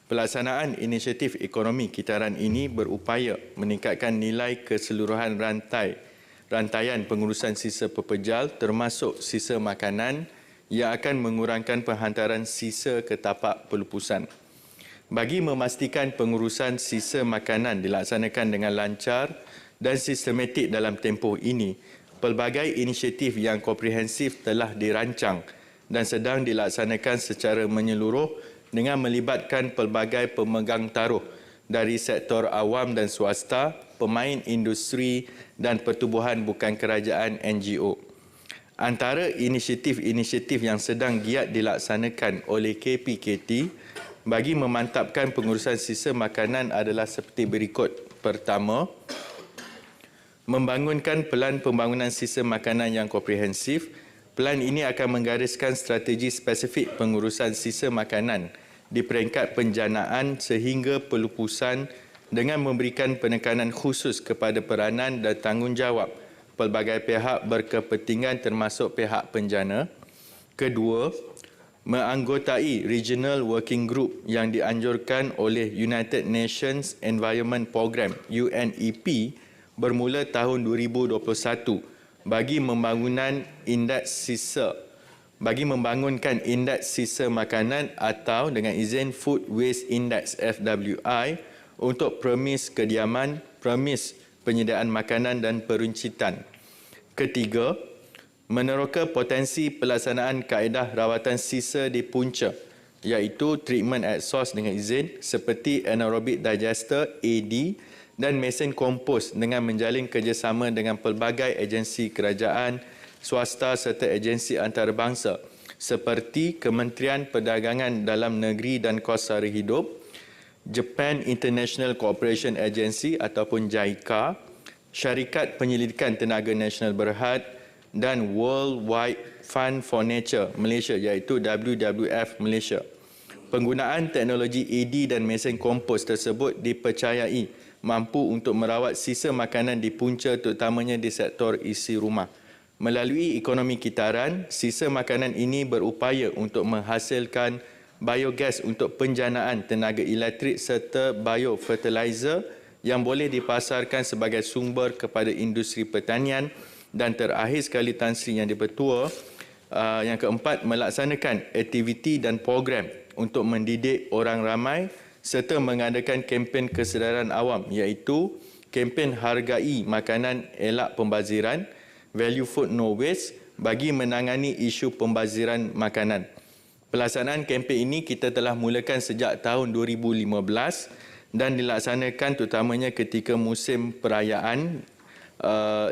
Pelaksanaan inisiatif ekonomi kitaran ini berupaya meningkatkan nilai keseluruhan rantaian pengurusan sisa pepejal termasuk sisa makanan yang akan mengurangkan penghantaran sisa ke tapak pelupusan. Bagi memastikan pengurusan sisa makanan dilaksanakan dengan lancar dan sistematik dalam tempoh ini, pelbagai inisiatif yang komprehensif telah dirancang dan sedang dilaksanakan secara menyeluruh dengan melibatkan pelbagai pemegang taruh dari sektor awam dan swasta, pemain industri dan pertubuhan bukan kerajaan NGO. Antara inisiatif-inisiatif yang sedang giat dilaksanakan oleh KPKT bagi memantapkan pengurusan sisa makanan adalah seperti berikut. Pertama, membangunkan pelan pembangunan sisa makanan yang komprehensif. Pelan ini akan menggariskan strategi spesifik pengurusan sisa makanan di peringkat penjanaan sehingga pelupusan dengan memberikan penekanan khusus kepada peranan dan tanggungjawab pelbagai pihak berkepentingan termasuk pihak penjana. Kedua, menganggotai Regional Working Group yang dianjurkan oleh United Nations Environment Programme UNEP bermula tahun 2021 bagi membangunkan indeks sisa makanan atau dengan izin Food Waste Index FWI untuk premis kediaman, premis penyediaan makanan dan peruncitan. Ketiga, meneroka potensi pelaksanaan kaedah rawatan sisa di punca iaitu treatment at source dengan izin seperti anaerobic digester AD dan mesin kompos dengan menjalin kerjasama dengan pelbagai agensi kerajaan, swasta serta agensi antarabangsa seperti Kementerian Perdagangan Dalam Negeri dan Kos Sara Hidup, Japan International Cooperation Agency ataupun JICA, Syarikat Penyelidikan Tenaga Nasional Berhad dan World Wide Fund for Nature Malaysia iaitu WWF Malaysia. Penggunaan teknologi AD dan mesin kompos tersebut dipercayai mampu untuk merawat sisa makanan di punca terutamanya di sektor isi rumah. Melalui ekonomi kitaran, sisa makanan ini berupaya untuk menghasilkan biogas untuk penjanaan tenaga elektrik serta biofertilizer yang boleh dipasarkan sebagai sumber kepada industri pertanian. Dan terakhir sekali Tan Sri Yang di-Pertua, yang keempat, melaksanakan aktiviti dan program untuk mendidik orang ramai serta mengadakan kempen kesedaran awam iaitu kempen hargai makanan elak pembaziran, value food no waste bagi menangani isu pembaziran makanan. Pelaksanaan kempen ini kita telah mulakan sejak tahun 2015 dan dilaksanakan terutamanya ketika musim perayaan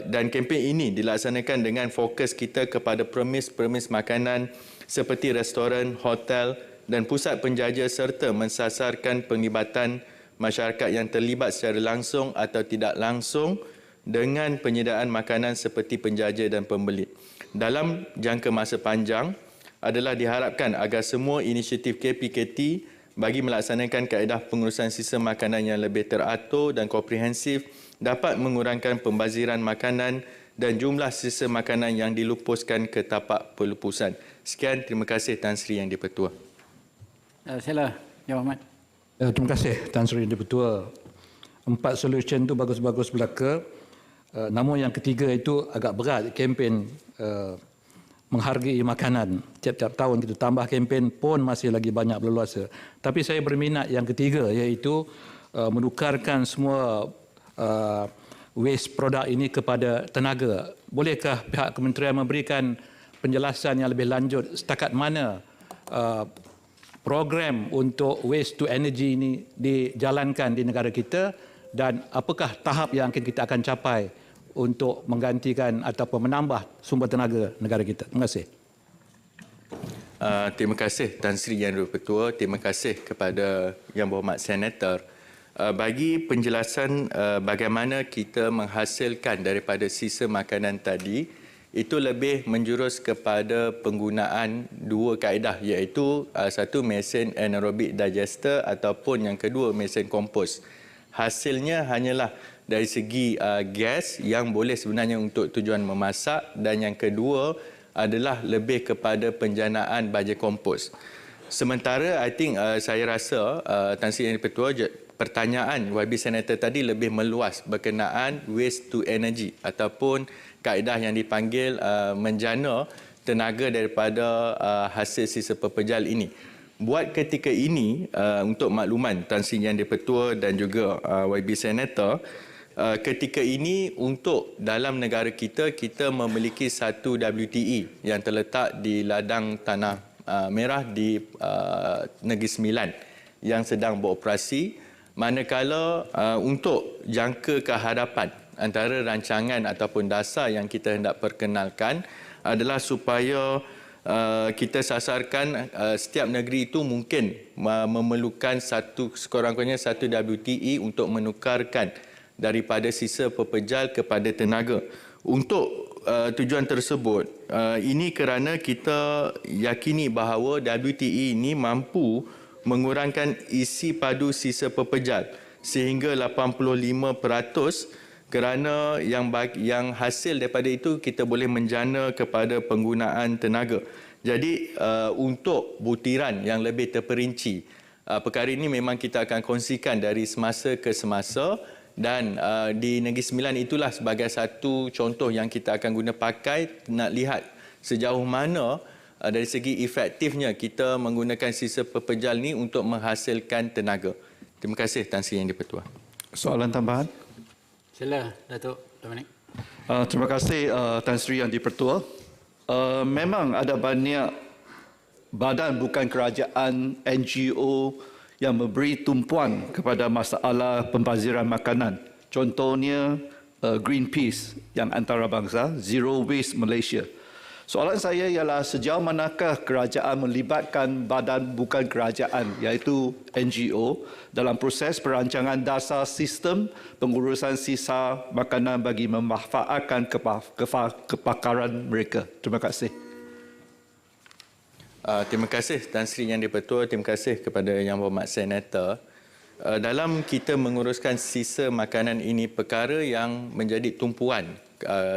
dan kempen ini dilaksanakan dengan fokus kita kepada premis-premis makanan seperti restoran, hotel dan pusat penjaja serta mensasarkan penglibatan masyarakat yang terlibat secara langsung atau tidak langsung dengan penyediaan makanan seperti penjaja dan pembeli. Dalam jangka masa panjang adalah diharapkan agar semua inisiatif KPKT bagi melaksanakan kaedah pengurusan sisa makanan yang lebih teratur dan komprehensif dapat mengurangkan pembaziran makanan dan jumlah sisa makanan yang dilupuskan ke tapak pelupusan. Sekian, terima kasih Tan Sri Yang di-Pertua. Sila, Yang Ahmad. Terima kasih Tan Sri Yang di-Pertua. 4 solution itu bagus-bagus belaka. Namun yang ketiga itu agak berat, kempen menghargai makanan. Tiap-tiap tahun kita tambah kempen pun masih lagi banyak berluasa. Tapi saya berminat yang ketiga iaitu menukarkan semua waste produk ini kepada tenaga. Bolehkah pihak kementerian memberikan penjelasan yang lebih lanjut setakat mana program untuk waste to energy ini dijalankan di negara kita dan apakah tahap yang kita akan capai untuk menggantikan ataupun menambah sumber tenaga negara kita. Terima kasih. Terima kasih Tan Sri Yang di-Pertua. Terima kasih kepada Yang Berhormat Senator. Bagi penjelasan bagaimana kita menghasilkan daripada sisa makanan tadi, itu lebih menjurus kepada penggunaan dua kaedah iaitu satu mesin anaerobic digester ataupun yang kedua mesin kompos. Hasilnya hanyalah dari segi gas yang boleh sebenarnya untuk tujuan memasak dan yang kedua adalah lebih kepada penjanaan baja kompos. Sementara I think saya rasa Tan Sri Yang Di-Pertua pertanyaan YB Senator tadi lebih meluas berkenaan waste to energy ataupun kaedah yang dipanggil menjana tenaga daripada hasil sisa pepejal ini. Buat ketika ini untuk makluman Tan Sri Yang Di-Pertua dan juga YB Senator, ketika ini untuk dalam negara kita memiliki satu WTE yang terletak di ladang tanah merah di Negeri Sembilan yang sedang beroperasi, manakala untuk jangka ke hadapan antara rancangan ataupun dasar yang kita hendak perkenalkan adalah supaya kita sasarkan setiap negeri itu mungkin memerlukan sekurang-kurangnya satu WTE untuk menukarkan daripada sisa pepejal kepada tenaga. Untuk tujuan tersebut, ini kerana kita yakini bahawa WTE ini mampu mengurangkan isi padu sisa pepejal sehingga 85%, kerana yang hasil daripada itu kita boleh menjana kepada penggunaan tenaga. Jadi untuk butiran yang lebih terperinci, perkara ini memang kita akan kongsikan dari semasa ke semasa. Dan di Negeri Sembilan itulah sebagai satu contoh yang kita akan guna pakai, nak lihat sejauh mana dari segi efektifnya kita menggunakan sisa pepejal ni untuk menghasilkan tenaga. Terima kasih Tan Sri Yang Di-Pertua. Soalan tambahan? Sila, Datuk Dominic. Terima kasih Tan Sri Yang Di-Pertua. Memang ada banyak badan bukan kerajaan, NGO yang memberi tumpuan kepada masalah pembaziran makanan. Contohnya Greenpeace yang antarabangsa, Zero Waste Malaysia. Soalan saya ialah sejauh manakah kerajaan melibatkan badan bukan kerajaan iaitu NGO dalam proses perancangan dasar sistem pengurusan sisa makanan bagi memanfaatkan kepakaran mereka. Terima kasih. Terima kasih Tan Sri Yang Di-Pertua, terima kasih kepada Yang Berhormat Senator. Dalam kita menguruskan sisa makanan ini, perkara yang menjadi tumpuan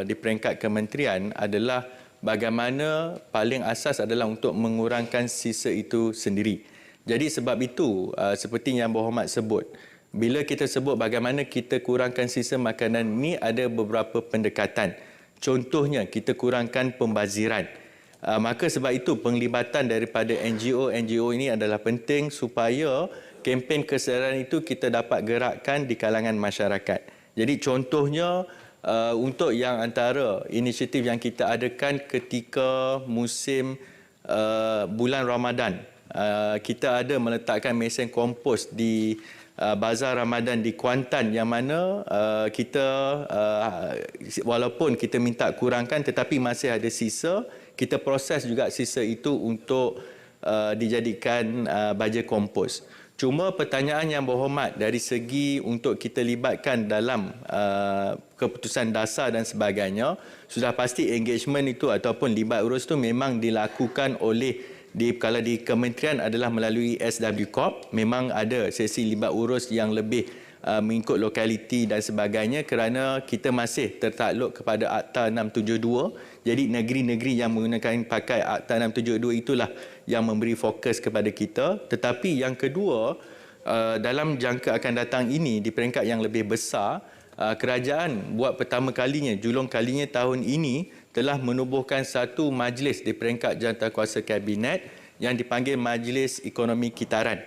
di peringkat kementerian adalah bagaimana paling asas adalah untuk mengurangkan sisa itu sendiri. Jadi sebab itu, seperti Yang Berhormat sebut, bila kita sebut bagaimana kita kurangkan sisa makanan ini, ada beberapa pendekatan. Contohnya, kita kurangkan pembaziran. Maka sebab itu penglibatan daripada NGO ini adalah penting supaya kempen kesedaran itu kita dapat gerakkan di kalangan masyarakat. Jadi contohnya untuk yang antara inisiatif yang kita adakan ketika musim bulan Ramadan, kita ada meletakkan mesin kompos di Bazar Ramadan di Kuantan, yang mana kita walaupun kita minta kurangkan tetapi masih ada sisa, kita proses juga sisa itu untuk dijadikan baja kompos. Cuma pertanyaan Yang Berhormat dari segi untuk kita libatkan dalam keputusan dasar dan sebagainya, sudah pasti engagement itu ataupun libat urus itu memang dilakukan oleh kalau di kementerian adalah melalui SW Corp. Memang ada sesi libat urus yang lebih mengikut lokaliti dan sebagainya, kerana kita masih tertakluk kepada Akta 672. Jadi negeri-negeri yang menggunakan pakai Akta 672 itulah yang memberi fokus kepada kita. Tetapi yang kedua, dalam jangka akan datang ini di peringkat yang lebih besar, kerajaan buat pertama kalinya, julung kalinya tahun ini telah menubuhkan satu majlis di peringkat jawatankuasa kabinet yang dipanggil Majlis Ekonomi Kitaran.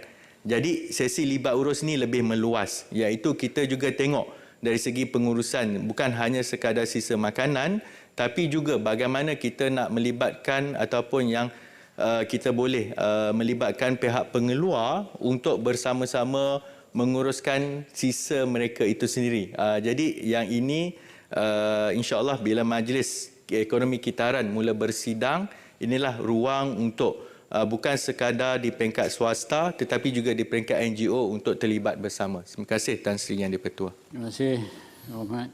Jadi sesi libat urus ni lebih meluas, iaitu kita juga tengok dari segi pengurusan bukan hanya sekadar sisa makanan, tapi juga bagaimana kita nak melibatkan ataupun yang kita boleh melibatkan pihak pengeluar untuk bersama-sama menguruskan sisa mereka itu sendiri. Jadi yang ini insya-Allah bila Majlis Ekonomi Kitaran mula bersidang, inilah ruang untuk bukan sekadar di peringkat swasta tetapi juga di peringkat NGO untuk terlibat bersama. Terima kasih Tan Sri Yang Di-Pertua. Terima kasih, Yang Berhormat.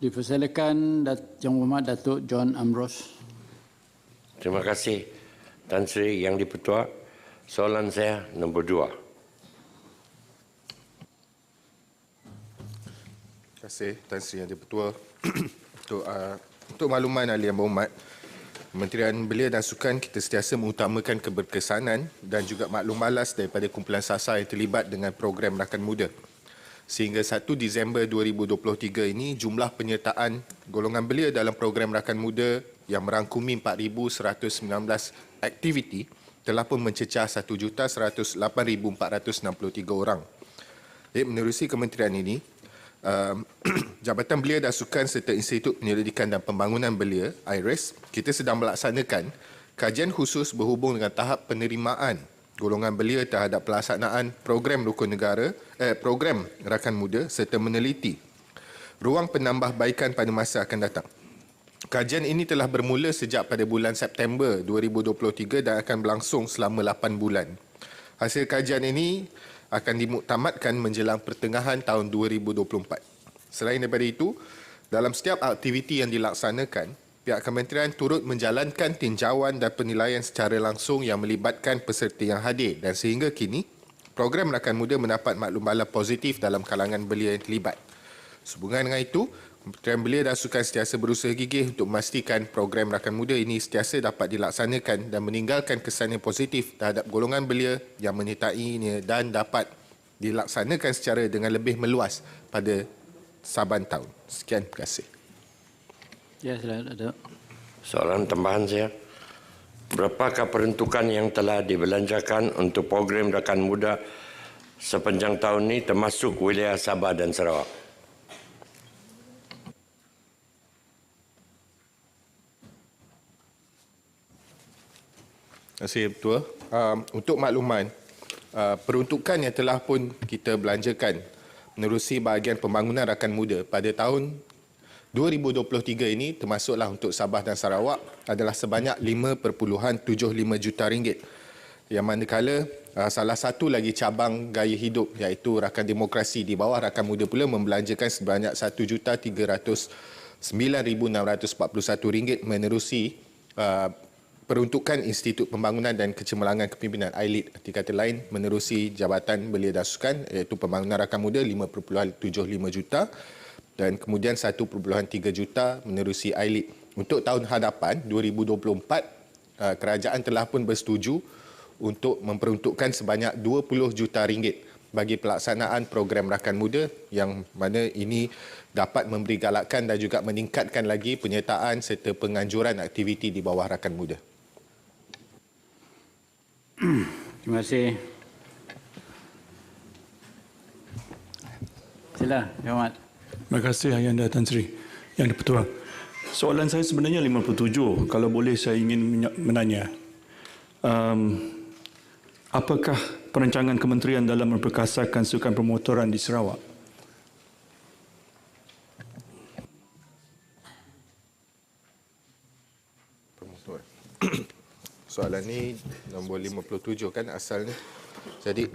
Dipersilakan Yang Berhormat Datuk John Ambrose. Terima kasih Tan Sri Yang Di-Pertua. Soalan saya nombor 2. Terima kasih Tan Sri Yang Di-Pertua. Untuk makluman ahli Yang Berhormat, Kementerian Belia dan Sukan kita sentiasa mengutamakan keberkesanan dan juga maklum malas daripada kumpulan SASA yang terlibat dengan program rakan muda. Sehingga 1 Disember 2023 ini, jumlah penyertaan golongan belia dalam program rakan muda yang merangkumi 4,119 aktiviti telah pun mencecah 1,108,463 orang. Menerusi kementerian ini, Jabatan Belia dan Sukan serta Institut Penyelidikan dan Pembangunan Belia, IRIS, kita sedang melaksanakan kajian khusus berhubung dengan tahap penerimaan golongan belia terhadap pelaksanaan program rukun negara, program rakan muda serta meneliti ruang penambahbaikan pada masa akan datang. Kajian ini telah bermula sejak pada bulan September 2023 dan akan berlangsung selama 8 bulan. Hasil kajian ini akan dimuktamadkan menjelang pertengahan tahun 2024. Selain daripada itu, dalam setiap aktiviti yang dilaksanakan, pihak kementerian turut menjalankan tinjauan dan penilaian secara langsung yang melibatkan peserta yang hadir dan sehingga kini, program rakan muda mendapat maklum-maklum positif dalam kalangan belia yang terlibat. Sehubungan dengan itu, Kementerian Belia dan Sukan sentiasa berusaha gigih untuk memastikan program rakan muda ini sentiasa dapat dilaksanakan dan meninggalkan kesan yang positif terhadap golongan belia yang menyertainya dan dapat dilaksanakan secara dengan lebih meluas pada saban tahun. Sekian, terima kasih. Ya, silakan Datuk. Soalan tambahan saya. Berapakah peruntukan yang telah dibelanjakan untuk program rakan muda sepanjang tahun ini termasuk wilayah Sabah dan Sarawak? Terima kasih, Ketua. Untuk makluman, peruntukan yang telah pun kita belanjakan menerusi bahagian pembangunan rakan muda pada tahun 2023 ini termasuklah untuk Sabah dan Sarawak adalah sebanyak 5.75 juta ringgit. Yang manakala salah satu lagi cabang gaya hidup iaitu Rakan Demokrasi di bawah Rakan Muda pula membelanjakan sebanyak RM1,309,641 menerusi peruntukan Institut Pembangunan dan Kecemerlangan Kepimpinan ILID, arti kata lain menerusi Jabatan Belia dan Sukan iaitu Pembangunan Rakan Muda 5.75 juta dan kemudian 1.3 juta menerusi ILID. Untuk tahun hadapan 2024, kerajaan telah pun bersetuju untuk memperuntukkan sebanyak 20 juta ringgit bagi pelaksanaan program rakan muda yang mana ini dapat memberi galakan dan juga meningkatkan lagi penyertaan serta penganjuran aktiviti di bawah rakan muda. Terima kasih. Sila, Muhammad. Terima kasih Ayanda Tan Sri Yang di-Pertua. Soalan saya sebenarnya 57. Kalau boleh saya ingin menanya. Apakah perancangan kementerian dalam memperkasakan sukan permotoran di Sarawak? Soalan ni nombor 57 kan asalnya. Jadi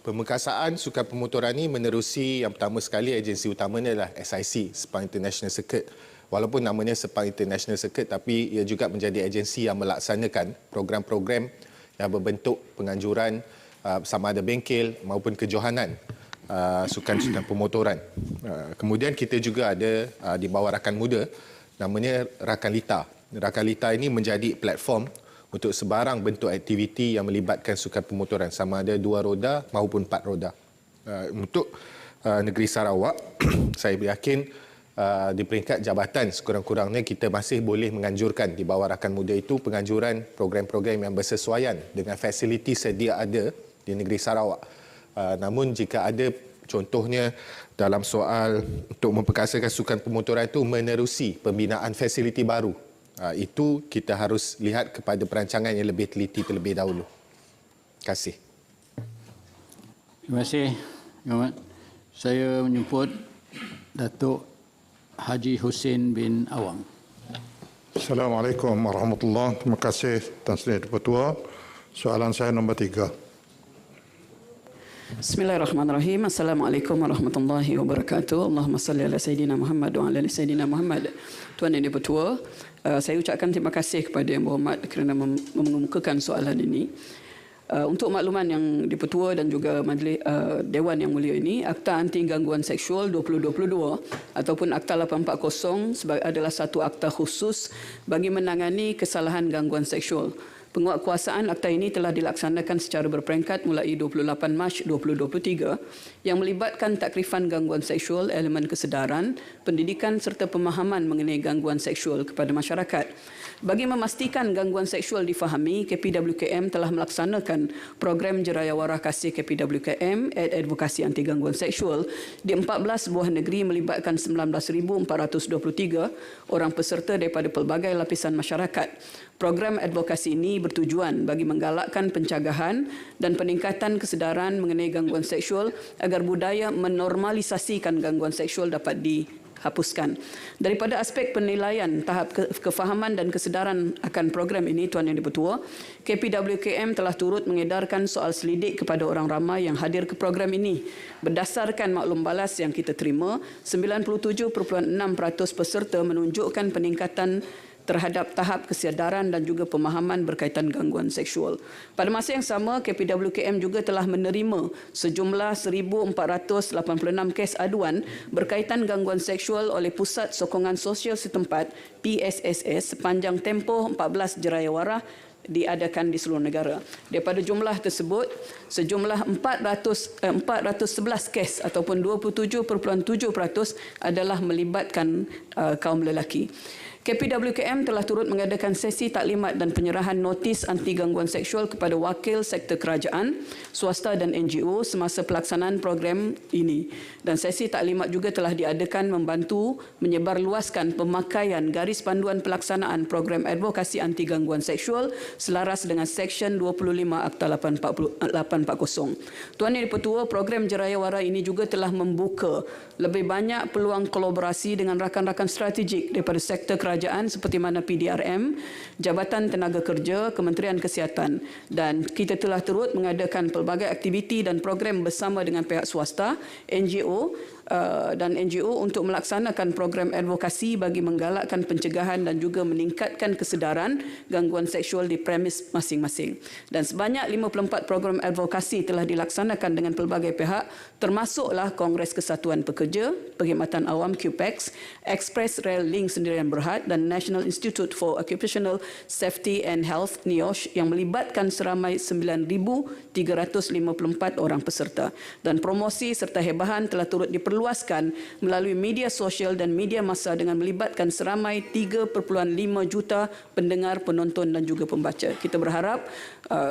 pemekasaan sukan pemotoran ni menerusi yang pertama sekali agensi utamanya adalah SIC, Sepang International Circuit. Walaupun namanya Sepang International Circuit tapi ia juga menjadi agensi yang melaksanakan program-program yang berbentuk penganjuran sama ada bengkel maupun kejohanan sukan-sukan pemotoran. Kemudian kita juga ada di bawah Rakan Muda namanya Rakan Lita. Rakan Lita ini menjadi platform untuk sebarang bentuk aktiviti yang melibatkan sukan pemotoran sama ada 2 roda maupun 4 roda. Untuk negeri Sarawak, saya yakin di peringkat jabatan sekurang-kurangnya kita masih boleh menganjurkan di bawah Rakan Muda itu penganjuran program-program yang bersesuaian dengan fasiliti sedia ada di negeri Sarawak. Namun jika ada contohnya dalam soal untuk memperkasakan sukan pemotoran itu menerusi pembinaan fasiliti baru, itu kita harus lihat kepada perancangan yang lebih teliti terlebih dahulu. Terima kasih. Terima kasih, Muhammad. Saya menjemput Datuk Haji Hussein bin Awang. Assalamualaikum warahmatullahi wabarakatuh. Terima kasih Tan Sri Di-Pertua. Soalan saya nombor 3. Bismillahirrahmanirrahim. Assalamualaikum warahmatullahi wabarakatuh. Allahumma salli ala Sayyidina Muhammad wa ala ali Sayyidina Muhammad. Tuan Yang di-Pertua, saya ucapkan terima kasih kepada Yang Berhormat kerana mengemukakan soalan ini. Untuk makluman yang Dipertua dan juga Majlis Dewan yang mulia ini, Akta Anti Gangguan Seksual 2022 ataupun Akta 840 adalah satu akta khusus bagi menangani kesalahan gangguan seksual. Penguatkuasaan akta ini telah dilaksanakan secara berperingkat mulai 28 Mac 2023 yang melibatkan takrifan gangguan seksual, elemen kesedaran, pendidikan serta pemahaman mengenai gangguan seksual kepada masyarakat. Bagi memastikan gangguan seksual difahami, KPWKM telah melaksanakan program Jerayawara Kasih KPWKM Advokasi Anti Gangguan Seksual di 14 buah negeri melibatkan 19,423 orang peserta daripada pelbagai lapisan masyarakat. Program advokasi ini bertujuan bagi menggalakkan pencegahan dan peningkatan kesedaran mengenai gangguan seksual agar budaya menormalisasikan gangguan seksual dapat dihapuskan. Daripada aspek penilaian tahap kefahaman dan kesedaran akan program ini, Tuan Yang Dipertua, KPWKM telah turut mengedarkan soal selidik kepada orang ramai yang hadir ke program ini. Berdasarkan maklum balas yang kita terima, 97.6% peserta menunjukkan peningkatan terhadap tahap kesedaran dan juga pemahaman berkaitan gangguan seksual. Pada masa yang sama, KPWKM juga telah menerima sejumlah 1,486 kes aduan berkaitan gangguan seksual oleh Pusat Sokongan Sosial Setempat PSSS sepanjang tempoh 14 Jerayawara diadakan di seluruh negara. Daripada jumlah tersebut, sejumlah 411 kes ataupun 27.7% adalah melibatkan kaum lelaki. KPWKM telah turut mengadakan sesi taklimat dan penyerahan notis anti gangguan seksual kepada wakil sektor kerajaan, swasta dan NGO semasa pelaksanaan program ini. Dan sesi taklimat juga telah diadakan membantu menyebarluaskan pemakaian garis panduan pelaksanaan program advokasi anti gangguan seksual selaras dengan Seksyen 25 Akta 840. Tuan Yang Dipertua, program Jerayawara ini juga telah membuka lebih banyak peluang kolaborasi dengan rakan-rakan strategik daripada sektor kerajaan seperti mana PDRM, Jabatan Tenaga Kerja, Kementerian Kesihatan, dan kita telah turut mengadakan pelbagai aktiviti dan program bersama dengan pihak swasta, NGO dan NGO untuk melaksanakan program advokasi bagi menggalakkan pencegahan dan juga meningkatkan kesedaran gangguan seksual di premis masing-masing. Dan sebanyak 54 program advokasi telah dilaksanakan dengan pelbagai pihak, termasuklah Kongres Kesatuan Pekerja, Perkhidmatan Awam QPEX, Express Rail Link Sendirian Berhad dan National Institute for Occupational Safety and Health NIOSH yang melibatkan seramai 9,354 orang peserta. Dan promosi serta hebahan telah turut diperluaskan melalui media sosial dan media massa dengan melibatkan seramai 3.5 juta pendengar, penonton dan juga pembaca. Kita berharap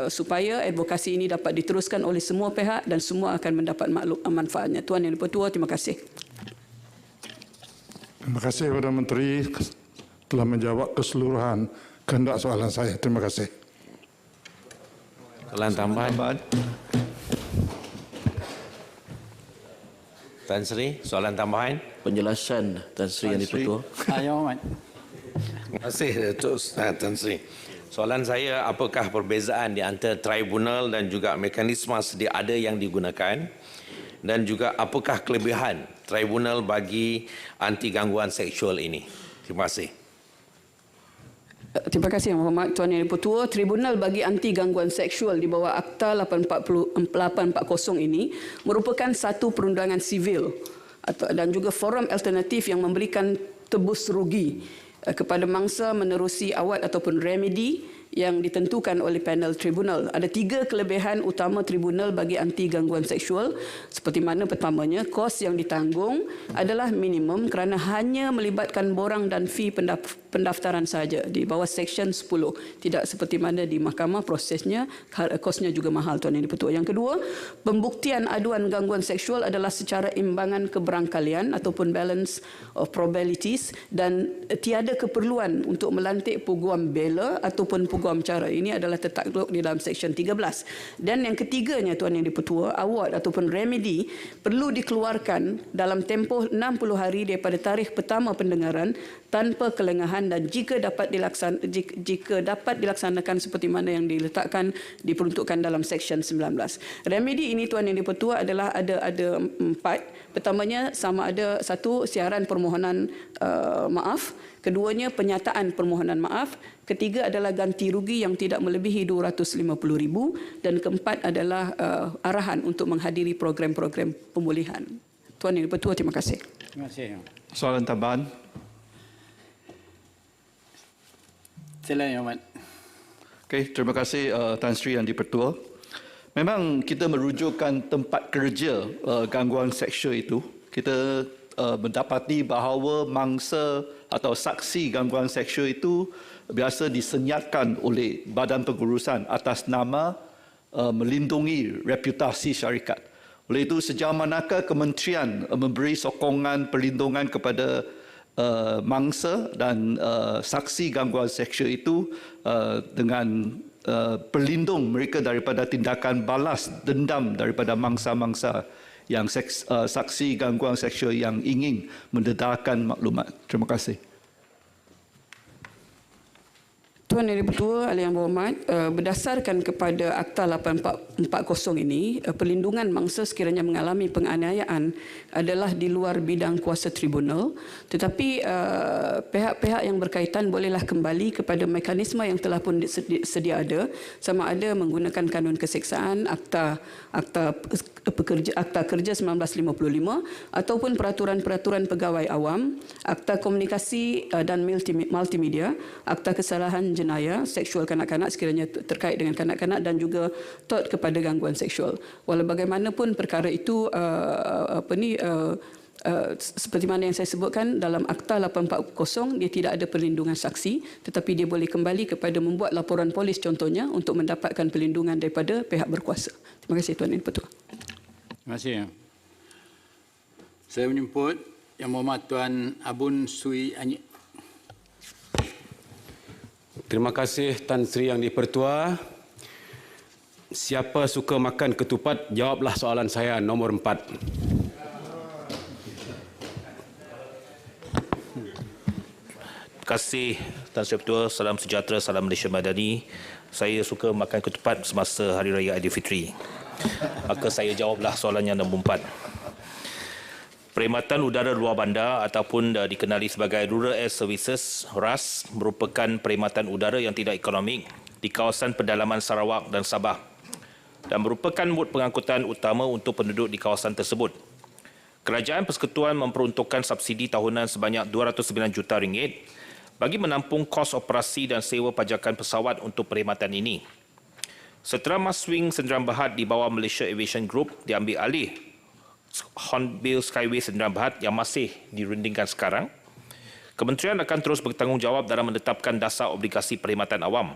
supaya advokasi ini dapat diteruskan oleh semua pihak dan semua akan mendapat manfaatnya. Tuan Yang Dipertua, terima kasih. Terima kasih kepada Menteri telah menjawab keseluruhan kehendak soalan saya. Terima kasih. Soalan tambahan. Tan Sri, soalan tambahan. Penjelasan Tan Sri Yang Dipertua. Yang Amat. Terima kasih Datuk Tan Sri. Soalan saya, apakah perbezaan di antara tribunal dan juga mekanisme sedia ada yang digunakan, dan juga apakah kelebihan tribunal bagi anti gangguan seksual ini? Terima kasih. Terima kasih Yang Berhormat Tuan Yang Dipertua. Tribunal bagi anti gangguan seksual di bawah Akta 840 ini merupakan satu perundangan sivil dan juga forum alternatif yang memberikan tebus rugi kepada mangsa menerusi awat ataupun remedi yang ditentukan oleh panel tribunal. Ada 3 kelebihan utama tribunal bagi anti gangguan seksual, seperti mana pertamanya, kos yang ditanggung adalah minimum kerana hanya melibatkan borang dan fee pendaftaran sahaja di bawah Seksyen 10. Tidak seperti mana di mahkamah prosesnya, kosnya juga mahal, Tuan Yang Dipertua. Yang kedua, pembuktian aduan gangguan seksual adalah secara imbangan keberangkalian ataupun balance of probabilities dan tiada keperluan untuk melantik peguam bela ataupun peguam cara. Ini adalah tertakluk di dalam Seksyen 13. Dan yang ketiganya, Tuan Yang Dipertua, award ataupun remedi perlu dikeluarkan dalam tempoh 60 hari daripada tarikh pertama pendengaran tanpa kelengahan dan jika dapat dilaksanakan seperti mana yang diletakkan diperuntukkan dalam Seksyen 19. Remedi ini, Tuan Yang Dipertua, adalah ada 4. Pertamanya sama ada 1, siaran permohonan maaf. Keduanya penyataan permohonan maaf, ketiga adalah ganti rugi yang tidak melebihi RM250,000 dan keempat adalah arahan untuk menghadiri program-program pemulihan. Tuan Yang Dipertua, terima kasih. Terima kasih. Soalan tambahan. Silakan Yang Amat. Okey, terima kasih Tan Sri Yang Dipertua. Memang kita merujukkan tempat kerja gangguan seksual itu. Kita mendapati bahawa mangsa atau saksi gangguan seksual itu biasa disenyapkan oleh badan pengurusan atas nama melindungi reputasi syarikat. Oleh itu, sejauh manakah kementerian memberi sokongan perlindungan kepada mangsa dan saksi gangguan seksual itu dengan perlindung mereka daripada tindakan balas dendam daripada mangsa-mangsa yang saksi gangguan seksual yang ingin mendedarkan maklumat. Terima kasih. Tuan Yang Dipertua, Ahli Yang Berhormat, berdasarkan kepada Akta 840 ini, perlindungan mangsa sekiranya mengalami penganiayaan adalah di luar bidang kuasa tribunal, tetapi pihak-pihak yang berkaitan bolehlah kembali kepada mekanisme yang telah pun sedia ada, sama ada menggunakan kanun keseksaan, Akta Kerja 1955 ataupun peraturan-peraturan pegawai awam, Akta Komunikasi dan Multimedia, Akta Kesalahan Jenayah seksual kanak-kanak sekiranya terkait dengan kanak-kanak dan juga tort kepada gangguan seksual. Walau bagaimanapun perkara itu seperti mana yang saya sebutkan dalam Akta 840 dia tidak ada perlindungan saksi, tetapi dia boleh kembali kepada membuat laporan polis contohnya untuk mendapatkan perlindungan daripada pihak berkuasa. Terima kasih Tuan Yang Dipertua. Terima kasih. Saya menjemput Yang Berhormat Tuan Abun Sui Anyik. Terima kasih Tan Sri Yang Dipertua. Siapa suka makan ketupat, jawablah soalan saya nombor 4. Terima kasih Tan Sri Pertua. Salam sejahtera, salam Malaysia Madani. Saya suka makan ketupat semasa Hari Raya Aidilfitri. Maka saya jawablah soalan yang nombor 4. Perkhidmatan udara luar bandar ataupun dikenali sebagai Rural Air Services RAS merupakan perkhidmatan udara yang tidak ekonomik di kawasan pedalaman Sarawak dan Sabah dan merupakan mod pengangkutan utama untuk penduduk di kawasan tersebut. Kerajaan Persekutuan memperuntukkan subsidi tahunan sebanyak RM209 juta bagi menampung kos operasi dan sewa pajakan pesawat untuk perkhidmatan ini. Setelah Maswing Sendirian Berhad di bawah Malaysia Aviation Group diambil alih Hornbill Skyway Sendirian Berhad yang masih dirundingkan sekarang, Kementerian akan terus bertanggungjawab dalam menetapkan dasar obligasi perkhidmatan awam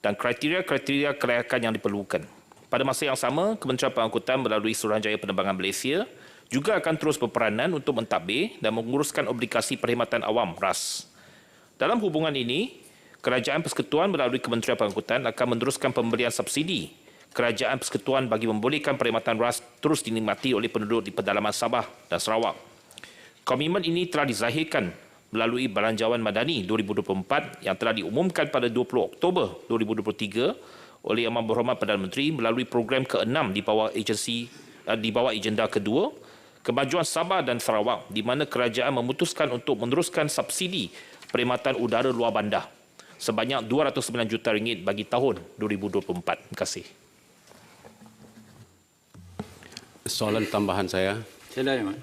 dan kriteria-kriteria kelayakan yang diperlukan. Pada masa yang sama, Kementerian Pengangkutan melalui Suruhanjaya Penerbangan Malaysia juga akan terus berperanan untuk mentadbir dan menguruskan obligasi perkhidmatan awam RAS. Dalam hubungan ini, Kerajaan Persekutuan melalui Kementerian Pengangkutan akan meneruskan pemberian subsidi Kerajaan Persekutuan bagi membolehkan perkhidmatan RAS terus dinikmati oleh penduduk di pedalaman Sabah dan Sarawak. Komitmen ini telah dizahirkan melalui Belanjawan Madani 2024 yang telah diumumkan pada 20 Oktober 2023 oleh Yang Berhormat Perdana Menteri melalui program ke-6 di bawah agenda kedua, Kemajuan Sabah dan Sarawak, di mana kerajaan memutuskan untuk meneruskan subsidi perkhidmatan udara luar bandar sebanyak RM209 juta bagi tahun 2024. Terima kasih. Soalan tambahan saya. Silakan.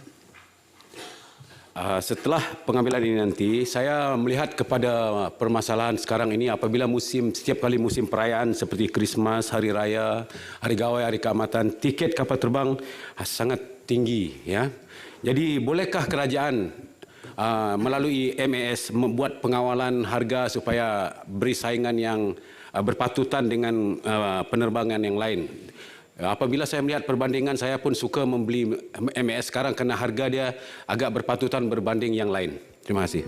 Setelah pengambilan ini nanti, saya melihat kepada permasalahan sekarang ini apabila setiap kali musim perayaan seperti Krismas, Hari Raya, Hari Gawai, Hari Keamatan, tiket kapal terbang sangat tinggi. Ya. Jadi bolehkah kerajaan melalui MAS membuat pengawalan harga supaya beri saingan yang berpatutan dengan penerbangan yang lain? Apabila saya melihat perbandingan, saya pun suka membeli MAS sekarang kerana harga dia agak berpatutan berbanding yang lain. Terima kasih.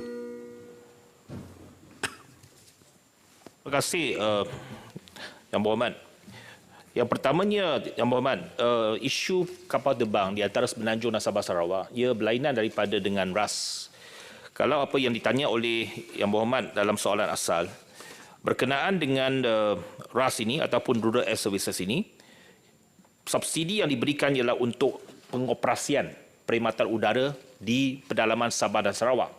Terima kasih Yang Berhormat. Yang pertamanya, Yang Berhormat, isu kapal terbang di antara Semenanjung dan Sabah Sarawak, ia berlainan daripada dengan RAS. Kalau apa yang ditanya oleh Yang Berhormat dalam soalan asal, berkenaan dengan RAS ini ataupun Rural Air Services ini, subsidi yang diberikan ialah untuk pengoperasian perkhidmatan udara di pedalaman Sabah dan Sarawak.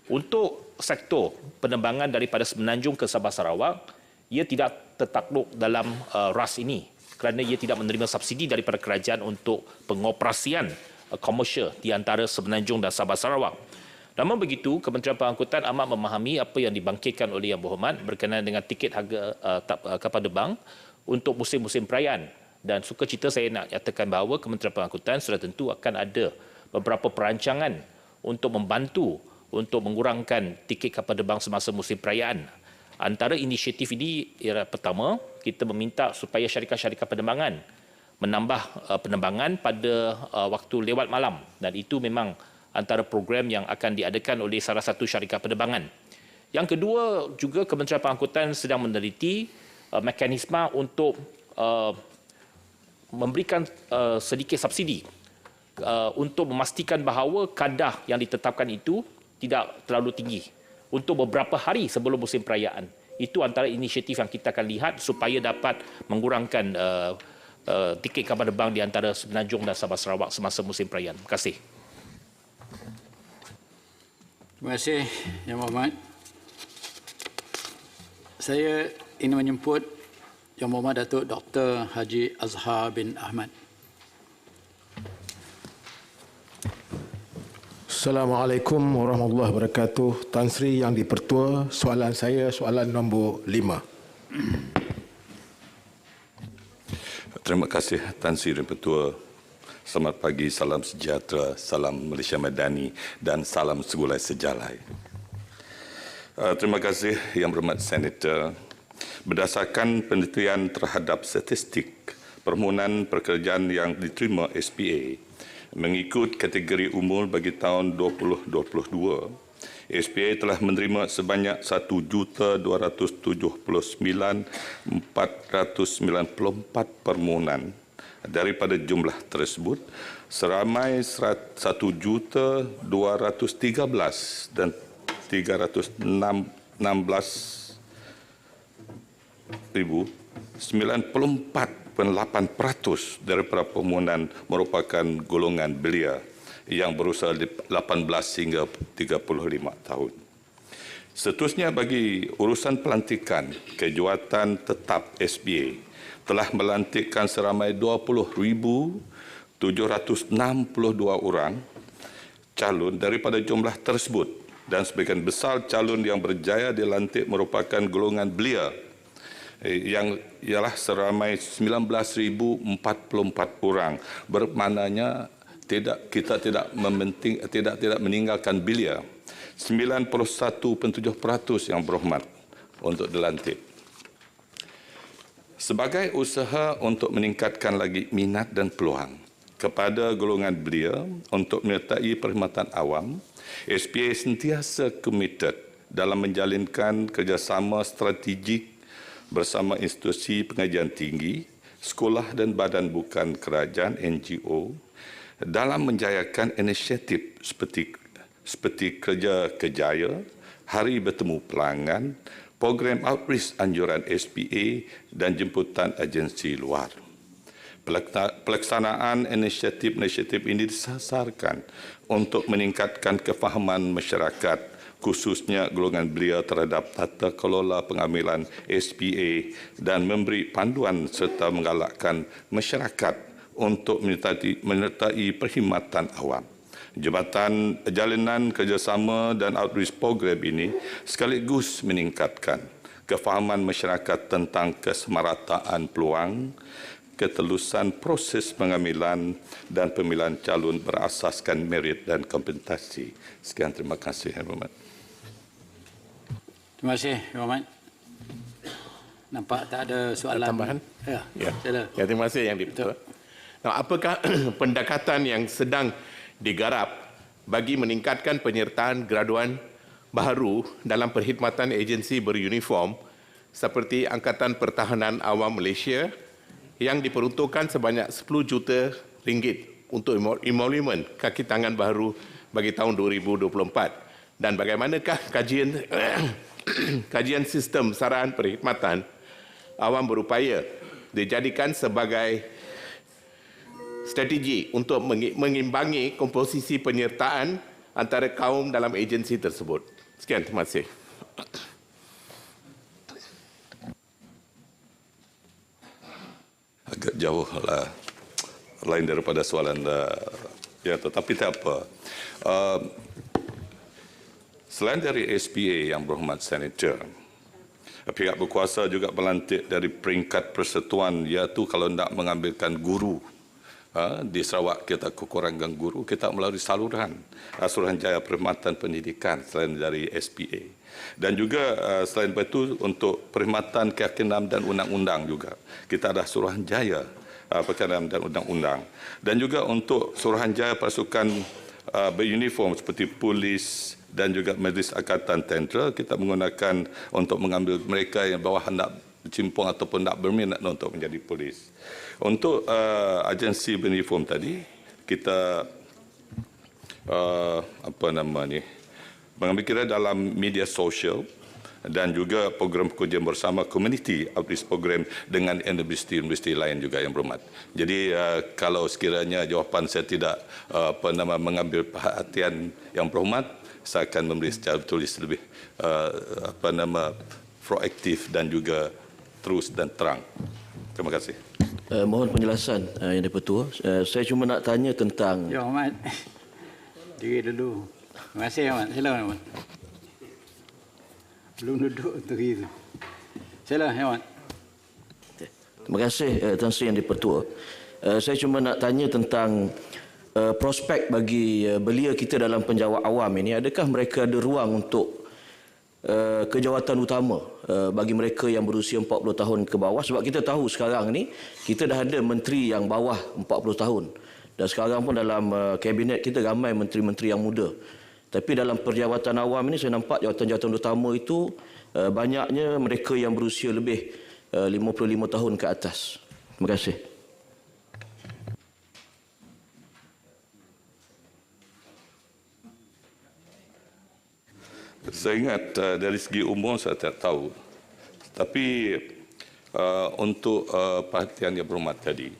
Untuk sektor penerbangan daripada Semenanjung ke Sabah Sarawak, ia tidak tertakluk dalam RAS ini kerana ia tidak menerima subsidi daripada kerajaan untuk pengoperasian komersial di antara Semenanjung dan Sabah Sarawak. Namun begitu, Kementerian Pengangkutan amat memahami apa yang dibangkitkan oleh Yang Berhormat berkenaan dengan tiket harga kapal terbang untuk musim-musim perayaan. Dan sukacita saya nak nyatakan bahawa Kementerian Pengangkutan sudah tentu akan ada beberapa perancangan untuk membantu untuk mengurangkan tiket kapal terbang semasa musim perayaan. Antara inisiatif ini ialah pertama, kita meminta supaya syarikat-syarikat penerbangan menambah penerbangan pada waktu lewat malam, dan itu memang antara program yang akan diadakan oleh salah satu syarikat penerbangan. Yang kedua, juga Kementerian Pengangkutan sedang meneliti mekanisme untuk memberikan sedikit subsidi untuk memastikan bahawa kadar yang ditetapkan itu tidak terlalu tinggi untuk beberapa hari sebelum musim perayaan. Itu antara inisiatif yang kita akan lihat supaya dapat mengurangkan tiket kapal terbang di antara Semenanjung dan Sabah Sarawak semasa musim perayaan. Terima kasih. Terima kasih, Yang Berhormat. Saya ingin menjemput Yang Berhormat Datuk Dr. Haji Azhar bin Ahmad. Assalamualaikum warahmatullahi wabarakatuh. Tan Sri Yang di-Pertua, soalan saya soalan nombor 5. Terima kasih Tan Sri Di-Pertua. Selamat pagi, salam sejahtera, salam Malaysia Madani dan salam segulai sejalai. Terima kasih Yang Berhormat Senator. Berdasarkan penelitian terhadap statistik permohonan pekerjaan yang diterima SPA mengikut kategori umur bagi tahun 2022, SPA telah menerima sebanyak 1,279,494 permohonan. Daripada jumlah tersebut, seramai 1,213,316 94.8% daripada permohonan merupakan golongan belia yang berusia 18 hingga 35 tahun. Seterusnya, bagi urusan pelantikan kejuawatan tetap SPA telah melantikkan seramai 20,762 orang calon. Daripada jumlah tersebut, dan sebagian besar calon yang berjaya dilantik merupakan golongan belia yang ialah seramai 19,044 orang. Bermaknanya kita tidak meninggalkan belia. 91.7% yang berhormat untuk dilantik. Sebagai usaha untuk meningkatkan lagi minat dan peluang kepada golongan belia untuk menyertai perkhidmatan awam, SPA sentiasa komited dalam menjalinkan kerjasama strategik bersama institusi pengajian tinggi, sekolah dan badan bukan kerajaan NGO dalam menjayakan inisiatif seperti Kerja Kejaya, Hari Bertemu Pelanggan, program outreach anjuran SPA dan jemputan agensi luar. Pelaksanaan inisiatif ini disasarkan untuk meningkatkan kefahaman masyarakat, khususnya golongan belia terhadap tata kelola pengambilan SPA dan memberi panduan serta menggalakkan masyarakat untuk menyertai perkhidmatan awam. Jalinan kerjasama dan outreach program ini sekaligus meningkatkan kefahaman masyarakat tentang kesemarataan peluang, ketelusan proses pengambilan dan pemilihan calon berasaskan merit dan kompetisi. Sekian, terima kasih, Yang Berhormat. Terima kasih, Yang Berhormat. Nampak tak ada soalan tambahan? Ya, ya, terima kasih Yang di-Pertua. Nah, apakah pendekatan yang sedang digarap bagi meningkatkan penyertaan graduan baru dalam perkhidmatan agensi beruniform seperti Angkatan Pertahanan Awam Malaysia yang diperuntukkan sebanyak 10 juta ringgit untuk emolument kaki tangan baru bagi tahun 2024, dan bagaimanakah kajian sistem saraan perkhidmatan awam berupaya dijadikan sebagai strategi untuk mengimbangi komposisi penyertaan antara kaum dalam agensi tersebut. Sekian, terima kasih. Agak jauh lah, lain daripada soalan ya, tetapi tak apa. Selain dari SPA yang berhormat Senator, pihak berkuasa juga melantik dari peringkat persatuan, iaitu kalau nak mengambilkan guru. Di Sarawak kita kekurangan guru, kita melalui saluran Suruhanjaya Perkhidmatan Pendidikan selain dari SPA. Dan juga selain itu untuk perkhidmatan kehakiman dan undang-undang juga. Kita ada Suruhanjaya Perkhidmatan dan undang-undang. Dan juga untuk Suruhanjaya pasukan beruniform seperti polis dan juga Majlis Angkatan Tentera, kita menggunakan untuk mengambil mereka yang bawah hendak bercimpung ataupun nak berminat untuk menjadi polis. Untuk agensi beruniform tadi, kita mengambil kira dalam media sosial dan juga program kajian bersama community outreach program dengan universiti-universiti lain juga yang berhormat. Jadi kalau sekiranya jawapan saya tidak mengambil perhatian yang berhormat, saya akan memberi secara tulis lebih proaktif dan juga terus dan terang. Terima kasih. Mohon penjelasan Yang di-Pertua. Saya cuma nak tanya tentang... Ya, Ahmad. Diri dulu. Terima kasih, Ahmad. Silakan, Ahmad. Belum duduk untuk itu. Silakan, Ahmad. Terima kasih Tan Sri Yang di-Pertua. Saya cuma nak tanya tentang prospek bagi belia kita dalam penjawat awam ini. Adakah mereka ada ruang untuk kejawatan utama bagi mereka yang berusia 40 tahun ke bawah? Sebab kita tahu sekarang ni kita dah ada menteri yang bawah 40 tahun. Dan sekarang pun dalam kabinet kita ramai menteri-menteri yang muda. Tapi dalam perjawatan awam ini saya nampak jawatan-jawatan utama itu banyaknya mereka yang berusia lebih 55 tahun ke atas. Terima kasih. Saya ingat dari segi umur saya tak tahu. Tapi untuk perhatian yang berhormat tadi,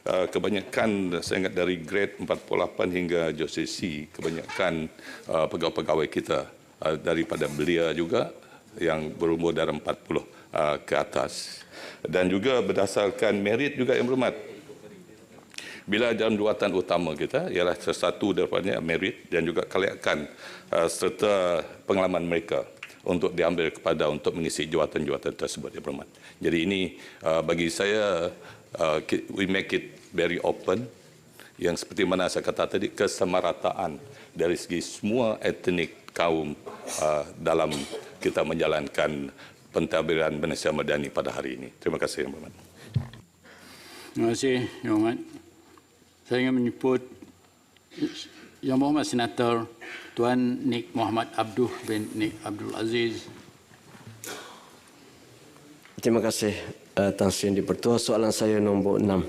kebanyakan saya ingat dari grade 48 hingga JOCC, kebanyakan pegawai-pegawai kita daripada belia juga yang berumur dari 40 ke atas. Dan juga berdasarkan merit juga yang berhormat. Bila dalam jawatan utama kita ialah sesuatu daripada merit dan juga kelayakan serta pengalaman mereka untuk diambil kepada untuk mengisi jawatan-jawatan tersebut yang berhormat. Jadi ini bagi saya we make it very open, yang seperti mana saya kata tadi, kesamarataan dari segi semua etnik kaum dalam kita menjalankan pentadbiran Malaysia Madani pada hari ini. Terima kasih yang berhormat. Terima kasih Yang Berhormat. Saya ingin menyebut Yang Berhormat Senator Tuan Nik Muhammad Abduh bin Nik Abdul Aziz. Terima kasih Tan Sri Yang di-Pertua. Soalan saya nombor 6.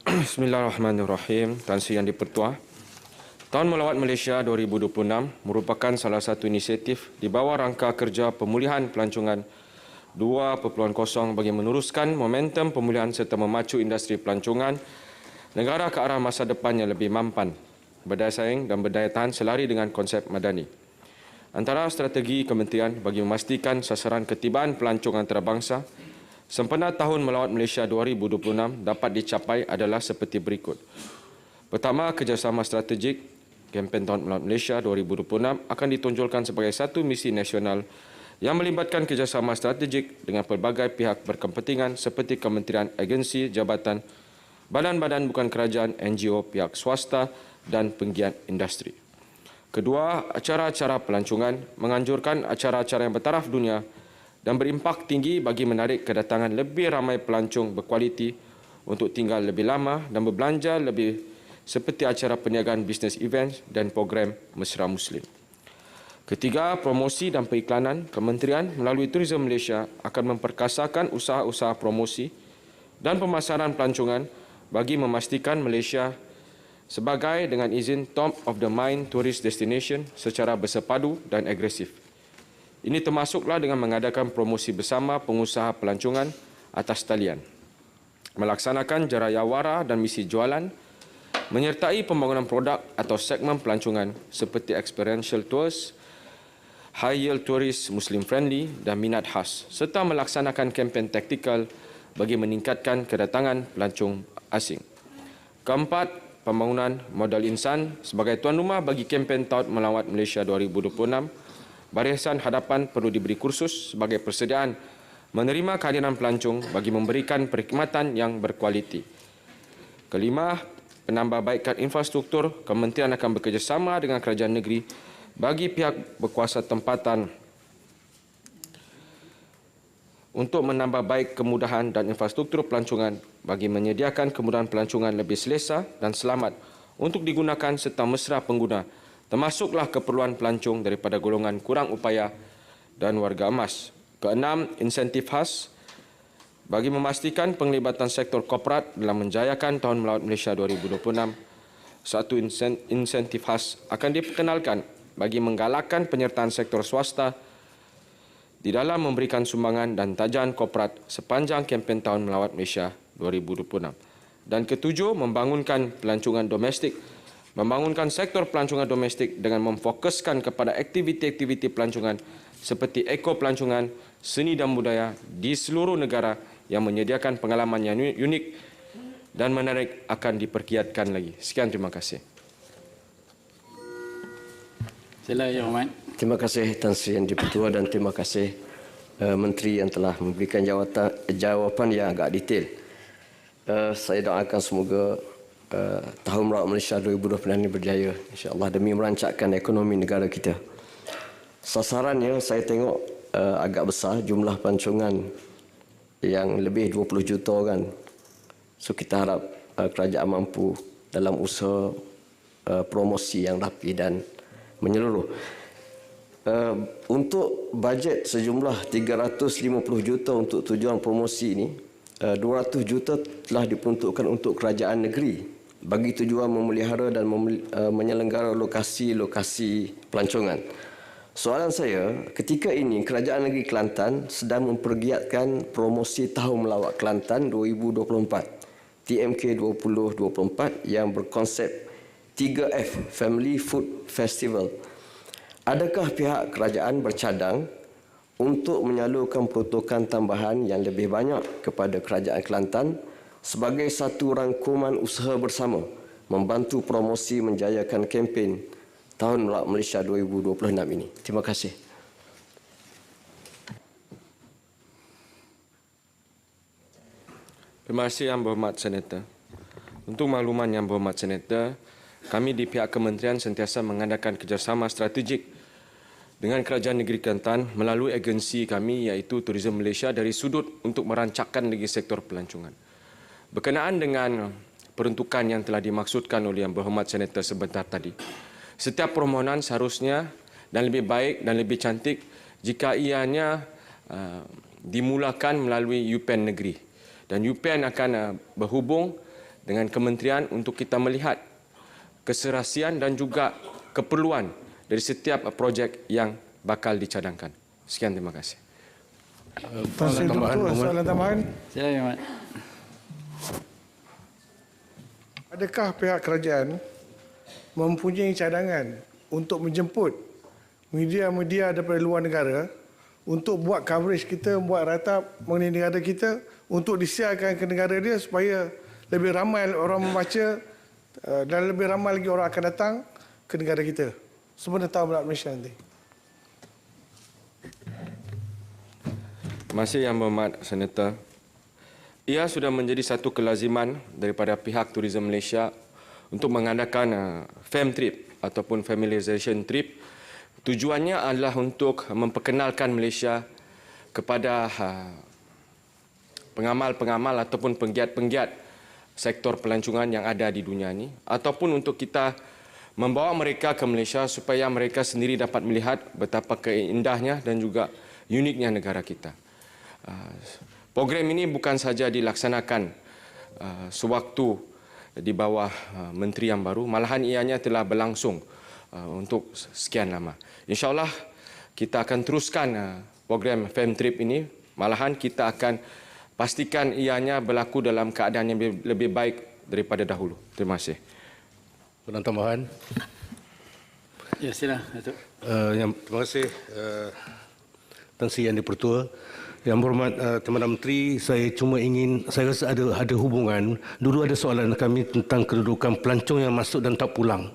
Bismillahirrahmanirrahim. Tan Sri Yang di-Pertua. Tahun Melawat Malaysia 2026 merupakan salah satu inisiatif di bawah rangka kerja pemulihan pelancongan 2.0 bagi meneruskan momentum pemulihan serta memacu industri pelancongan negara ke arah masa depan yang lebih mampan, berdaya saing dan berdaya tahan selari dengan konsep madani. Antara strategi kementerian bagi memastikan sasaran ketibaan pelancong antarabangsa sempena Tahun Melawat Malaysia 2026 dapat dicapai adalah seperti berikut. Pertama, kerjasama strategik. Kempen Tahun Melawat Malaysia 2026 akan ditonjolkan sebagai satu misi nasional yang melibatkan kerjasama strategik dengan pelbagai pihak berkepentingan seperti kementerian, agensi, jabatan, badan-badan bukan kerajaan, NGO, pihak swasta dan penggiat industri. Kedua, acara-acara pelancongan menganjurkan acara-acara yang bertaraf dunia dan berimpak tinggi bagi menarik kedatangan lebih ramai pelancong berkualiti untuk tinggal lebih lama dan berbelanja lebih, seperti acara perniagaan bisnes event dan program Mesra Muslim. Ketiga, promosi dan periklanan. Kementerian melalui Tourism Malaysia akan memperkasakan usaha-usaha promosi dan pemasaran pelancongan bagi memastikan Malaysia sebagai dengan izin top of the mind tourist destination secara bersepadu dan agresif. Ini termasuklah dengan mengadakan promosi bersama pengusaha pelancongan atas talian. melaksanakan jarayawara dan misi jualan, menyertai pembangunan produk atau segmen pelancongan seperti experiential tours, high yield tourist Muslim friendly dan minat khas, serta melaksanakan kempen taktikal bagi meningkatkan kedatangan pelancong asing. Keempat, pembangunan modal insan sebagai tuan rumah bagi kempen Taut Melawat Malaysia 2026. Barisan hadapan perlu diberi kursus sebagai persediaan menerima kehadiran pelancong bagi memberikan perkhidmatan yang berkualiti. Kelima, penambahbaikan infrastruktur. Kementerian akan bekerjasama dengan kerajaan negeri bagi pihak berkuasa tempatan untuk menambah baik kemudahan dan infrastruktur pelancongan bagi menyediakan kemudahan pelancongan lebih selesa dan selamat untuk digunakan serta mesra pengguna, termasuklah keperluan pelancong daripada golongan kurang upaya dan warga emas. Keenam, insentif khas bagi memastikan penglibatan sektor korporat dalam menjayakan Tahun Melawat Malaysia 2026. Satu insentif khas akan diperkenalkan bagi menggalakkan penyertaan sektor swasta di dalam memberikan sumbangan dan tajahan korporat sepanjang kempen Tahun Melawat Malaysia 2026. Dan ketujuh, membangunkan pelancongan domestik. Membangunkan sektor pelancongan domestik dengan memfokuskan kepada aktiviti-aktiviti pelancongan seperti eko-pelancongan, seni dan budaya di seluruh negara yang menyediakan pengalaman yang unik dan menarik akan diperkiatkan lagi. Sekian, terima kasih. Sila, Yang Amat. Terima kasih Tan Sri Yang di-Pertua dan terima kasih Menteri yang telah memberikan jawapan yang agak detail. Saya doakan semoga Tahun Melawat Malaysia 2026 ini berjaya, insya-Allah, demi merancangkan ekonomi negara kita. Sasarannya saya tengok agak besar, jumlah pelancongan yang lebih 20 juta orang. So kita harap kerajaan mampu dalam usaha promosi yang rapi dan menyeluruh. Untuk bajet sejumlah 350 juta untuk tujuan promosi ini, 200 juta telah diperuntukkan untuk kerajaan negeri bagi tujuan memelihara dan menyelenggara lokasi-lokasi pelancongan. Soalan saya, ketika ini Kerajaan Negeri Kelantan sedang mempergiatkan promosi Tahun Melawat Kelantan 2024, TMK 2024 yang berkonsep 3F, Family Food Festival. Adakah pihak kerajaan bercadang untuk menyalurkan peruntukan tambahan yang lebih banyak kepada Kerajaan Kelantan sebagai satu rangkuman usaha bersama membantu promosi menjayakan kempen Tahun Melawat Malaysia 2026 ini? Terima kasih. Terima kasih Yang Berhormat Senator. Untuk makluman Yang Berhormat Senator, kami di pihak kementerian sentiasa mengadakan kerjasama strategik dengan Kerajaan Negeri Kelantan melalui agensi kami iaitu Tourism Malaysia dari sudut untuk merancangkan lagi sektor pelancongan. Berkenaan dengan peruntukan yang telah dimaksudkan oleh Yang Berhormat Senator sebentar tadi, setiap permohonan seharusnya dan lebih baik dan lebih cantik jika ianya dimulakan melalui UPN negeri. Dan UPN akan berhubung dengan kementerian untuk kita melihat keserasian dan juga keperluan dari setiap projek yang bakal dicadangkan. Sekian, terima kasih. Soalan tambahan. Sila, Yang Amat. Adakah pihak kerajaan mempunyai cadangan untuk menjemput media-media daripada luar negara untuk buat coverage kita, buat ratap mengenai negara kita untuk disiarkan ke negara dia supaya lebih ramai orang membaca dan lebih ramai lagi orang akan datang ke negara kita sempena Tahun Melawat Malaysia nanti? Terima kasih Yang Berhormat Senator. Ia sudah menjadi satu kelaziman daripada pihak Tourism Malaysia untuk mengadakan fam trip ataupun familiarization trip. Tujuannya adalah untuk memperkenalkan Malaysia kepada pengamal-pengamal ataupun penggiat-penggiat sektor pelancongan yang ada di dunia ini, ataupun untuk kita membawa mereka ke Malaysia supaya mereka sendiri dapat melihat betapa keindahnya dan juga uniknya negara kita. Program ini bukan saja dilaksanakan sewaktu di bawah menteri yang baru, malahan ianya telah berlangsung untuk sekian lama. InsyaAllah kita akan teruskan program fam trip ini, malahan kita akan pastikan ianya berlaku dalam keadaan yang lebih baik daripada dahulu. Terima kasih. Soalan tambahan. Ya, sila, Datuk. Terima kasih Tan Sri Yang di-Pertua. Yang berhormat Teman Menteri, saya cuma ingin, saya rasa ada hubungan. Dulu ada soalan kami tentang kedudukan pelancong yang masuk dan tak pulang.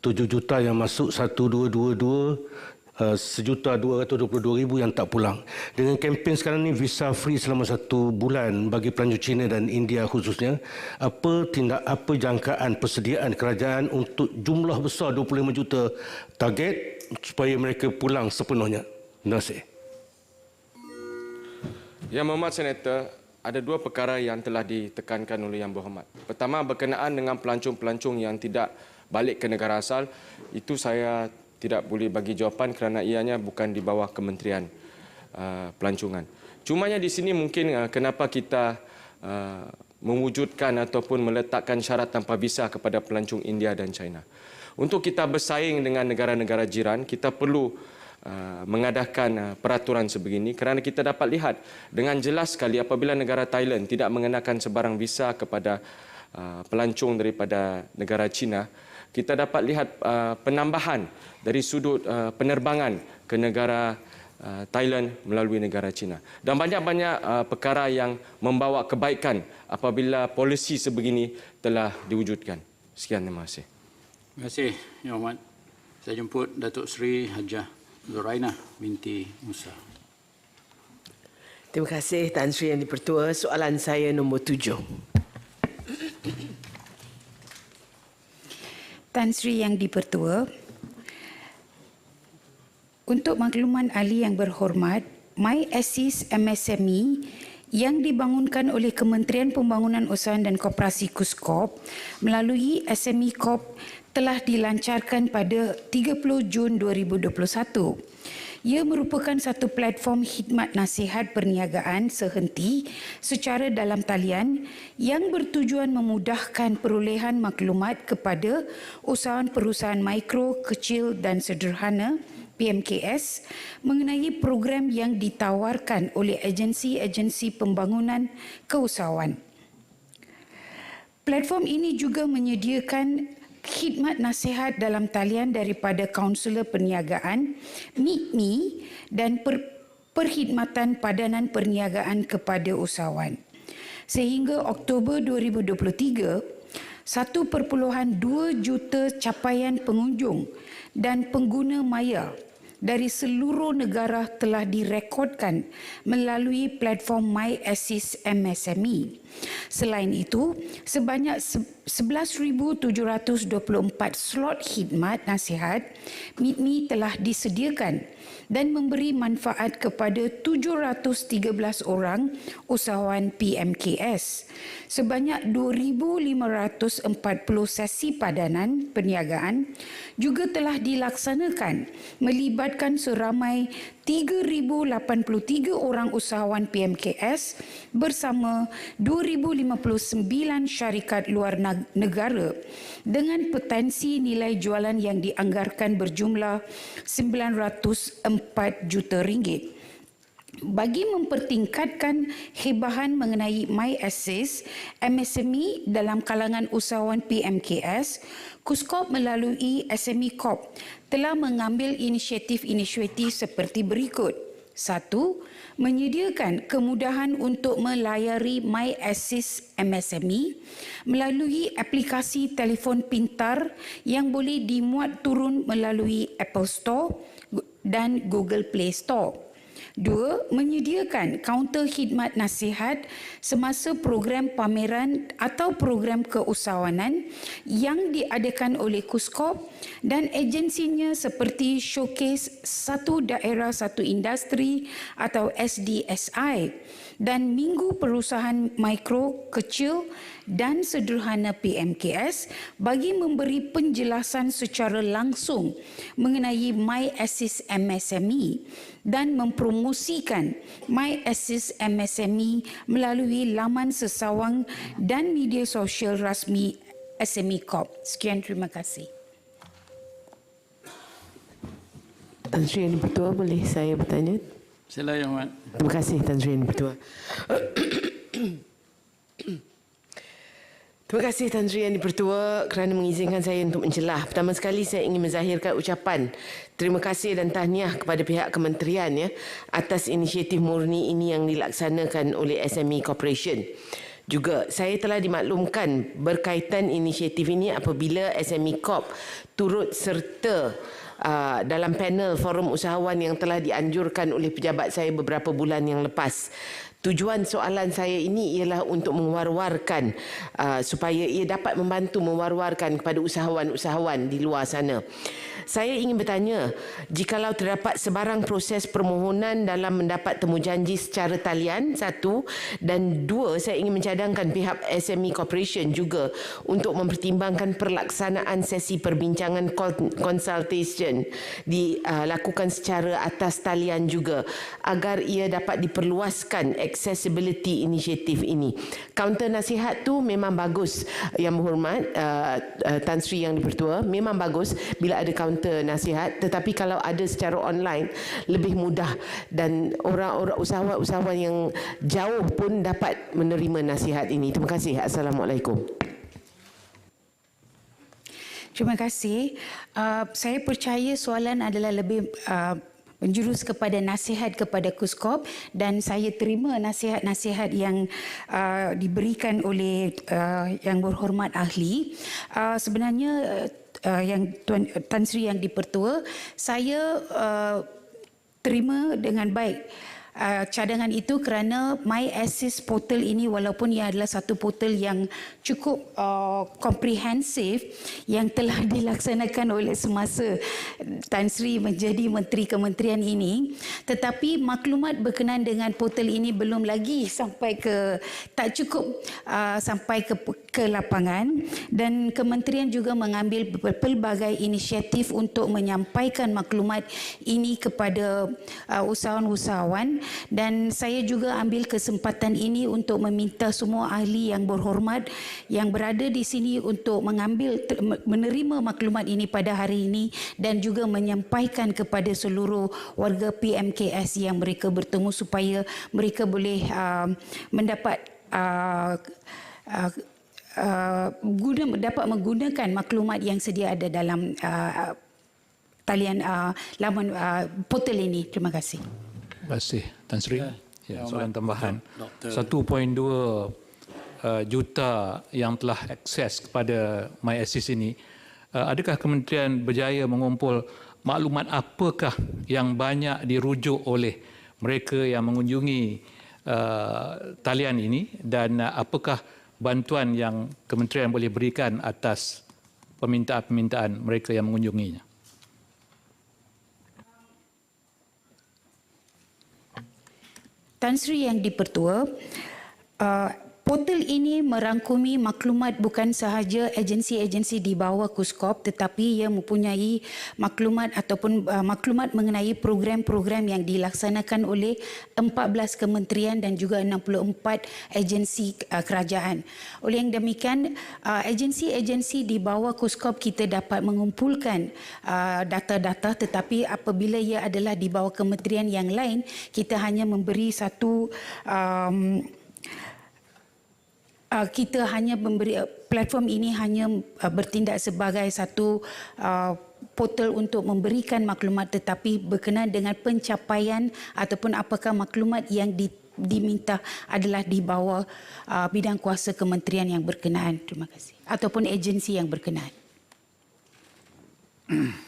7 juta yang masuk, 1222, 1,222,000 yang tak pulang. Dengan kempen sekarang ni visa free selama 1 bulan bagi pelancong China dan India khususnya, apa jangkaan persediaan kerajaan untuk jumlah besar 25 juta target supaya mereka pulang sepenuhnya? Terima kasih. Yang Berhormat Senator, ada 2 perkara yang telah ditekankan oleh Yang Berhormat. Pertama, berkenaan dengan pelancong-pelancong yang tidak balik ke negara asal, itu saya tidak boleh bagi jawapan kerana ianya bukan di bawah Kementerian Pelancongan. Cumanya di sini mungkin kenapa kita mewujudkan ataupun meletakkan syarat tanpa visa kepada pelancong India dan China. Untuk kita bersaing dengan negara-negara jiran, kita perlu mengadakan peraturan sebegini kerana kita dapat lihat dengan jelas sekali apabila negara Thailand tidak mengenakan sebarang visa kepada pelancong daripada negara China, kita dapat lihat penambahan dari sudut penerbangan ke negara Thailand melalui negara China. Dan banyak-banyak perkara yang membawa kebaikan apabila polisi sebegini telah diwujudkan. Sekian, terima kasih. Terima kasih, Yang Berhormat. Saya jemput Datuk Seri Hajah Zuraina binti Musa. Terima kasih Tan Sri Yang di-Pertua. Soalan saya nombor 7. Tan Sri Yang di-Pertua, untuk makluman ahli yang berhormat, MyAssist MSME yang dibangunkan oleh Kementerian Pembangunan Usahawan dan Koperasi KUSKOP melalui SME Corp telah dilancarkan pada 30 Jun 2021. Ia merupakan satu platform khidmat nasihat perniagaan sehenti secara dalam talian yang bertujuan memudahkan perolehan maklumat kepada usahawan perusahaan mikro, kecil dan sederhana PMKS mengenai program yang ditawarkan oleh agensi-agensi pembangunan keusahawan. Platform ini juga menyediakan khidmat nasihat dalam talian daripada Kaunselor Perniagaan, MIKMI dan Perkhidmatan Padanan Perniagaan kepada usahawan. Sehingga Oktober 2023, 1.2 juta capaian pengunjung dan pengguna maya dari seluruh negara telah direkodkan melalui platform MyAssist MSME. Selain itu, sebanyak 11,724 slot khidmat nasihat MIKMI telah disediakan dan memberi manfaat kepada 713 orang usahawan PMKS. Sebanyak 2,540 sesi padanan perniagaan juga telah dilaksanakan melibatkan seramai 3,083 orang usahawan PMKS bersama 2,059 syarikat luar negara dengan potensi nilai jualan yang dianggarkan berjumlah 904 juta ringgit. Bagi mempertingkatkan hebahan mengenai MyAssist MSME dalam kalangan usahawan PMKS, KUSKOP melalui SME Corp telah mengambil inisiatif seperti berikut. 1. Menyediakan kemudahan untuk melayari MyAssist MSME melalui aplikasi telefon pintar yang boleh dimuat turun melalui Apple Store dan Google Play Store. 2. Menyediakan kaunter khidmat nasihat semasa program pameran atau program keusahawanan yang diadakan oleh KUSKOP dan agensinya seperti Showcase Satu Daerah Satu Industri atau SDSI dan Minggu Perusahaan Mikro, Kecil dan Sederhana PMKS bagi memberi penjelasan secara langsung mengenai MyAssist MSME dan mempromosikan MyAssist MSME melalui laman sesawang dan media sosial rasmi SME Corp. Sekian, terima kasih. Tan Sri Yang di-Pertua, boleh saya bertanya? Sila, Yang Berhormat. Terima kasih Tan Sri Yang di-Pertua. Terima kasih Tan Sri Yang di-Pertua kerana mengizinkan saya untuk mencelah. Pertama sekali saya ingin menzahirkan ucapan terima kasih dan tahniah kepada pihak kementerian atas inisiatif murni ini yang dilaksanakan oleh SME Corporation. Juga saya telah dimaklumkan berkaitan inisiatif ini apabila SME Corp turut serta dalam panel forum usahawan yang telah dianjurkan oleh pejabat saya beberapa bulan yang lepas. Tujuan soalan saya ini ialah untuk mewar-warkan supaya ia dapat membantu mewar-warkan kepada usahawan-usahawan di luar sana. Saya ingin bertanya, jikalau terdapat sebarang proses permohonan dalam mendapat temujanji secara talian, satu, dan dua, saya ingin mencadangkan pihak SME Corporation juga untuk mempertimbangkan pelaksanaan sesi perbincangan consultation dilakukan secara atas talian juga agar ia dapat diperluaskan accessibility inisiatif ini. Kaunter nasihat tu memang bagus, Yang Berhormat Tan Sri Yang di-Pertua, memang bagus bila ada kaunter nasihat, tetapi kalau ada secara online lebih mudah dan orang-orang usahawan-usahawan yang jauh pun dapat menerima nasihat ini. Terima kasih. Assalamualaikum. Terima kasih. Saya percaya soalan adalah lebih menjurus kepada nasihat kepada Kuskop dan saya terima nasihat-nasihat yang diberikan oleh Yang Berhormat Ahli. Sebenarnya yang Tan Sri Yang di-Pertua, saya terima dengan baik cadangan itu kerana MyAssist portal ini walaupun ia adalah satu portal yang cukup komprehensif yang telah dilaksanakan oleh semasa Tan Sri menjadi Menteri Kementerian ini, tetapi maklumat berkenaan dengan portal ini belum lagi sampai ke tak cukup sampai ke lapangan dan kementerian juga mengambil pelbagai inisiatif untuk menyampaikan maklumat ini kepada usahawan-usahawan dan saya juga ambil kesempatan ini untuk meminta semua ahli yang berhormat yang berada di sini untuk menerima maklumat ini pada hari ini dan juga menyampaikan kepada seluruh warga PMKS yang mereka bertemu supaya mereka boleh mendapat dapat menggunakan maklumat yang sedia ada dalam talian laman portal ini. Terima kasih. Terima kasih Tan Sri. Ya, soalan tambahan. 1.2 juta yang telah akses kepada MyAssist ini, adakah kementerian berjaya mengumpul maklumat apakah yang banyak dirujuk oleh mereka yang mengunjungi talian ini dan apakah bantuan yang kementerian boleh berikan atas permintaan-permintaan mereka yang mengunjunginya? Tan Sri Yang di-Pertua, portal ini merangkumi maklumat bukan sahaja agensi-agensi di bawah Kuskop tetapi ia mempunyai maklumat ataupun maklumat mengenai program-program yang dilaksanakan oleh 14 kementerian dan juga 64 agensi kerajaan. Oleh yang demikian, agensi-agensi di bawah Kuskop kita dapat mengumpulkan data-data tetapi apabila ia adalah di bawah kementerian yang lain, kita hanya memberi satu kita hanya memberi platform ini hanya bertindak sebagai satu portal untuk memberikan maklumat tetapi berkenaan dengan pencapaian ataupun apakah maklumat yang diminta adalah di bawah bidang kuasa kementerian yang berkenaan. Terima kasih. Ataupun agensi yang berkenaan.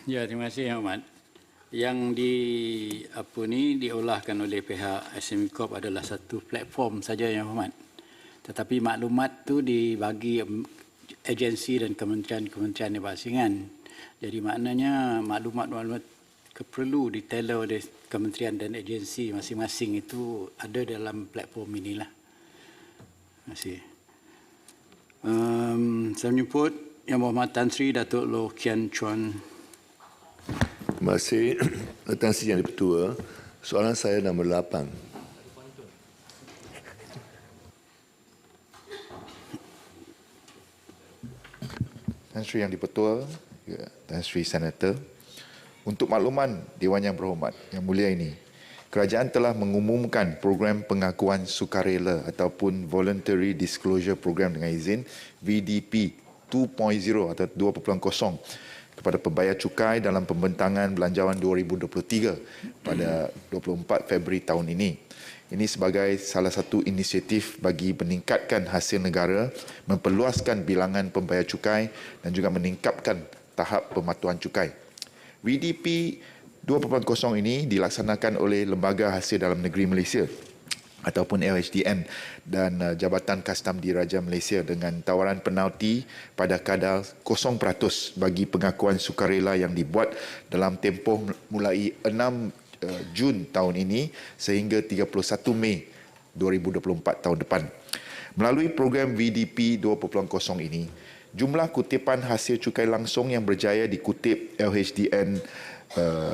Ya, terima kasih Yang Amat. Yang diolahkan oleh pihak SME Corp adalah satu platform saja Yang Amat. Tetapi maklumat tu dibagi agensi dan kementerian-kementerian yang berbasingan. Jadi maknanya maklumat-maklumat perlu ditailor oleh kementerian dan agensi masing-masing itu ada dalam platform inilah. Terima kasih. Saya menyebut Yang Berhormat Tan Sri Datuk Loh Kian Chuan. Terima kasih Tan Sri Yang di-Pertua. Soalan saya nombor 8. Tan Sri Yang di-Pertua, Tan Sri Senator, untuk makluman Dewan Yang Berhormat, Yang Mulia ini, kerajaan telah mengumumkan program pengakuan sukarela ataupun Voluntary Disclosure Program dengan izin VDP 2.0 atau 2.0 kepada pembayar cukai dalam pembentangan belanjawan 2023 pada 24 Februari tahun ini. Ini sebagai salah satu inisiatif bagi meningkatkan hasil negara, memperluaskan bilangan pembayar cukai dan juga meningkatkan tahap pematuhan cukai. VDP 2.0 ini dilaksanakan oleh Lembaga Hasil Dalam Negeri Malaysia ataupun LHDN dan Jabatan Kastam Diraja Malaysia dengan tawaran penalti pada kadar 0% bagi pengakuan sukarela yang dibuat dalam tempoh mulai 6 Jun tahun ini sehingga 31 Mei 2024 tahun depan. Melalui program VDP 2.0 ini, jumlah kutipan hasil cukai langsung yang berjaya dikutip LHDN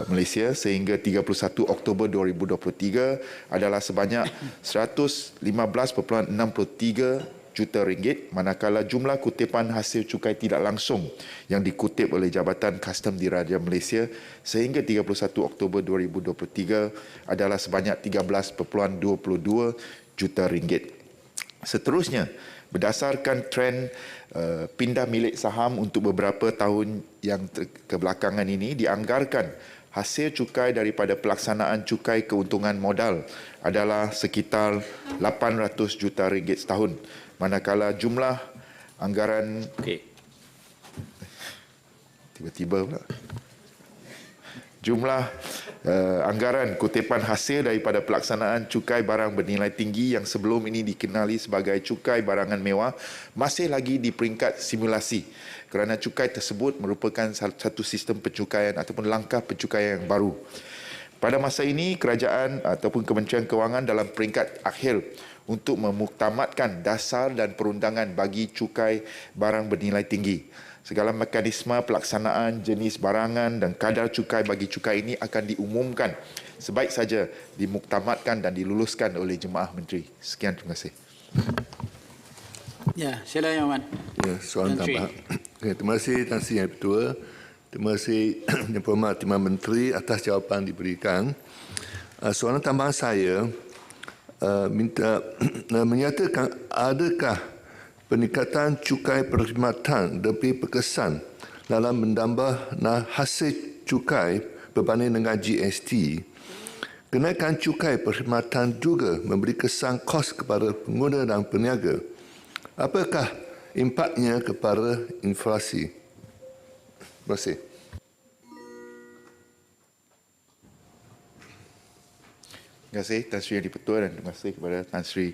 Malaysia sehingga 31 Oktober 2023 adalah sebanyak 115.63 juta ringgit, manakala jumlah kutipan hasil cukai tidak langsung yang dikutip oleh Jabatan Kastam Diraja Malaysia sehingga 31 Oktober 2023 adalah sebanyak 13.22 juta ringgit. Seterusnya, berdasarkan trend pindah milik saham untuk beberapa tahun yang kebelakangan ini, dianggarkan hasil cukai daripada pelaksanaan cukai keuntungan modal adalah sekitar 800 juta ringgit setahun. Manakala jumlah anggaran... Tiba-tiba pula. Jumlah anggaran kutipan hasil daripada pelaksanaan cukai barang bernilai tinggi yang sebelum ini dikenali sebagai cukai barangan mewah masih lagi di peringkat simulasi kerana cukai tersebut merupakan satu sistem pencukaian ataupun langkah pencukaian yang baru. Pada masa ini, kerajaan ataupun Kementerian Kewangan dalam peringkat akhir untuk memuktamadkan dasar dan perundangan bagi cukai barang bernilai tinggi. Segala mekanisme pelaksanaan jenis barangan dan kadar cukai bagi cukai ini akan diumumkan sebaik saja dimuktamadkan dan diluluskan oleh Jemaah Menteri. Sekian, terima kasih. Ya, sila Yang Amat. Ya, soalan tambahan. Okay, terima kasih Tan Sri Yang Ketua. Terima kasih Yang Berhormat Timbalan Menteri atas jawapan diberikan. Soalan tambahan saya minta menyatakan adakah peningkatan cukai perkhidmatan lebih berkesan dalam menambah hasil cukai berbanding dengan GST. Kenaikan cukai perkhidmatan juga memberi kesan kos kepada pengguna dan peniaga. Apakah impaknya kepada inflasi? Terima kasih. Terima kasih Tan Sri Yang di-Pertua dan terima kasih kepada Tan Sri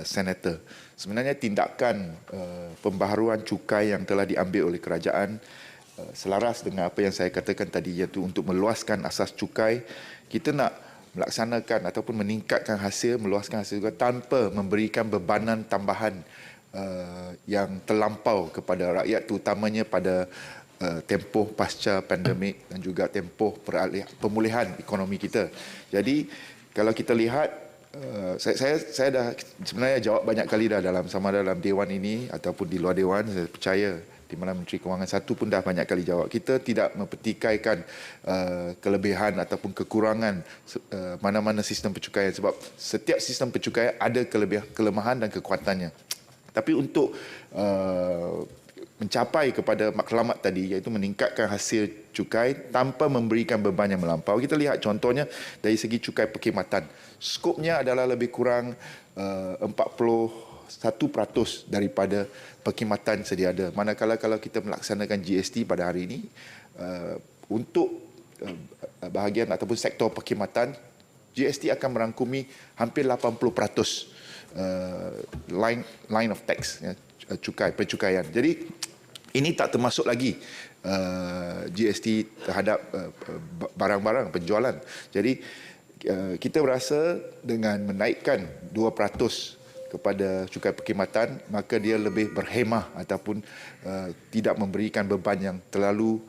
Senator. Sebenarnya tindakan pembaharuan cukai yang telah diambil oleh kerajaan selaras dengan apa yang saya katakan tadi, iaitu untuk meluaskan asas cukai. Kita nak melaksanakan ataupun meningkatkan hasil, meluaskan hasil cukai tanpa memberikan bebanan tambahan yang terlampau kepada rakyat, terutamanya pada tempoh pasca pandemik dan juga tempoh pemulihan ekonomi kita. Jadi kalau kita lihat, saya dah sebenarnya jawab banyak kali dah sama dalam Dewan ini ataupun di luar Dewan. Saya percaya Timbalan Menteri Kewangan satu pun dah banyak kali jawab. Kita tidak mempertikaikan kelebihan ataupun kekurangan mana-mana sistem pencukaian, sebab setiap sistem pencukaian ada kelemahan dan kekuatannya. Tapi untuk mencapai kepada matlamat tadi, iaitu meningkatkan hasil cukai tanpa memberikan beban yang melampau. Kita lihat contohnya dari segi cukai perkhidmatan. Skopnya adalah lebih kurang 41% daripada perkhidmatan sedia ada. Manakala kalau kita melaksanakan GST pada hari ini, untuk bahagian ataupun sektor perkhidmatan, GST akan merangkumi hampir 80% line of tax, pencukaian. Jadi ini tak termasuk lagi GST terhadap barang-barang penjualan. Jadi kita berasa dengan menaikkan 2% kepada cukai perkhidmatan, maka dia lebih berhemah ataupun tidak memberikan beban yang terlalu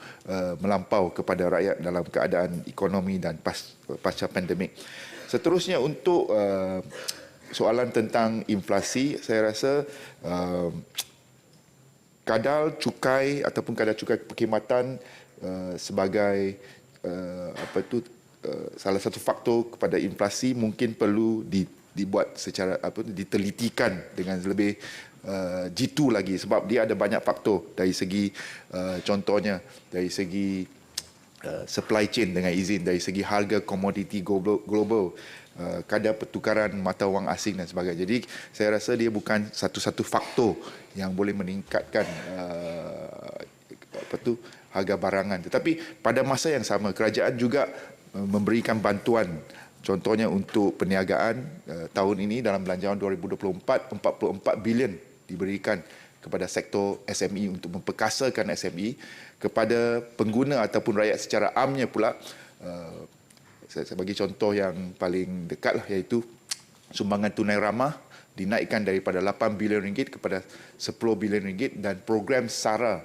melampau kepada rakyat dalam keadaan ekonomi dan pasca pandemik. Seterusnya, untuk soalan tentang inflasi, saya rasa kadar cukai ataupun kadar cukai perkhidmatan sebagai salah satu faktor kepada inflasi mungkin perlu dibuat secara ditelitikan dengan lebih jitu lagi, sebab dia ada banyak faktor dari segi contohnya dari segi supply chain dengan izin, dari segi harga komoditi global, kadar pertukaran mata wang asing dan sebagainya. Jadi saya rasa dia bukan satu-satu faktor yang boleh meningkatkan harga barangan. Tetapi pada masa yang sama kerajaan juga memberikan bantuan, contohnya untuk perniagaan tahun ini dalam belanjawan 2024 44 bilion diberikan kepada sektor SME untuk memperkasakan SME. Kepada pengguna ataupun rakyat secara amnya pula, saya bagi contoh yang paling dekat lah, iaitu sumbangan tunai ramah dinaikkan daripada 8 bilion ringgit kepada 10 bilion ringgit, dan program SARA,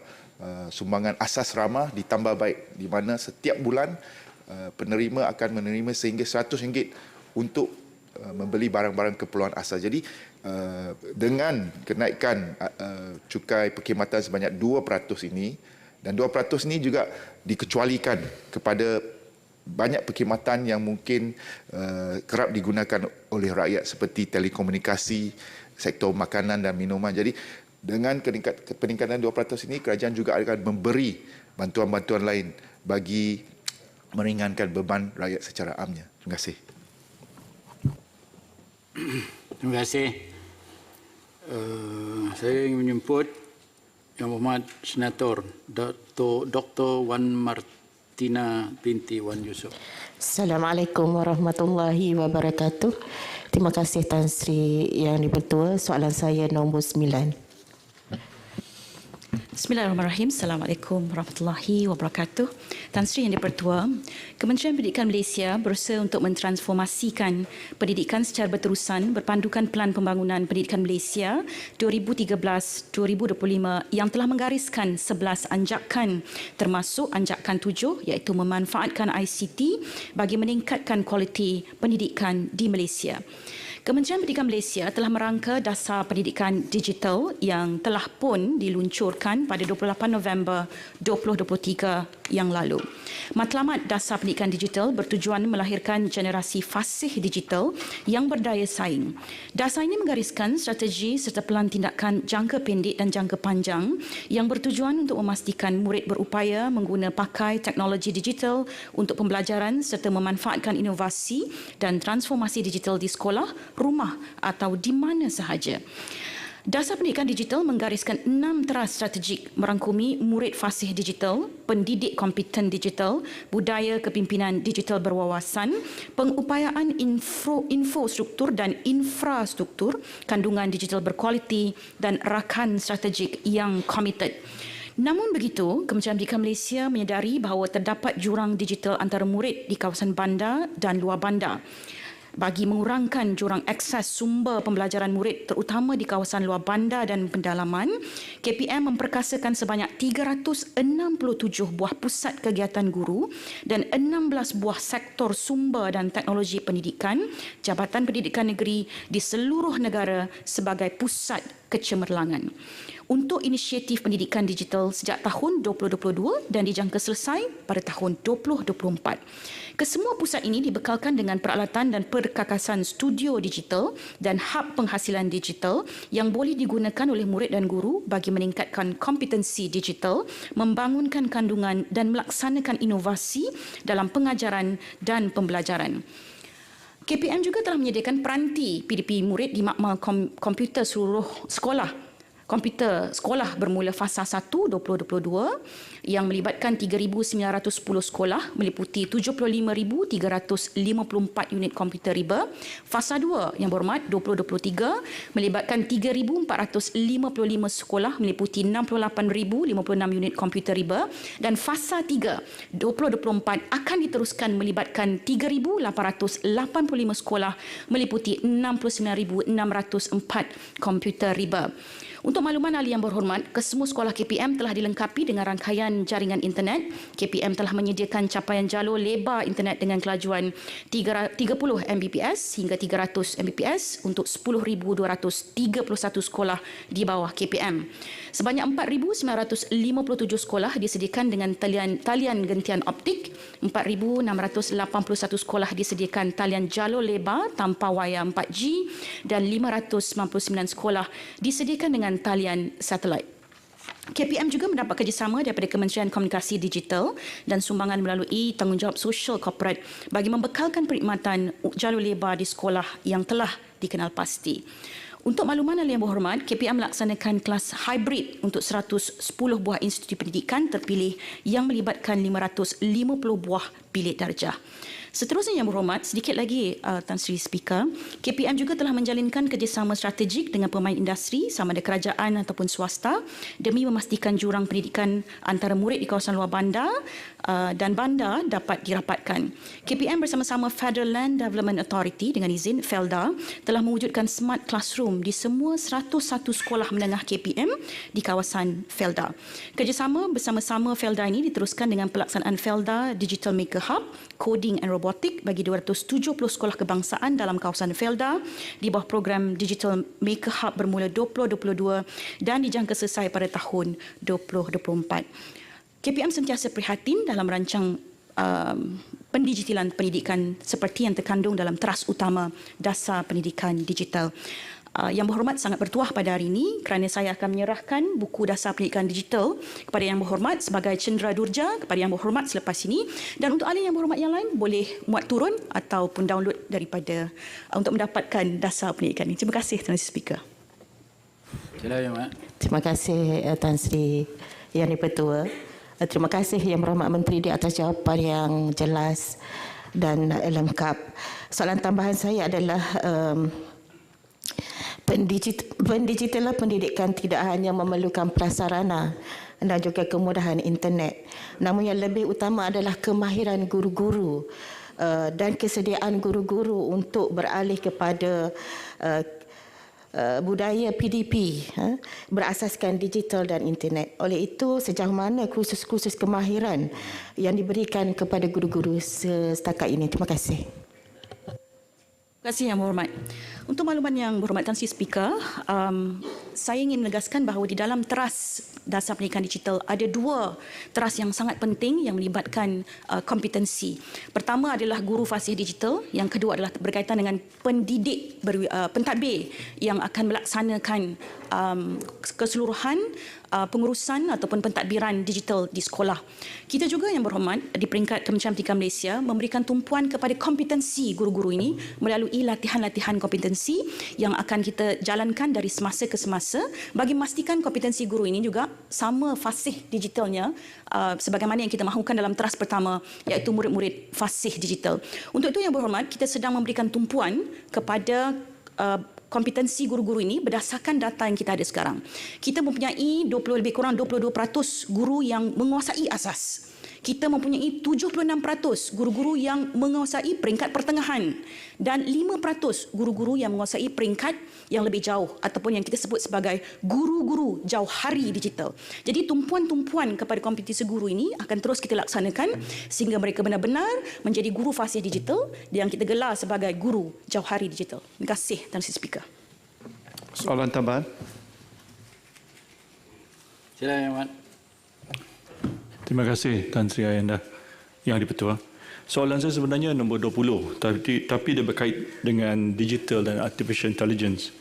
sumbangan asas ramah ditambah baik, di mana setiap bulan penerima akan menerima sehingga RM100 untuk membeli barang-barang keperluan asas. Jadi dengan kenaikan cukai perkhidmatan sebanyak 2% ini, dan 2% ini juga dikecualikan kepada banyak perkhidmatan yang mungkin kerap digunakan oleh rakyat seperti telekomunikasi, sektor makanan dan minuman. Jadi dengan peningkatan 2% ini, kerajaan juga akan memberi bantuan-bantuan lain bagi meringankan beban rakyat secara amnya. Terima kasih. Terima kasih. Saya ingin menjemput Yang Berhormat Senator Dr. Wan Martina binti Wan Yusof. Assalamualaikum warahmatullahi wabarakatuh. Terima kasih Tan Sri Yang Dipertua. Soalan saya nombor 9. Bismillahirrahmanirrahim. Assalamualaikum warahmatullahi wabarakatuh. Tan Sri Yang Dipertua, Kementerian Pendidikan Malaysia berusaha untuk mentransformasikan pendidikan secara berterusan berpandukan Pelan Pembangunan Pendidikan Malaysia 2013-2025 yang telah menggariskan 11 anjakan, termasuk anjakan 7 iaitu memanfaatkan ICT bagi meningkatkan kualiti pendidikan di Malaysia. Kementerian Pendidikan Malaysia telah merangka dasar pendidikan digital yang telah pun diluncurkan pada 28 November 2023 yang lalu. Matlamat dasar pendidikan digital bertujuan melahirkan generasi fasih digital yang berdaya saing. Dasar ini menggariskan strategi serta pelan tindakan jangka pendek dan jangka panjang yang bertujuan untuk memastikan murid berupaya mengguna pakai teknologi digital untuk pembelajaran serta memanfaatkan inovasi dan transformasi digital di sekolah, rumah atau di mana sahaja. Dasar pendidikan digital menggariskan 6 teras strategik merangkumi murid fasih digital, pendidik kompeten digital, budaya kepimpinan digital berwawasan, pengupayaan infostruktur dan infrastruktur, kandungan digital berkualiti dan rakan strategik yang komited. Namun begitu, Kementerian Pendidikan Malaysia menyedari bahawa terdapat jurang digital antara murid di kawasan bandar dan luar bandar. Bagi mengurangkan jurang akses sumber pembelajaran murid terutama di kawasan luar bandar dan pendalaman, KPM memperkasakan sebanyak 367 buah pusat kegiatan guru dan 16 buah sektor sumber dan teknologi pendidikan, Jabatan Pendidikan Negeri di seluruh negara sebagai pusat kecemerlangan. Untuk inisiatif pendidikan digital sejak tahun 2022 dan dijangka selesai pada tahun 2024. Kesemua pusat ini dibekalkan dengan peralatan dan perkakasan studio digital dan hub penghasilan digital yang boleh digunakan oleh murid dan guru bagi meningkatkan kompetensi digital, membangunkan kandungan dan melaksanakan inovasi dalam pengajaran dan pembelajaran. KPM juga telah menyediakan peranti PDP murid di makmal komputer seluruh sekolah. Komputer sekolah bermula fasa 1 2022 yang melibatkan 3,910 sekolah meliputi 75,354 unit komputer riba. Fasa 2 yang berhormat 2023 melibatkan 3,455 sekolah meliputi 68,056 unit komputer riba, dan fasa 3 2024 akan diteruskan melibatkan 3,885 sekolah meliputi 69,604 komputer riba. Untuk makluman ahli yang berhormat, kesemua sekolah KPM telah dilengkapi dengan rangkaian jaringan internet. KPM telah menyediakan capaian jalur lebar internet dengan kelajuan 30 Mbps hingga 300 Mbps untuk 10,231 sekolah di bawah KPM. Sebanyak 4,957 sekolah disediakan dengan talian gentian optik, 4,681 sekolah disediakan talian jalur lebar tanpa wayar 4G dan 599 sekolah disediakan dengan talian satelit. KPM juga mendapat kerjasama daripada Kementerian Komunikasi Digital dan sumbangan melalui tanggungjawab sosial korporat bagi membekalkan perkhidmatan jalur lebar di sekolah yang telah dikenal pasti. Untuk makluman yang berhormat, KPM melaksanakan kelas hybrid untuk 110 buah institusi pendidikan terpilih yang melibatkan 550 buah bilik darjah. Seterusnya yang berhormat, sedikit lagi Tan Sri Speaker, KPM juga telah menjalinkan kerjasama strategik dengan pemain industri sama ada kerajaan ataupun swasta demi memastikan jurang pendidikan antara murid di kawasan luar bandar dan bandar dapat dirapatkan. KPM bersama-sama Federal Land Development Authority dengan izin FELDA telah mewujudkan smart classroom di semua 101 sekolah menengah KPM di kawasan FELDA. Kerjasama bersama-sama FELDA ini diteruskan dengan pelaksanaan FELDA Digital Maker Hub, Coding and Robotik bagi 270 sekolah kebangsaan dalam kawasan FELDA di bawah program Digital Maker Hub bermula 2022 dan dijangka selesai pada tahun 2024. KPM sentiasa prihatin dalam rancang pendigitalan pendidikan seperti yang terkandung dalam teras utama dasar pendidikan digital. Yang berhormat sangat bertuah pada hari ini kerana saya akan menyerahkan buku dasar pendidikan digital kepada Yang Berhormat sebagai cendera durja kepada Yang Berhormat selepas ini, dan untuk ahli Yang Berhormat yang lain boleh muat turun ataupun download daripada untuk mendapatkan dasar pendidikan ini. Terima kasih Tuan Speaker. Terima kasih Tan Sri Yang Dipertua. Terima kasih Yang Berhormat Menteri di atas jawapan yang jelas dan lengkap. Soalan tambahan saya adalah pendigitalan pendidikan tidak hanya memerlukan prasarana dan juga kemudahan internet, namun yang lebih utama adalah kemahiran guru-guru dan kesediaan guru-guru untuk beralih kepada budaya PDP berasaskan digital dan internet. Oleh itu, sejauh mana kursus-kursus kemahiran yang diberikan kepada guru-guru setakat ini? Terima kasih. Terima kasih Yang Berhormat. Untuk makluman Yang Berhormat Tan Sri Speaker, saya ingin menegaskan bahawa di dalam teras dasar pendidikan digital ada dua teras yang sangat penting yang melibatkan kompetensi. Pertama adalah guru fasih digital, yang kedua adalah berkaitan dengan pendidik pentadbir yang akan melaksanakan keseluruhan pengurusan ataupun pentadbiran digital di sekolah. Kita juga Yang Berhormat di peringkat Kementerian Pendidikan Malaysia memberikan tumpuan kepada kompetensi guru-guru ini melalui latihan-latihan kompetensi yang akan kita jalankan dari semasa ke semasa bagi memastikan kompetensi guru ini juga sama fasih digitalnya sebagaimana yang kita mahukan dalam teras pertama, iaitu murid-murid fasih digital. Untuk itu Yang Berhormat, kita sedang memberikan tumpuan kepada kompetensi guru-guru ini berdasarkan data yang kita ada sekarang. Kita mempunyai lebih kurang 22% guru yang menguasai asas. Kita mempunyai 76% guru-guru yang menguasai peringkat pertengahan dan 5% guru-guru yang menguasai peringkat yang lebih jauh ataupun yang kita sebut sebagai guru-guru jauhari digital. Jadi tumpuan-tumpuan kepada kompetensi guru ini akan terus kita laksanakan sehingga mereka benar-benar menjadi guru fasih digital yang kita gelar sebagai guru jauhari digital. Terima kasih Tuan Speaker. Soalan tambahan. Silakan Yang Berhormat. Terima kasih Tan Sri Ayanda Yang Dipertua. Soalan saya sebenarnya nombor 20 tapi dia berkait dengan digital dan artificial intelligence.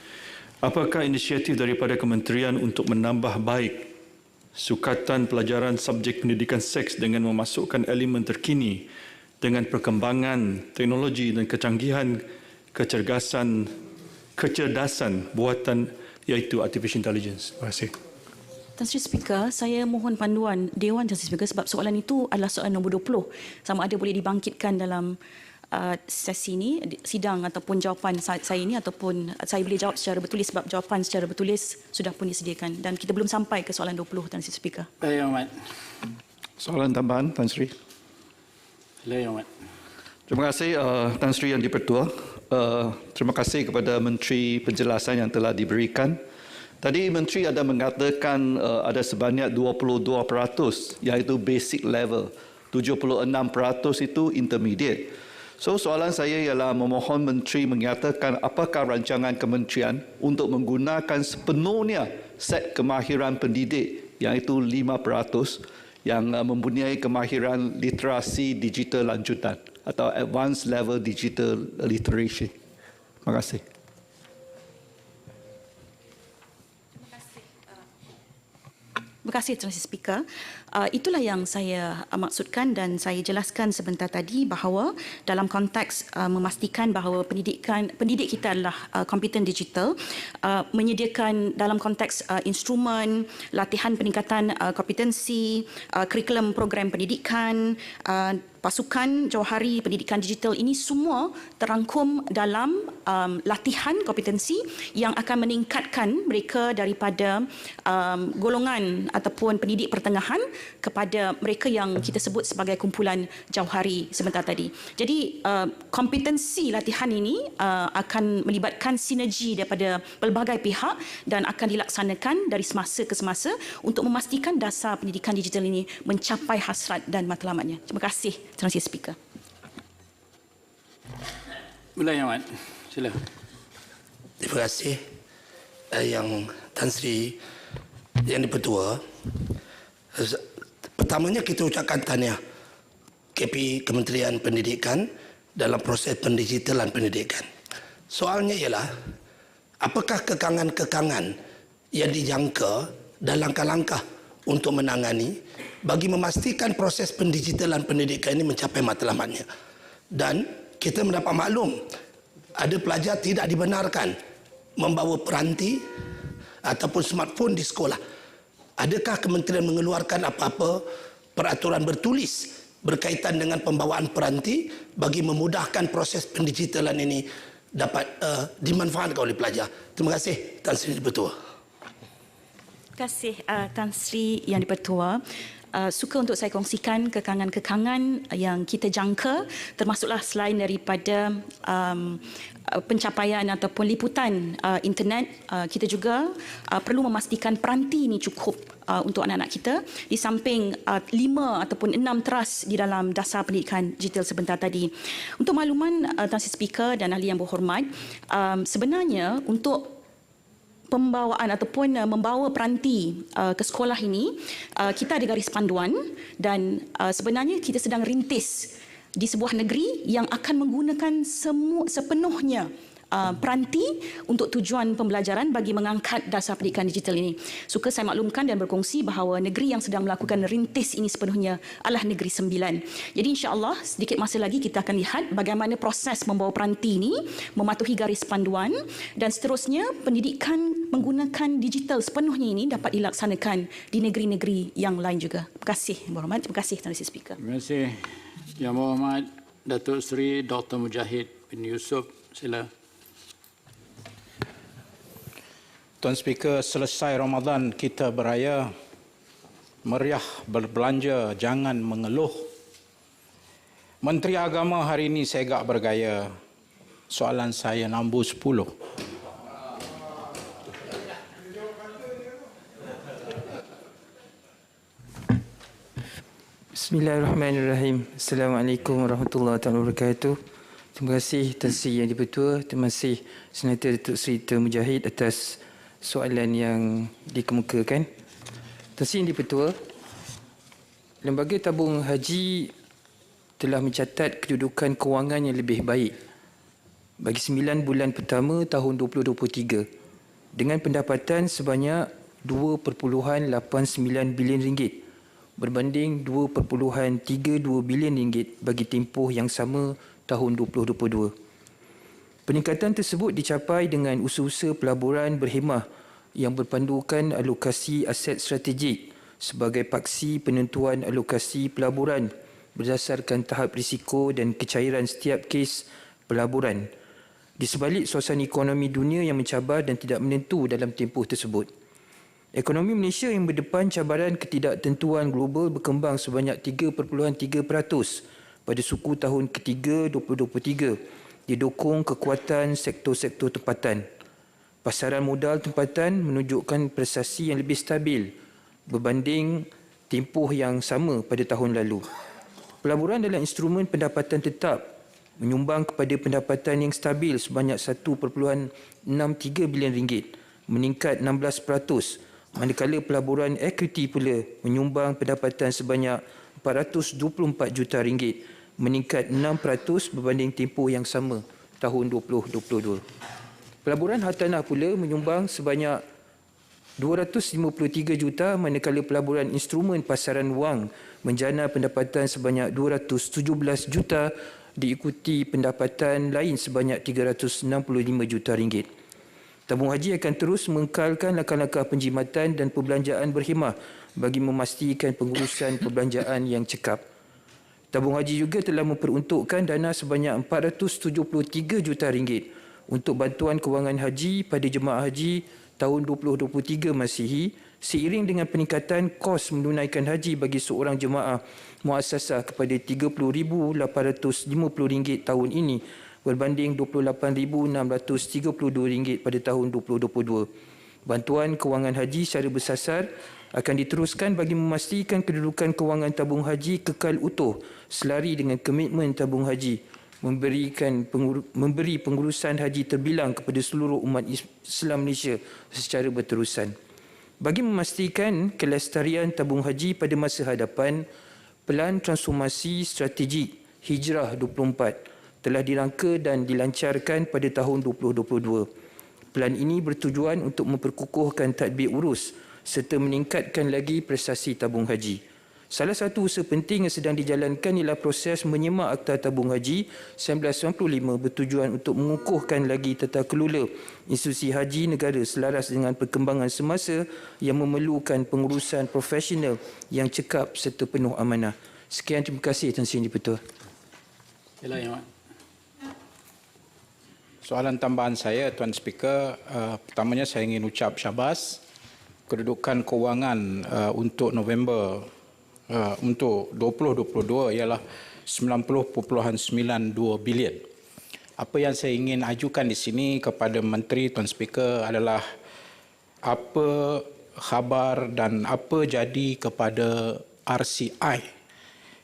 Apakah inisiatif daripada kementerian untuk menambah baik sukatan pelajaran subjek pendidikan seks dengan memasukkan elemen terkini dengan perkembangan teknologi dan kecanggihan kecerdasan buatan iaitu artificial intelligence? Terima kasih. Tan Sri Speaker, saya mohon panduan Dewan Tan Sri Speaker sebab soalan itu adalah soalan nombor 20. Sama ada boleh dibangkitkan dalam sesi ini, sidang ataupun jawapan saya ini, ataupun saya boleh jawab secara bertulis sebab jawapan secara bertulis sudah pun disediakan dan kita belum sampai ke soalan 20, Tan Sri Speaker. Baik, Yang Berhormat. Soalan tambahan, Tan Sri. Silakan, Yang Berhormat. Terima kasih Tan Sri Yang Dipertua. Terima kasih kepada Menteri penjelasan yang telah diberikan Tadi Menteri ada mengatakan ada sebanyak 22% iaitu basic level, 76% itu intermediate. So soalan saya ialah memohon Menteri menyatakan apakah rancangan kementerian untuk menggunakan sepenuhnya set kemahiran pendidik iaitu 5% yang mempunyai kemahiran literasi digital lanjutan atau advanced level digital literacy. Terima kasih. Terima kasih Tuan Speaker. Itulah yang saya maksudkan dan saya jelaskan sebentar tadi bahawa dalam konteks memastikan bahawa pendidik kita adalah kompeten digital, menyediakan dalam konteks instrumen, latihan peningkatan kompetensi, kurikulum program pendidikan, pasukan Jauhari Pendidikan Digital ini semua terangkum dalam latihan kompetensi yang akan meningkatkan mereka daripada golongan ataupun pendidik pertengahan kepada mereka yang kita sebut sebagai kumpulan Jauhari sebentar tadi. Jadi kompetensi latihan ini akan melibatkan sinergi daripada pelbagai pihak dan akan dilaksanakan dari semasa ke semasa untuk memastikan dasar pendidikan digital ini mencapai hasrat dan matlamatnya. Terima kasih. Terima kasih Speaker. Mulai Yang Wan, sila. Terima kasih Yang Tan Sri Yang Dipertua. Pertamanya kita ucapkan tahniah KP Kementerian Pendidikan dalam proses pendigitalan pendidikan. Soalnya ialah apakah kekangan-kekangan yang dijangka dan langkah-langkah untuk menangani bagi memastikan proses pendigitalan pendidikan ini mencapai matlamatnya. Dan kita mendapat maklum ada pelajar tidak dibenarkan membawa peranti ataupun smartphone di sekolah. Adakah kementerian mengeluarkan apa-apa peraturan bertulis berkaitan dengan pembawaan peranti bagi memudahkan proses pendigitalan ini dapat dimanfaatkan oleh pelajar? Terima kasih Tan Sri Dipertua. Terima kasih Tan Sri Yang Dipertua. Suka untuk saya kongsikan kekangan-kekangan yang kita jangka, termasuklah selain daripada pencapaian ataupun liputan internet, kita juga perlu memastikan peranti ini cukup untuk anak-anak kita di samping 5 ataupun 6 teras di dalam dasar pendidikan digital sebentar tadi. Untuk makluman Tan Sri Speaker dan ahli yang berhormat, sebenarnya untuk pembawaan ataupun membawa peranti ke sekolah ini, kita ada garis panduan dan sebenarnya kita sedang rintis di sebuah negeri yang akan menggunakan sepenuhnya peranti untuk tujuan pembelajaran bagi mengangkat dasar pendidikan digital ini. Suka saya maklumkan dan berkongsi bahawa negeri yang sedang melakukan rintis ini sepenuhnya adalah Negeri Sembilan. Jadi insya-Allah sedikit masa lagi kita akan lihat bagaimana proses membawa peranti ini mematuhi garis panduan dan seterusnya pendidikan menggunakan digital sepenuhnya ini dapat dilaksanakan di negeri-negeri yang lain juga. Terima kasih, Berhormat. Terima kasih, Tuan Speaker. Terima kasih. Yang Berhormat Datuk Seri Dr. Mujahid bin Yusof, sila. Tuan Speaker, selesai Ramadan kita beraya, meriah berbelanja, jangan mengeluh. Menteri Agama hari ini segak bergaya. Soalan saya nombor 10. Bismillahirrahmanirrahim. Assalamualaikum warahmatullahi wabarakatuh. Terima kasih Tan Sri Yang Dipertua. Terima kasih Senator Datuk Seri Tun Mujahid atas soalan yang dikemukakan. Tan Sri Yang Dipertua, Lembaga Tabung Haji telah mencatat kedudukan kewangan yang lebih baik bagi 9 bulan pertama tahun 2023 dengan pendapatan sebanyak 2.89 bilion ringgit berbanding 2.32 bilion ringgit bagi tempoh yang sama tahun 2022. Peningkatan tersebut dicapai dengan usaha-usaha pelaburan berhemah yang berpandukan alokasi aset strategik sebagai paksi penentuan alokasi pelaburan berdasarkan tahap risiko dan kecairan setiap kes pelaburan di sebalik suasana ekonomi dunia yang mencabar dan tidak menentu dalam tempoh tersebut. Ekonomi Malaysia yang berdepan cabaran ketidaktentuan global berkembang sebanyak 3.3% pada suku tahun ketiga 2023 didukung kekuatan sektor-sektor tempatan. Pasaran modal tempatan menunjukkan prestasi yang lebih stabil berbanding tempoh yang sama pada tahun lalu. Pelaburan dalam instrumen pendapatan tetap menyumbang kepada pendapatan yang stabil sebanyak 1.63 bilion ringgit, meningkat 16%, manakala pelaburan equity pula menyumbang pendapatan sebanyak 424 juta ringgit, meningkat 6% berbanding tempoh yang sama tahun 2022. Pelaburan hartanah pula menyumbang sebanyak 253 juta, manakala pelaburan instrumen pasaran wang menjana pendapatan sebanyak 217 juta, diikuti pendapatan lain sebanyak 365 juta ringgit. Tabung haji akan terus mengekalkan langkah-langkah penjimatan dan perbelanjaan berkhemah bagi memastikan pengurusan perbelanjaan yang cekap. Tabung haji juga telah memperuntukkan dana sebanyak 473 juta ringgit untuk bantuan kewangan haji pada jemaah haji tahun 2023 Masihi, seiring dengan peningkatan kos menunaikan haji bagi seorang jemaah muassasah kepada RM30,850 tahun ini berbanding RM28,632 pada tahun 2022. Bantuan kewangan haji secara bersasar akan diteruskan bagi memastikan kedudukan kewangan tabung haji kekal utuh selari dengan komitmen tabung haji memberi pengurusan haji terbilang kepada seluruh umat Islam Malaysia secara berterusan. Bagi memastikan kelestarian tabung haji pada masa hadapan, Pelan Transformasi Strategik Hijrah 24 telah dirangka dan dilancarkan pada tahun 2022. Pelan ini bertujuan untuk memperkukuhkan tadbir urus serta meningkatkan lagi prestasi tabung haji. Salah satu usaha penting yang sedang dijalankan ialah proses menyemak Akta Tabung Haji 1995 bertujuan untuk mengukuhkan lagi tata kelola institusi haji negara selaras dengan perkembangan semasa yang memerlukan pengurusan profesional yang cekap serta penuh amanah. Sekian, terima kasih Tan Sri Dipertua. Soalan tambahan saya, Tuan Speaker, pertamanya saya ingin ucap syabas. Kedudukan kewangan untuk November untuk 2022 ialah 90.92 bilion. Apa yang saya ingin ajukan di sini kepada Menteri, Tuan Speaker, adalah apa khabar dan apa jadi kepada RCI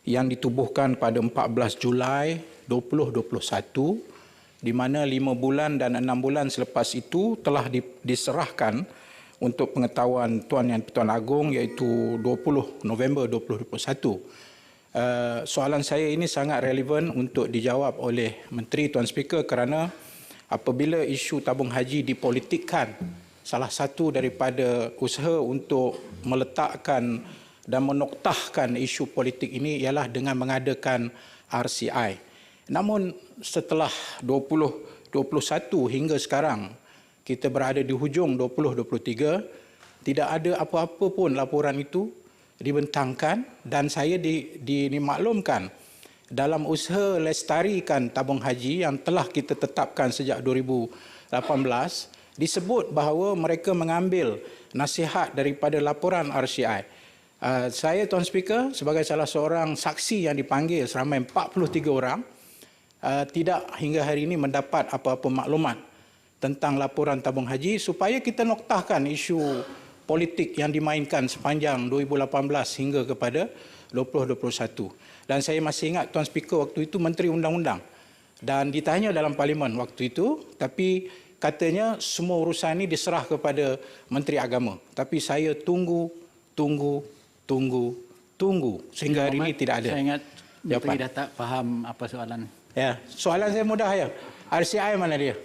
yang ditubuhkan pada 14 Julai 2021, di mana 5 bulan dan 6 bulan selepas itu telah diserahkan untuk pengetahuan Tuan Yang Pertuan Agong, iaitu 20 November 2021. Soalan saya ini sangat relevan untuk dijawab oleh Menteri, Tuan Speaker, kerana apabila isu tabung haji dipolitikkan, salah satu daripada usaha untuk meletakkan dan menoktahkan isu politik ini ialah dengan mengadakan RCI. Namun setelah 2021 hingga sekarang, kita berada di hujung 2023, tidak ada apa-apa pun laporan itu dibentangkan, dan saya dimaklumkan dalam usaha lestarikan tabung haji yang telah kita tetapkan sejak 2018, disebut bahawa mereka mengambil nasihat daripada laporan RCI. Saya, Tuan Speaker, sebagai salah seorang saksi yang dipanggil seramai 43 orang, tidak hingga hari ini mendapat apa-apa maklumat tentang laporan tabung haji, supaya kita noktahkan isu politik yang dimainkan sepanjang 2018 hingga kepada 2021. Dan saya masih ingat, Tuan Speaker, waktu itu Menteri Undang-Undang dan ditanya dalam Parlimen waktu itu, tapi katanya semua urusan ini diserah kepada Menteri Agama. Tapi saya tunggu sehingga hari ini tidak ada. Saya ingat Menteri jawapan. dah tak faham apa soalan. Ya, soalan saya mudah ya. RCI mana dia?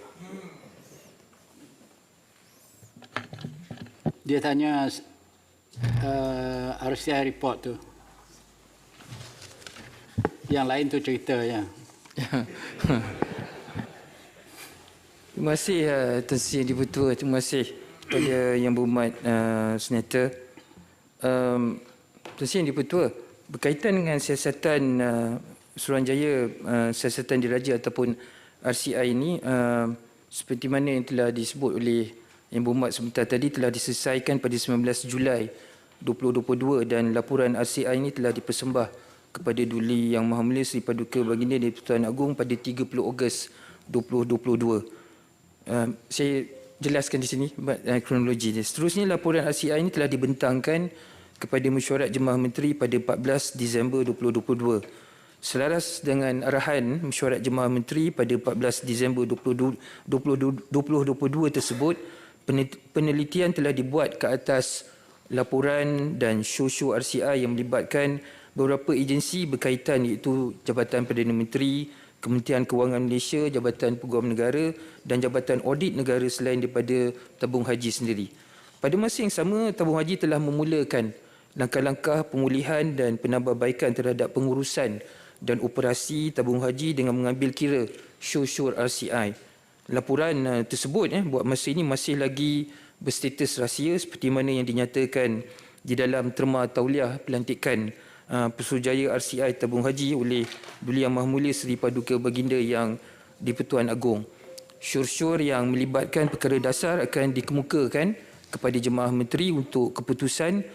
Dia tanya RCI report tu. Yang lain tu cerita ya. Terima kasih Tan Sri Dipertua. Terima kasih kepada Yang Berhormat Senator. Tan Sri Dipertua, berkaitan dengan siasatan Suruhanjaya, siasatan diraja ataupun RCI ini, seperti mana yang telah disebut oleh Yang Berhormat sebentar tadi, telah diselesaikan pada 19 Julai 2022 dan laporan RCI ini telah dipersembah kepada Duli Yang Maha Mulia Seri Paduka Baginda di Pertuan Agong pada 30 Ogos 2022. Saya jelaskan di sini kronologi dia. Seterusnya, laporan RCI ini telah dibentangkan kepada Mesyuarat Jemaah Menteri pada 14 Disember 2022. Selaras dengan arahan Mesyuarat Jemaah Menteri pada 14 Disember 2022 tersebut, penelitian telah dibuat ke atas laporan dan show RCI yang melibatkan beberapa agensi berkaitan, iaitu Jabatan Perdana Menteri, Kementerian Kewangan Malaysia, Jabatan Peguam Negara dan Jabatan Audit Negara selain daripada tabung haji sendiri. Pada masa yang sama, tabung haji telah memulakan langkah-langkah pemulihan dan penambahbaikan terhadap pengurusan dan operasi tabung haji dengan mengambil kira show RCI. Laporan tersebut buat masa ini masih lagi berstatus rahsia seperti mana yang dinyatakan di dalam terma tauliah pelantikan Pesuruhjaya RCI Tabung Haji oleh Duli Yang Maha Mulia Seri Paduka Baginda Yang di-Pertuan Agong. Syur-syur yang melibatkan perkara dasar akan dikemukakan kepada Jemaah Menteri untuk keputusan,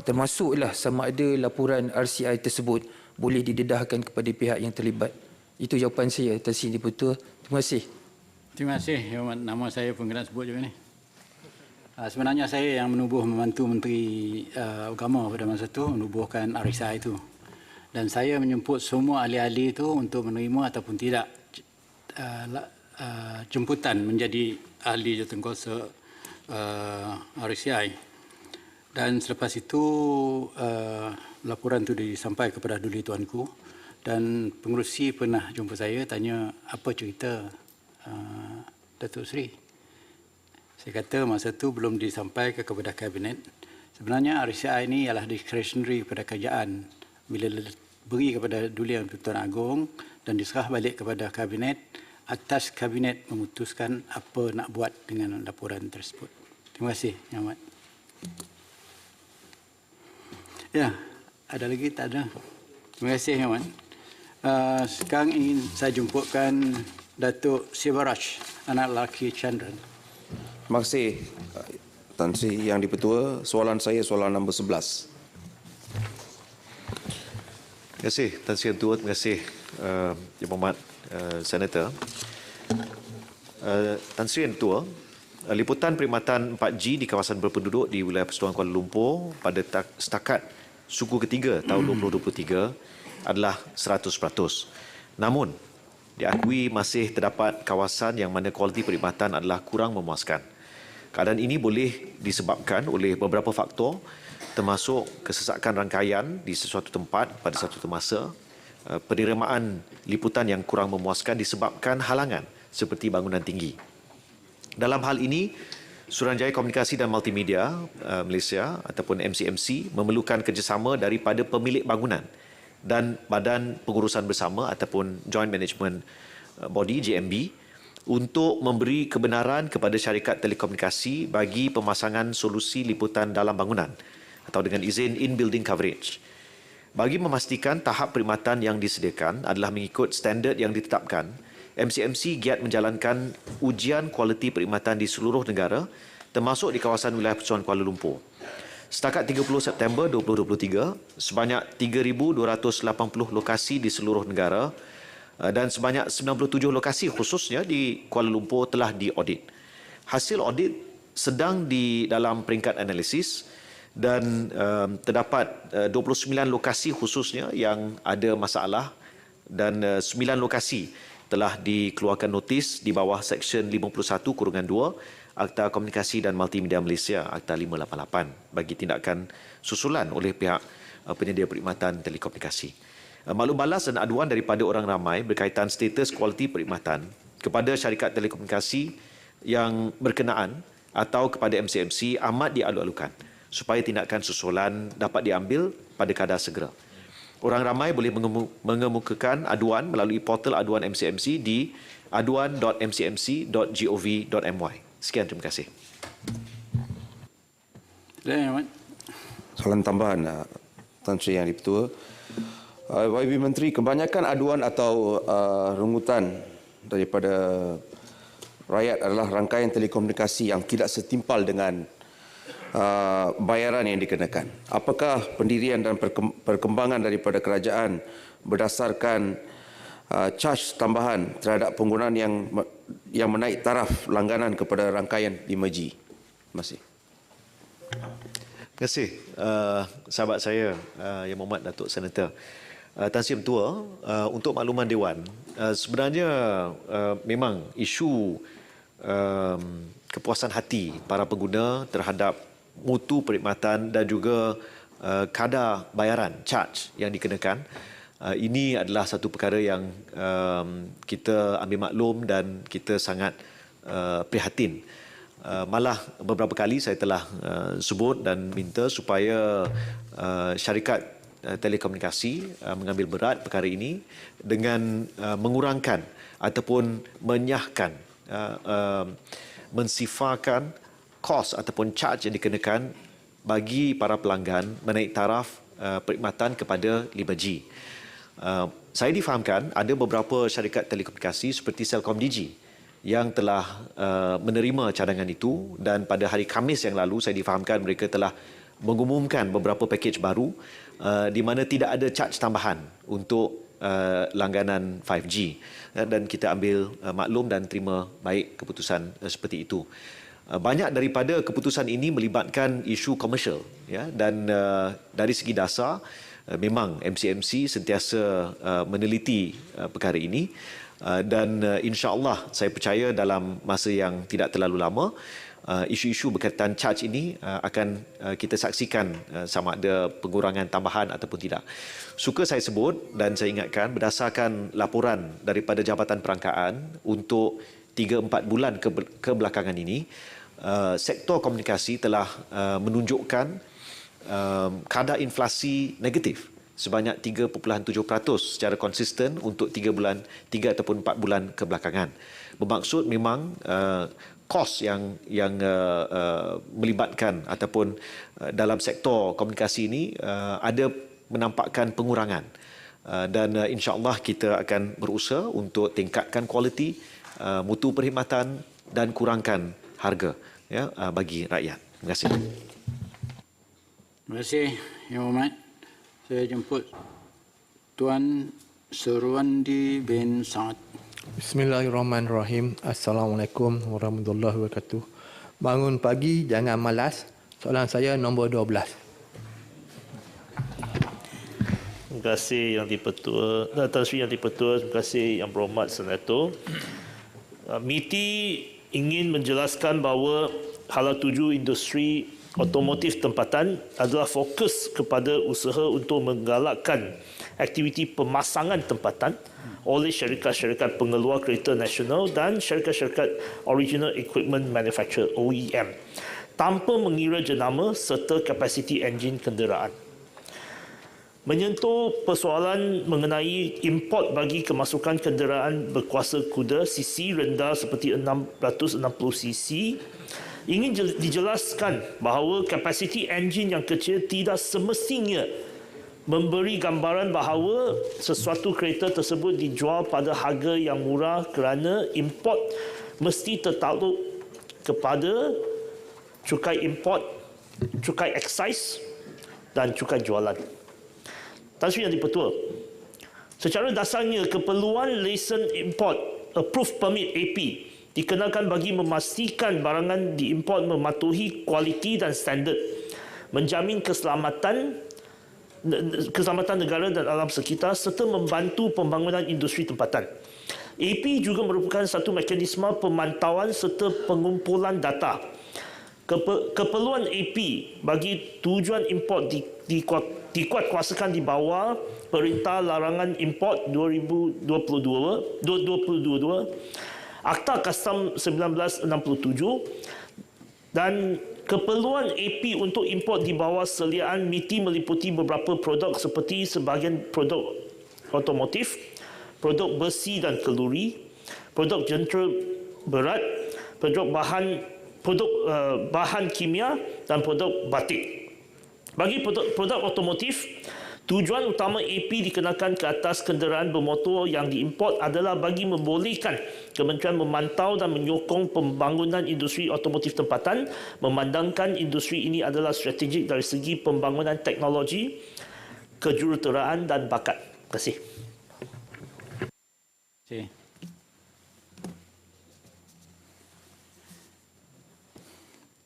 termasuklah sama ada laporan RCI tersebut boleh didedahkan kepada pihak yang terlibat. Itu jawapan saya, Tan Sri Yang di-Pertua. Terima kasih. Terima kasih. Nama saya pun kena sebut juga ni. Sebenarnya saya yang menubuh membantu Menteri Agama pada masa itu menubuhkan RCI itu. Dan saya menjemput semua ahli-ahli itu untuk menerima ataupun tidak jemputan menjadi ahli jawatankuasa RCI. Dan selepas itu laporan itu disampaikan kepada Duli Tuanku dan pengerusi pernah jumpa saya tanya apa cerita Datuk Seri. Saya kata masa itu belum disampaikan kepada Kabinet. Sebenarnya RCI ini ialah discretionary kepada kerajaan. Bila beri kepada Duli Yang di-Pertuan Agong dan diserah balik kepada Kabinet, atas Kabinet memutuskan apa nak buat dengan laporan tersebut. Terima kasih, Yang Amat. Ya, ada lagi? Tak ada. Terima kasih, Yang Amat. Sekarang ingin saya jemputkan Datuk Sivaraj, anak lelaki Chandran. Terima kasih, Tan Sri Yang di-Pertua. Soalan saya soalan nombor 11. Terima kasih, Tan Sri Yang di-Pertua. Terima kasih, Yang Berhormat Senator. Tan Sri Yang di-Pertua, liputan perkhidmatan 4G di kawasan berpenduduk di wilayah Persekutuan Kuala Lumpur pada setakat suku ketiga tahun 2023 adalah 100%. Namun, diakui masih terdapat kawasan yang mana kualiti perkhidmatan adalah kurang memuaskan. Keadaan ini boleh disebabkan oleh beberapa faktor termasuk kesesakan rangkaian di sesuatu tempat pada satu masa, penerimaan liputan yang kurang memuaskan disebabkan halangan seperti bangunan tinggi. Dalam hal ini, Suruhanjaya Komunikasi dan Multimedia Malaysia ataupun MCMC memerlukan kerjasama daripada pemilik bangunan dan Badan Pengurusan Bersama ataupun Joint Management Body JMB untuk memberi kebenaran kepada syarikat telekomunikasi bagi pemasangan solusi liputan dalam bangunan atau dengan izin in-building coverage. Bagi memastikan tahap perkhidmatan yang disediakan adalah mengikut standard yang ditetapkan, MCMC giat menjalankan ujian kualiti perkhidmatan di seluruh negara termasuk di kawasan wilayah Persekutuan Kuala Lumpur. Setakat 30 September 2023, sebanyak 3,280 lokasi di seluruh negara dan sebanyak 97 lokasi khususnya di Kuala Lumpur telah diaudit. Hasil audit sedang di dalam peringkat analisis dan terdapat 29 lokasi khususnya yang ada masalah dan 9 lokasi telah dikeluarkan notis di bawah Seksyen 51/2 Akta Komunikasi dan Multimedia Malaysia Akta 588 bagi tindakan susulan oleh pihak penyedia perkhidmatan telekomunikasi. Maklum balas dan aduan daripada orang ramai berkaitan status kualiti perkhidmatan kepada syarikat telekomunikasi yang berkenaan atau kepada MCMC amat dialu-alukan supaya tindakan susulan dapat diambil pada kadar segera. Orang ramai boleh mengemukakan aduan melalui portal aduan MCMC di aduan.mcmc.gov.my. Sekian, terima kasih. Soalan tambahan, Tan Sri Yang di-Pertua. YB Menteri, kebanyakan aduan atau rungutan daripada rakyat adalah rangkaian telekomunikasi yang tidak setimpal dengan bayaran yang dikenakan. Apakah pendirian dan perkembangan daripada kerajaan berdasarkan charge tambahan terhadap penggunaan yang yang menaik taraf langganan kepada rangkaian 5G. Terima kasih. Terima kasih sahabat saya Yang Berhormat Datuk Senator Tan Sri Ketua. Untuk makluman Dewan, sebenarnya memang isu kepuasan hati para pengguna terhadap mutu perkhidmatan dan juga kadar bayaran charge yang dikenakan, ini adalah satu perkara yang kita ambil maklum dan kita sangat prihatin. Malah beberapa kali saya telah sebut dan minta supaya syarikat telekomunikasi mengambil berat perkara ini dengan mengurangkan ataupun menyahkan, mensifarkan kos ataupun charge yang dikenakan bagi para pelanggan menaik taraf perkhidmatan kepada 5G. Saya difahamkan ada beberapa syarikat telekomunikasi seperti Celcom-Digi yang telah menerima cadangan itu, dan pada hari Khamis yang lalu saya difahamkan mereka telah mengumumkan beberapa pakej baru di mana tidak ada charge tambahan untuk langganan 5G, dan kita ambil maklum dan terima baik keputusan seperti itu. Banyak daripada keputusan ini melibatkan isu komersial, ya, dan dari segi dasar memang MCMC sentiasa meneliti perkara ini, dan insya-Allah saya percaya dalam masa yang tidak terlalu lama isu-isu berkaitan charge ini akan kita saksikan sama ada pengurangan tambahan ataupun tidak. Suka saya sebut dan saya ingatkan berdasarkan laporan daripada Jabatan Perangkaan untuk 3-4 bulan kebelakangan ini, sektor komunikasi telah menunjukkan kadar inflasi negatif sebanyak 3.7% secara konsisten untuk 3 ataupun 4 bulan kebelakangan. Bermaksud memang kos yang melibatkan ataupun dalam sektor komunikasi ini ada menampakkan pengurangan, dan insya-Allah kita akan berusaha untuk tingkatkan kualiti, mutu perkhidmatan dan kurangkan harga, ya, bagi rakyat. Terima kasih. Terima kasih Yang Berhormat. Saya jemput Tuan Surwandi bin Saad. Bismillahirrahmanirrahim. Assalamualaikum warahmatullahi wabarakatuh. Bangun pagi jangan malas. Soalan saya nombor 12. Terima kasih Yang Dipertua, Tan Sri Yang Dipertua, terima kasih Yang Berhormat Senator. MITI ingin menjelaskan bahawa hala tuju industri otomotif tempatan adalah fokus kepada usaha untuk menggalakkan aktiviti pemasangan tempatan oleh syarikat-syarikat pengeluar kereta nasional dan syarikat-syarikat Original Equipment Manufacturer OEM tanpa mengira jenama serta kapasiti enjin kenderaan. Menyentuh persoalan mengenai import bagi kemasukan kenderaan berkuasa kuda sisi rendah seperti 660 cc, ingin dijelaskan bahawa kapasiti enjin yang kecil tidak semestinya memberi gambaran bahawa sesuatu kereta tersebut dijual pada harga yang murah kerana import mesti tertakluk kepada cukai import, cukai excise dan cukai jualan. Tan Sri Yang Dipertua, secara dasarnya keperluan lesen import Approved Permit AP dikenakan bagi memastikan barangan diimport mematuhi kualiti dan standard, menjamin keselamatan negara dan alam sekitar serta membantu pembangunan industri tempatan. AP juga merupakan satu mekanisme pemantauan serta pengumpulan data. Keperluan AP bagi tujuan import dikuatkuasakan di bawah Perintah Larangan Import 2022, Akta Custom 1967, dan keperluan AP untuk import di bawah seliaan MITI meliputi beberapa produk seperti sebahagian produk otomotif, produk besi dan keluri, produk jentera berat, produk bahan kimia dan produk batik. Bagi produk otomotif, tujuan utama AP dikenakan ke atas kenderaan bermotor yang diimport adalah bagi membolehkan Kementerian memantau dan menyokong pembangunan industri otomotif tempatan, memandangkan industri ini adalah strategik dari segi pembangunan teknologi, kejuruteraan dan bakat. Terima kasih.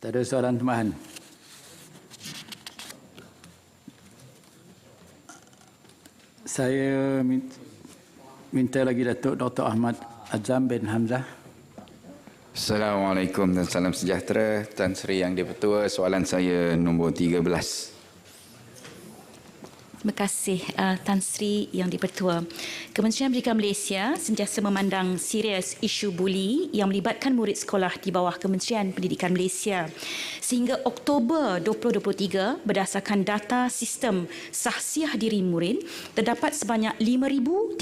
Tak ada soalan tambahan. Saya minta lagi Datuk Dr. Ahmad Azam bin Hamzah. Assalamualaikum dan salam sejahtera. Tan Sri Yang Di-Pertua, soalan saya nombor 13. Terima kasih Tan Sri Yang Di-Pertua. Kementerian Pendidikan Malaysia sentiasa memandang serius isu buli yang melibatkan murid sekolah di bawah Kementerian Pendidikan Malaysia. Sehingga Oktober 2023, berdasarkan data sistem sahsiah diri murid, terdapat sebanyak 5,319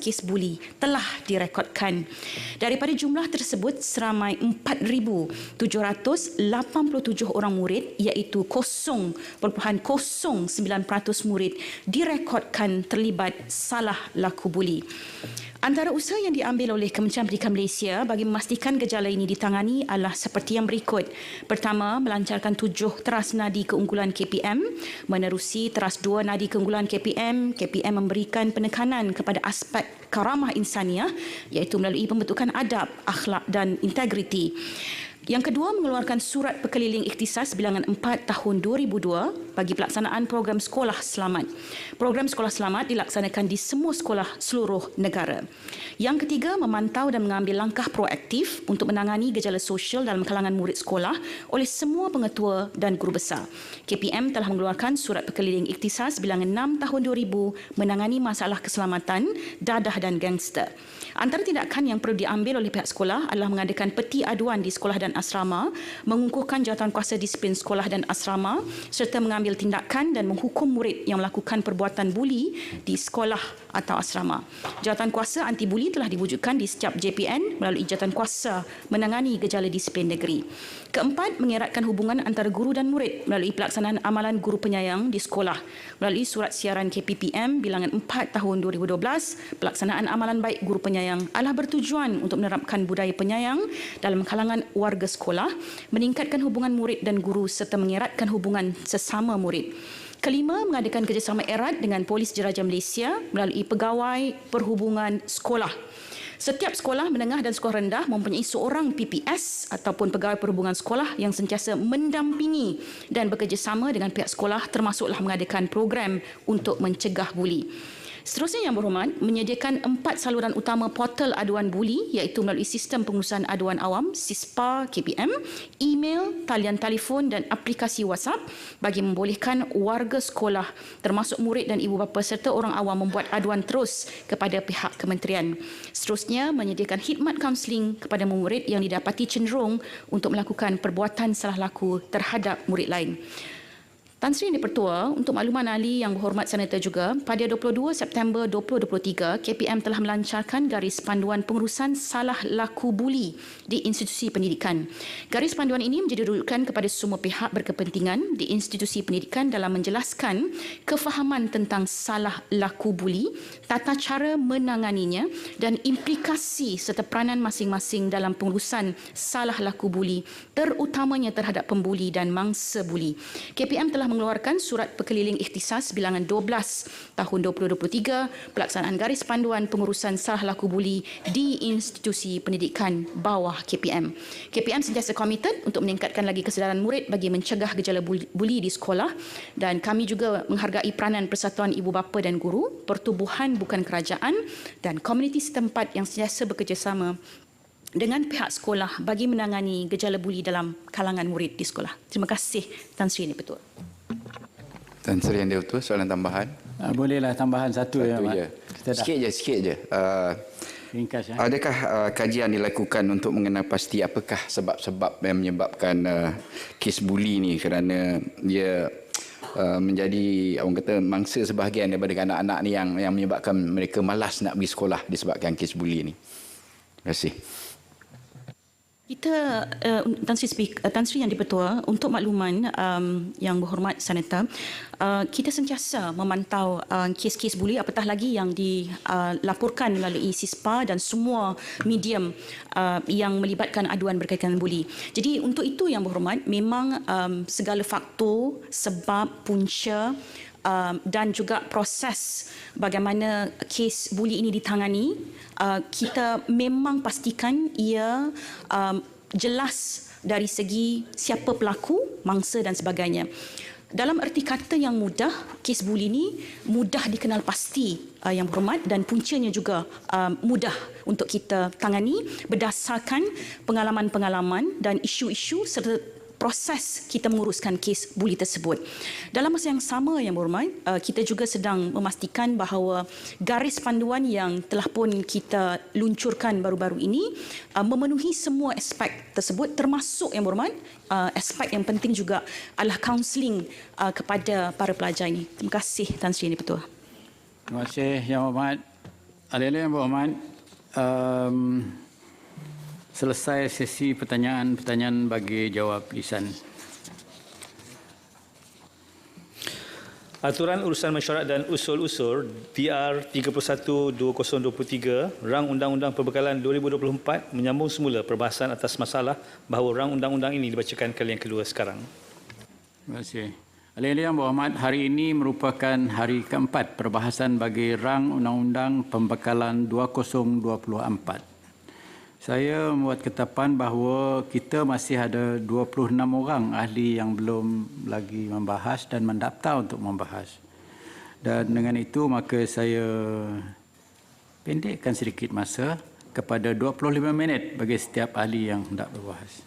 kes buli telah direkodkan. Daripada jumlah tersebut, seramai 4,787 orang murid iaitu 0.09% murid direkodkan terlibat salah laku buli. Antara usaha yang diambil oleh Kementerian Pendidikan Malaysia bagi memastikan gejala ini ditangani adalah seperti yang berikut. Pertama, melancarkan 7 teras nadi keunggulan KPM. Menerusi teras 2 nadi keunggulan KPM, KPM memberikan penekanan kepada aspek karamah insaniah iaitu melalui pembentukan adab, akhlak dan integriti. Yang kedua, mengeluarkan surat perkeliling ikhtisas bilangan 4 tahun 2002 bagi pelaksanaan program sekolah selamat. Program sekolah selamat dilaksanakan di semua sekolah seluruh negara. Yang ketiga, memantau dan mengambil langkah proaktif untuk menangani gejala sosial dalam kalangan murid sekolah oleh semua pengetua dan guru besar. KPM telah mengeluarkan surat perkeliling ikhtisas bilangan 6 tahun 2000 menangani masalah keselamatan, dadah dan gangster. Antara tindakan yang perlu diambil oleh pihak sekolah adalah mengadakan peti aduan di sekolah dan asrama, mengukuhkan jawatankuasa disiplin sekolah dan asrama serta mengambil tindakan dan menghukum murid yang melakukan perbuatan buli di sekolah atau asrama. Jawatankuasa anti buli telah diwujudkan di setiap JPN melalui jawatankuasa menangani gejala disiplin negeri. Keempat, mengeratkan hubungan antara guru dan murid melalui pelaksanaan amalan guru penyayang di sekolah. Melalui surat siaran KPPM bilangan 4 tahun 2012, pelaksanaan amalan baik guru penyayang adalah bertujuan untuk menerapkan budaya penyayang dalam kalangan warga sekolah, meningkatkan hubungan murid dan guru serta mengeratkan hubungan sesama murid. Kelima, mengadakan kerjasama erat dengan Polis Diraja Malaysia melalui pegawai perhubungan sekolah. Setiap sekolah menengah dan sekolah rendah mempunyai seorang PPS ataupun pegawai perhubungan sekolah yang sentiasa mendampingi dan bekerjasama dengan pihak sekolah termasuklah mengadakan program untuk mencegah buli. Seterusnya yang berhormat, menyediakan 4 saluran utama portal aduan buli iaitu melalui sistem pengurusan aduan awam, SISPA KPM, email, talian telefon dan aplikasi WhatsApp bagi membolehkan warga sekolah termasuk murid dan ibu bapa serta orang awam membuat aduan terus kepada pihak kementerian. Seterusnya, menyediakan khidmat kaunseling kepada murid yang didapati cenderung untuk melakukan perbuatan salah laku terhadap murid lain. Tan Sri Yang Di-Pertua, untuk makluman ahli yang berhormat senator juga, pada 22 September 2023, KPM telah melancarkan garis panduan pengurusan salah laku buli di institusi pendidikan. Garis panduan ini menjadi rujukan kepada semua pihak berkepentingan di institusi pendidikan dalam menjelaskan kefahaman tentang salah laku buli, tata cara menanganinya dan implikasi serta peranan masing-masing dalam pengurusan salah laku buli, terutamanya terhadap pembuli dan mangsa buli. KPM telah mengeluarkan surat perkeliling ikhtisas bilangan 12 tahun 2023 pelaksanaan garis panduan pengurusan salah laku buli di institusi pendidikan bawah KPM. KPM sentiasa komited untuk meningkatkan lagi kesedaran murid bagi mencegah gejala buli di sekolah dan kami juga menghargai peranan Persatuan Ibu Bapa dan Guru, Pertubuhan Bukan Kerajaan dan komuniti setempat yang sentiasa bekerjasama dengan pihak sekolah bagi menangani gejala buli dalam kalangan murid di sekolah. Terima kasih Tan Sri Yang Di-Pertua. Tan Sri Yang Di-Pertua, soalan tambahan. Bolehlah tambahan satu ya, Mak. Je. Sikit je. Ringkas, ya. Adakah kajian dilakukan untuk mengenal pasti apakah sebab-sebab yang menyebabkan kes buli ni kerana dia menjadi orang kata mangsa sebahagian daripada anak-anak ni yang menyebabkan mereka malas nak pergi sekolah disebabkan kes buli ni. Terima kasih. Kita, Tan Sri Yang Di-Pertua, untuk makluman yang berhormat Senator, kita sentiasa memantau kes-kes buli apatah lagi yang dilaporkan melalui SISPA dan semua medium yang melibatkan aduan berkaitan buli. Jadi untuk itu yang berhormat, memang segala faktor, sebab, punca dan juga proses bagaimana kes buli ini ditangani, kita memang pastikan ia jelas dari segi siapa pelaku, mangsa dan sebagainya. Dalam erti kata yang mudah, kes buli ini mudah dikenal pasti Yang Berhormat, dan puncanya juga mudah untuk kita tangani berdasarkan pengalaman-pengalaman dan isu-isu serta proses kita menguruskan kes buli tersebut. Dalam masa yang sama, Yang Berhormat, kita juga sedang memastikan bahawa garis panduan yang telah pun kita luncurkan baru-baru ini memenuhi semua aspek tersebut, termasuk, Yang Berhormat, aspek yang penting juga adalah kaunseling kepada para pelajar ini. Terima kasih, Tan Sri Yang Dipertua. Terima kasih, Yang Berhormat. Ahli-ahli Yang Berhormat, selesai sesi pertanyaan bagi jawab lisan. Aturan Urusan Mesyuarat dan Usul-Usul PR 31-2023 Rang Undang-Undang Perbekalan 2024 menyambung semula perbahasan atas masalah bahawa rang undang-undang ini dibacakan kali yang kedua sekarang. Terima kasih. Ahli-ahli Yang Berhormat, hari ini merupakan hari keempat perbahasan bagi rang Undang-Undang Pembekalan 2024. Saya membuat ketetapan bahawa kita masih ada 26 orang ahli yang belum lagi membahas dan mendaftar untuk membahas. Dan dengan itu maka saya pendekkan sedikit masa kepada 25 minit bagi setiap ahli yang hendak berbahas.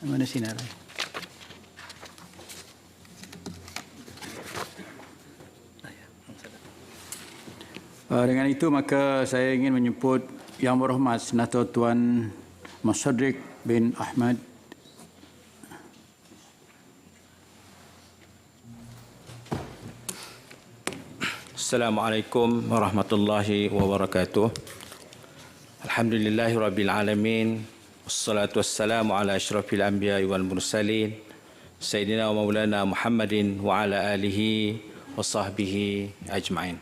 Mana sinar? Dengan itu maka saya ingin menyebut Yang Berhormat Senator Tuan Musaddiq bin Ahmad Assalamualaikum warahmatullahi wabarakatuh. Alhamdulillahirabbil alamin. Wassalatu wassalamu ala asyrafil anbiya'i wal mursalin sayyidina wa maulana Muhammadin wa ala alihi wa sahbihi ajma'in.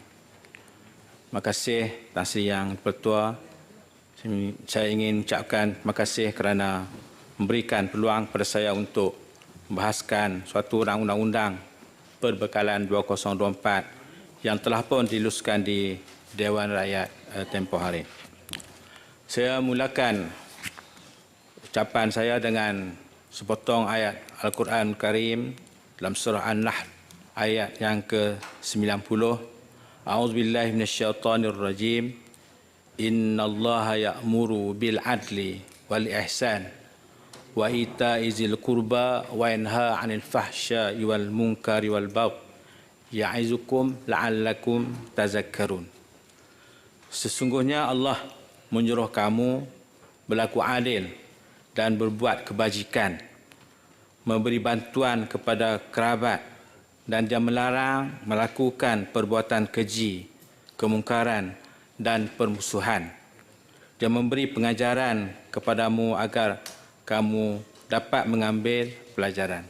Terima kasih Tan Sri Yang Dipertua. Saya ingin ucapkan terima kasih kerana memberikan peluang kepada saya untuk membahaskan suatu rang undang-undang perbekalan 2024 yang telah pun diluluskan di Dewan Rakyat tempoh hari. Saya mulakan ucapan saya dengan sepotong ayat Al-Quran Karim dalam surah An-Nahl ayat yang ke-90. A'udzubillahi minasyaitonirrajim. Innallaha ya'muru bil adli wal ihsan wa ita'i dzil qurba wa yanha 'anil fahsya'i wal munkari wal baghi ya'izukum la'allakum tazakkarun. Sesungguhnya Allah menyuruh kamu berlaku adil dan berbuat kebajikan, memberi bantuan kepada kerabat, dan dia melarang melakukan perbuatan keji, kemungkaran dan permusuhan. Dia memberi pengajaran kepadamu agar kamu dapat mengambil pelajaran.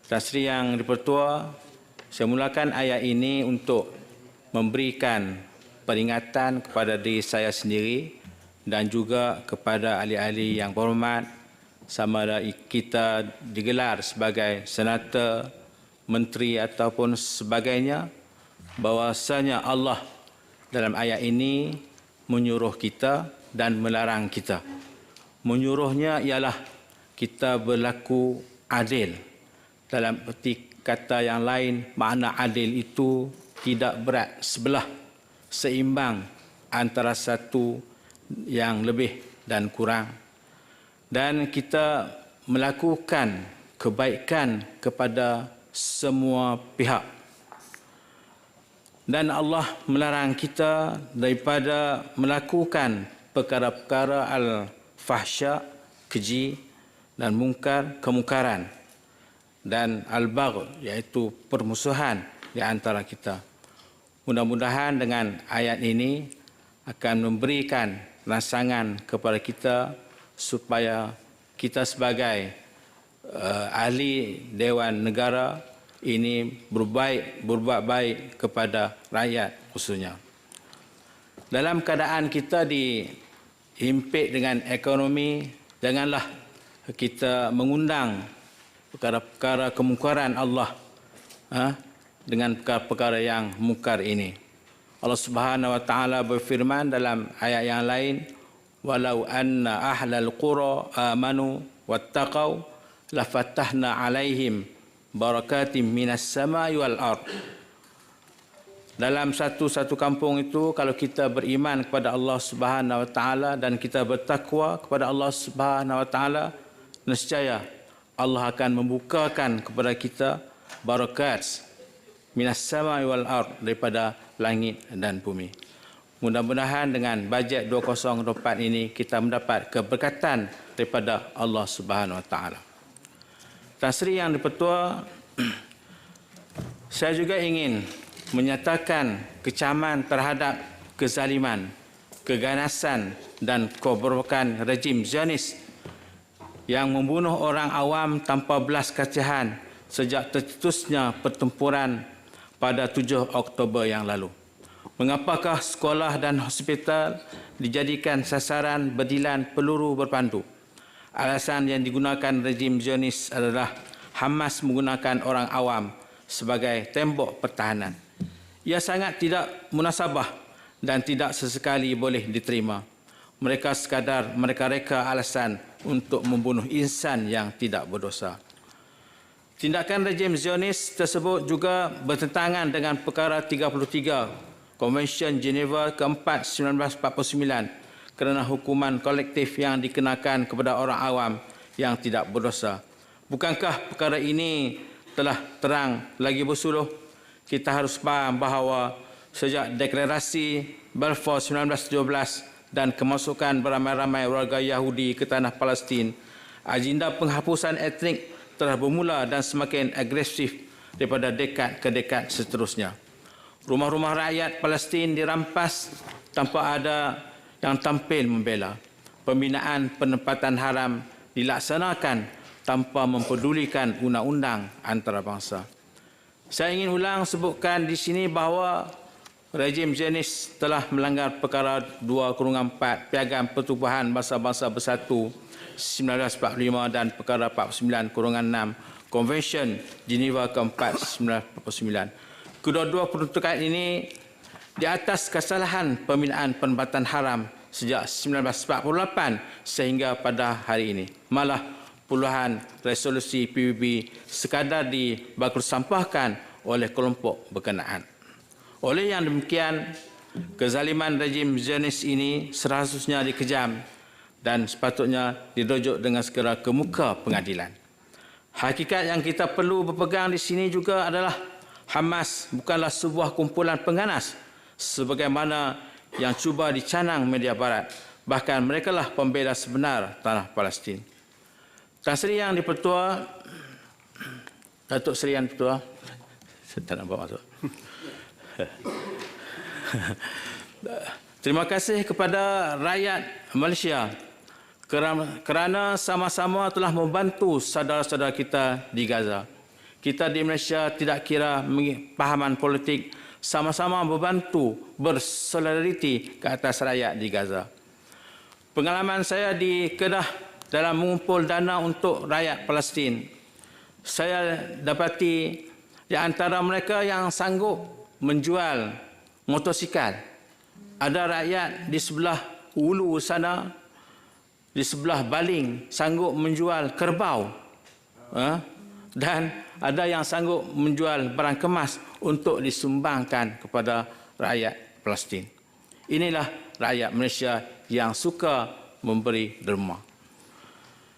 Tan Sri Yang Dipertua, saya mulakan ayat ini untuk memberikan peringatan kepada diri saya sendiri dan juga kepada ahli-ahli yang berhormat, sama ada kita digelar sebagai senator, menteri ataupun sebagainya, bahawasanya Allah dalam ayat ini menyuruh kita dan melarang kita. Menyuruhnya ialah kita berlaku adil. Dalam erti kata yang lain, makna adil itu tidak berat sebelah, seimbang antara satu yang lebih dan kurang. Dan kita melakukan kebaikan kepada semua pihak. Dan Allah melarang kita daripada melakukan perkara-perkara al-fahsya, keji, dan mungkar, kemungkaran, dan al-bagh, iaitu permusuhan di antara kita. Mudah-mudahan dengan ayat ini akan memberikan rangsangan kepada kita supaya kita sebagai ahli Dewan Negara ini berbuat baik kepada rakyat khususnya. Dalam keadaan kita dihimpit dengan ekonomi, janganlah kita mengundang perkara-perkara kemungkaran Allah dengan perkara-perkara yang mungkar ini. Allah Subhanahu wa taala berfirman dalam ayat yang lain, walau anna ahlal qura amanu wattaqau lafatahna alaihim barakatim minas samai wal ard. Dalam satu kampung itu, kalau kita beriman kepada Allah Subhanahu wa taala dan kita bertakwa kepada Allah Subhanahu wa taala, nescaya Allah akan membukakan kepada kita barakat minas samai wal ard, daripada langit dan bumi. Mudah-mudahan dengan bajet 2024 ini kita mendapat keberkatan daripada Allah Subhanahu wa taala. Tan Sri Yang di-Pertua, saya juga ingin menyatakan kecaman terhadap kezaliman, keganasan dan keberpihakan rejim Zionis yang membunuh orang awam tanpa belas kasihan sejak tercetusnya pertempuran pada 7 Oktober yang lalu. Mengapakah sekolah dan hospital dijadikan sasaran bedilan peluru berpandu? Alasan yang digunakan rejim Zionis adalah Hamas menggunakan orang awam sebagai tembok pertahanan. Ia sangat tidak munasabah dan tidak sesekali boleh diterima. Mereka sekadar mereka-reka alasan untuk membunuh insan yang tidak berdosa. Tindakan rejim Zionis tersebut juga bertentangan dengan perkara 33 Konvensyen Geneva ke-4 1949 kerana hukuman kolektif yang dikenakan kepada orang awam yang tidak berdosa. Bukankah perkara ini telah terang lagi bersuluh? Kita harus paham bahawa sejak deklarasi Balfour 1917 dan kemasukan beramai-ramai warga Yahudi ke tanah Palestin, agenda penghapusan etnik telah bermula dan semakin agresif daripada dekad ke dekad seterusnya. Rumah-rumah rakyat Palestin dirampas tanpa ada yang tampil membela. Pembinaan penempatan haram dilaksanakan tanpa mempedulikan undang-undang antarabangsa. Saya ingin ulang sebutkan di sini bahawa rejim Zionis telah melanggar perkara 2/4 Piagam Pertubuhan Bangsa-Bangsa Bersatu 1945 dan perkara 49/6 Konvensyen Geneva ke-4 1949. Kedua-dua peruntukan ini di atas kesalahan pembinaan penempatan haram sejak 1948 sehingga pada hari ini. Malah puluhan resolusi PBB sekadar dibakulsampahkan oleh kelompok berkenaan. Oleh yang demikian, kezaliman rejim Zionis ini seharusnya dikejam dan sepatutnya dirujuk dengan segera ke muka pengadilan. Hakikat yang kita perlu berpegang di sini juga adalah Hamas bukanlah sebuah kumpulan pengganas sebagaimana yang cuba dicanang media barat. Bahkan merekalah pembela sebenar tanah Palestin. Tan Sri Yang di-Pertua, Datuk Seri Yang di-Pertua, saya tak nak bawa masuk. Terima kasih kepada rakyat Malaysia kerana sama-sama telah membantu saudara-saudara kita di Gaza. Kita di Malaysia tidak kira pahaman politik, sama-sama membantu bersolidariti ke atas rakyat di Gaza. Pengalaman saya di Kedah dalam mengumpul dana untuk rakyat Palestin, saya dapati di antara mereka yang sanggup menjual motosikal, ada rakyat di sebelah ulu sana, di sebelah baling sanggup menjual kerbau, dan ada yang sanggup menjual barang kemas untuk disumbangkan kepada rakyat Palestin. Inilah rakyat Malaysia yang suka memberi derma.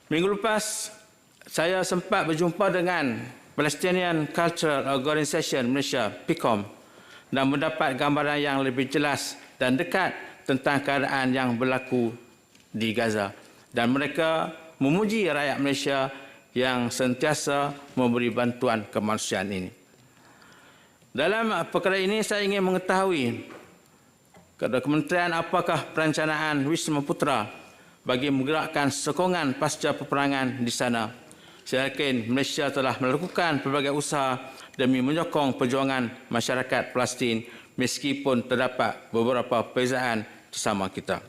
Minggu lepas, saya sempat berjumpa dengan Palestinian Cultural Organisation Malaysia, PICOM, dan mendapat gambaran yang lebih jelas dan dekat tentang keadaan yang berlaku di Gaza. Dan mereka memuji rakyat Malaysia yang sentiasa memberi bantuan kemanusiaan ini. Dalam perkara ini, saya ingin mengetahui kepada Kementerian apakah perencanaan Wisma Putra bagi menggerakkan sokongan pasca peperangan di sana. Saya yakin Malaysia telah melakukan pelbagai usaha demi menyokong perjuangan masyarakat Palestin meskipun terdapat beberapa perbezaan bersama kita.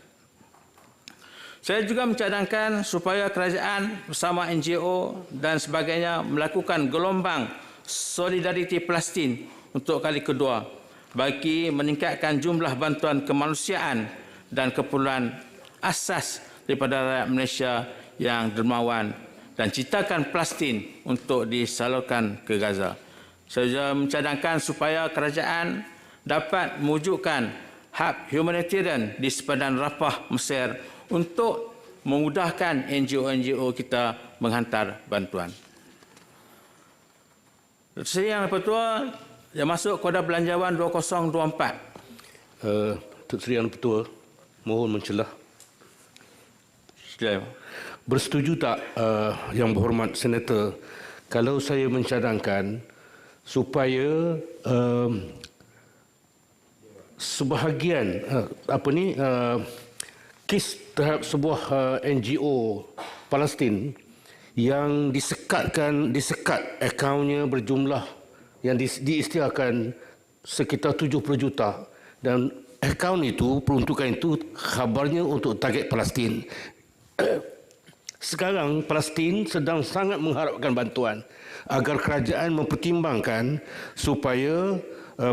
Saya juga mencadangkan supaya kerajaan bersama NGO dan sebagainya melakukan gelombang solidariti Palestin untuk kali kedua bagi meningkatkan jumlah bantuan kemanusiaan dan keperluan asas daripada rakyat Malaysia yang dermawan dan ciptakan Palestin untuk disalurkan ke Gaza. Saya mencadangkan supaya kerajaan dapat mewujudkan hub humanitarian di sepadan Rafah, Mesir untuk memudahkan NGO-NGO kita menghantar bantuan. Yang Pertua, yang masuk kepada Belanjawan 2024. Datuk Seri Yang Pertua, mohon mencelah. Bersetuju tak Yang Berhormat Senator kalau saya mencadangkan supaya sebahagian kes terhadap sebuah NGO Palestin yang disekat akaunnya berjumlah yang diisytiharkan sekitar 70 juta dan akaun itu, peruntukan itu khabarnya untuk target Palestin. Sekarang Palestin sedang sangat mengharapkan bantuan agar kerajaan mempertimbangkan supaya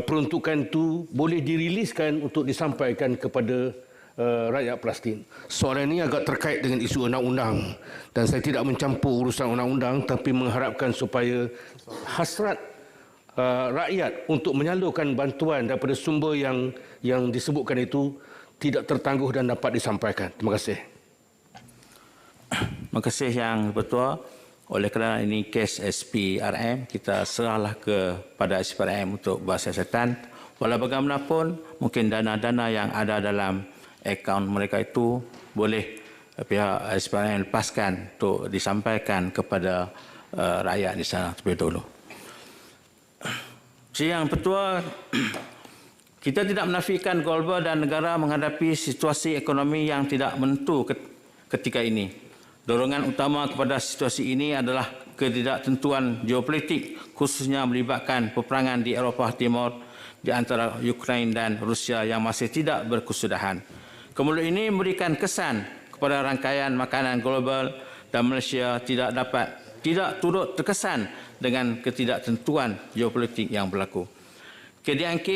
peruntukan itu boleh diriliskan untuk disampaikan kepada rakyat Palestin. Soalan ini agak terkait dengan isu undang-undang dan saya tidak mencampur urusan undang-undang tapi mengharapkan supaya hasrat rakyat untuk menyalurkan bantuan daripada sumber yang disebutkan itu tidak tertangguh dan dapat disampaikan. Terima kasih. Terima kasih Yang Bertua. Oleh kerana ini kes SPRM, kita serahlah kepada SPRM untuk buat siasatan. Walau bagaimanapun, mungkin dana-dana yang ada dalam akaun mereka itu boleh pihak SPRM lepaskan untuk disampaikan kepada rakyat di sana terlebih dahulu. Yang Pertua, kita tidak menafikan global dan negara menghadapi situasi ekonomi yang tidak menentu ketika ini. Dorongan utama kepada situasi ini adalah ketidaktentuan geopolitik, khususnya melibatkan peperangan di Eropah Timur di antara Ukraine dan Rusia yang masih tidak berkesudahan. Kemudian ini memberikan kesan kepada rangkaian makanan global dan Malaysia tidak turut terkesan dengan ketidaktentuan geopolitik yang berlaku. KDNK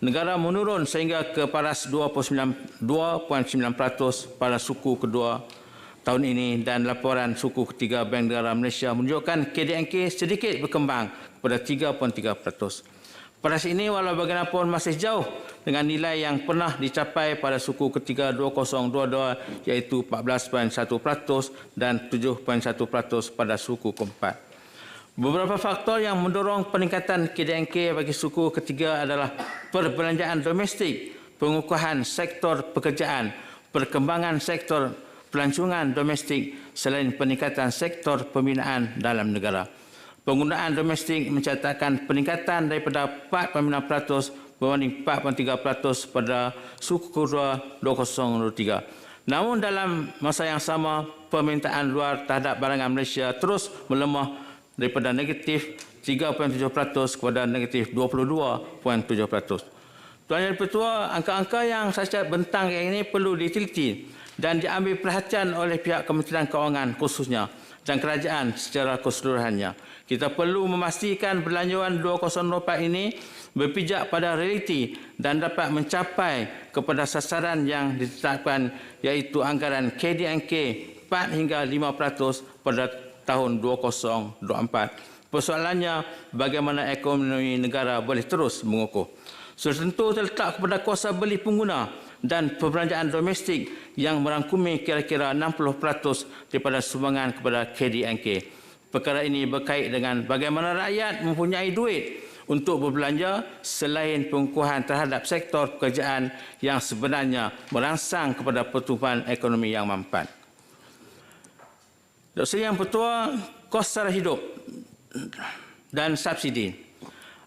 negara menurun sehingga ke paras 2.9% pada suku kedua tahun ini dan laporan suku ketiga Bank Negara Malaysia menunjukkan KDNK sedikit berkembang kepada 3.3%. Paras ini walau bagaimanapun masih jauh dengan nilai yang pernah dicapai pada suku ketiga 2022 iaitu 14.1% dan 7.1% pada suku keempat. Beberapa faktor yang mendorong peningkatan KDNK bagi suku ketiga adalah perbelanjaan domestik, pengukuhan sektor pekerjaan, perkembangan sektor pelancongan domestik selain peningkatan sektor pembinaan dalam negara. Penggunaan domestik mencatatkan peningkatan daripada 4.9% berbanding 4.3% pada suku kedua 2023. Namun dalam masa yang sama, permintaan luar terhadap barangan Malaysia terus melemah daripada negatif 3.7% kepada negatif 22.7%. Tuan Yang Pertua, angka-angka yang saya bentang yang ini perlu diteliti dan diambil perhatian oleh pihak Kementerian Kewangan khususnya dan kerajaan secara keseluruhannya. Kita perlu memastikan Belanjawan 2024 ini berpijak pada realiti dan dapat mencapai kepada sasaran yang ditetapkan iaitu anggaran KDNK 4 hingga 5% pada tahun 2024. Persoalannya bagaimana ekonomi negara boleh terus mengukuh. Sudah tentu terletak kepada kuasa beli pengguna dan perbelanjaan domestik yang merangkumi kira-kira 60% daripada sumbangan kepada KDNK. Perkara ini berkait dengan bagaimana rakyat mempunyai duit untuk berbelanja selain pengukuhan terhadap sektor pekerjaan yang sebenarnya merangsang kepada pertumbuhan ekonomi yang mampan. Yang Pertua, kos sara hidup dan subsidi.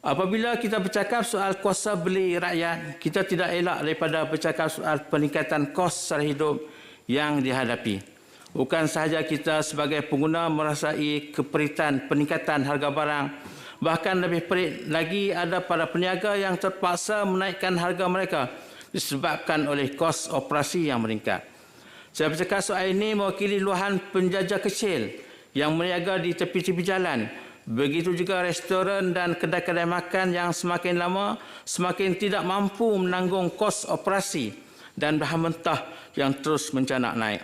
Apabila kita bercakap soal kuasa beli rakyat, kita tidak elak daripada bercakap soal peningkatan kos sara hidup yang dihadapi. Bukan sahaja kita sebagai pengguna merasai keperitan peningkatan harga barang, bahkan lebih perit lagi ada para peniaga yang terpaksa menaikkan harga mereka disebabkan oleh kos operasi yang meningkat. Saya bercakap soal ini mewakili luahan penjajah kecil yang berniaga di tepi-tepi jalan Begitu juga restoran dan kedai-kedai makan yang semakin lama semakin tidak mampu menanggung kos operasi dan bahan mentah yang terus mencanak naik.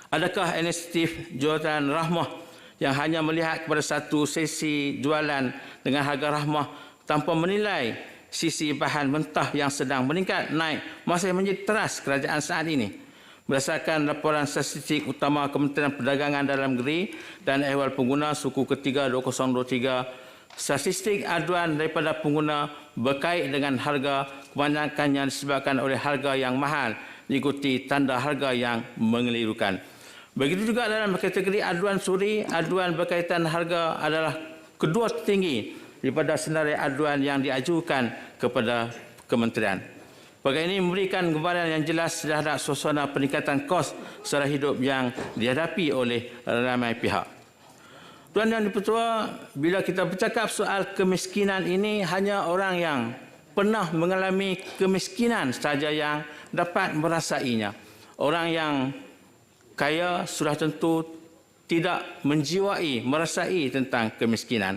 Adakah inisiatif jualan rahmah yang hanya melihat kepada satu sesi jualan dengan harga rahmah tanpa menilai sisi bahan mentah yang sedang meningkat naik masih menjadi teras kerajaan saat ini? Berdasarkan laporan statistik utama Kementerian Perdagangan Dalam Negeri dan Ehwal Pengguna Suku ketiga 2023, statistik aduan daripada pengguna berkait dengan harga kebanyakannya disebabkan oleh harga yang mahal diikuti tanda harga yang mengelirukan. Begitu juga dalam kategori aduan suri, aduan berkaitan harga adalah kedua tertinggi daripada senarai aduan yang diajukan kepada kementerian. Perkara ini memberikan gambaran yang jelas terhadap suasana peningkatan kos sara hidup yang dihadapi oleh ramai pihak. Tuan Yang Dipertua, bila kita bercakap soal kemiskinan ini, hanya orang yang pernah mengalami kemiskinan saja yang dapat merasainya. Orang yang kaya sudah tentu tidak menjiwai, merasai tentang kemiskinan.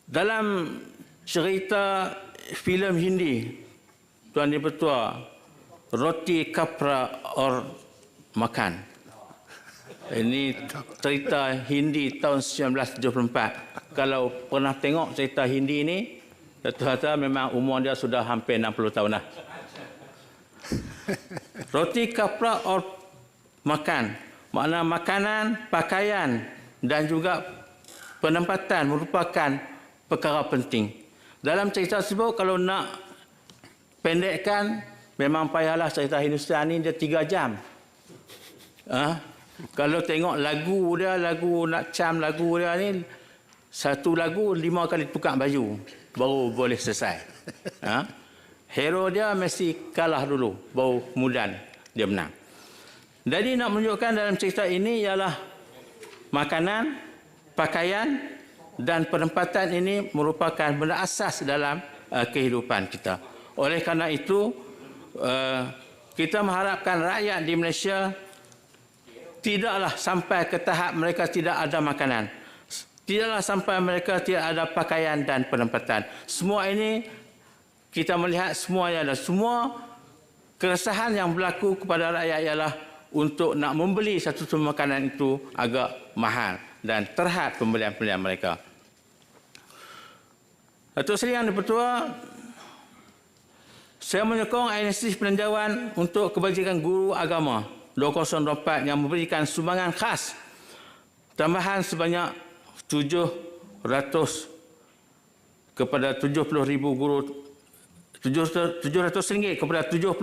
Dalam cerita filem Hindi, Tuan Dipertua, Roti Kapra or Makan. Ini cerita Hindi tahun 1974. Kalau pernah tengok cerita Hindi ini, rata-rata memang umur dia sudah hampir 60 tahun dah. Roti Kapra or Makan, makna makanan, pakaian dan juga penempatan merupakan perkara penting. Dalam cerita tersebut, kalau nak pendekkan, memang payahlah cerita Hindustan ni dia 3 jam. Kalau tengok lagu dia, lagu nak cam lagu dia ni, satu lagu 5 kali tukar baju, baru boleh selesai. Hero dia mesti kalah dulu, baru kemudian dia menang. Jadi nak menunjukkan dalam cerita ini ialah makanan, pakaian, dan penempatan ini merupakan benda asas dalam kehidupan kita. Oleh kerana itu, kita mengharapkan rakyat di Malaysia tidaklah sampai ke tahap mereka tidak ada makanan. Tidaklah sampai mereka tidak ada pakaian dan penempatan. Semua ini kita melihat semuanya adalah semua keresahan yang berlaku kepada rakyat ialah untuk nak membeli satu makanan itu agak mahal dan terhad pembelian-pembelian mereka. Datuk Seri Yang Dipertua, saya menyokong inisiatif peninjauan untuk kebajikan guru agama 2024 yang memberikan sumbangan khas tambahan sebanyak 700 kepada 70,000 guru, 700 ringgit kepada 70,000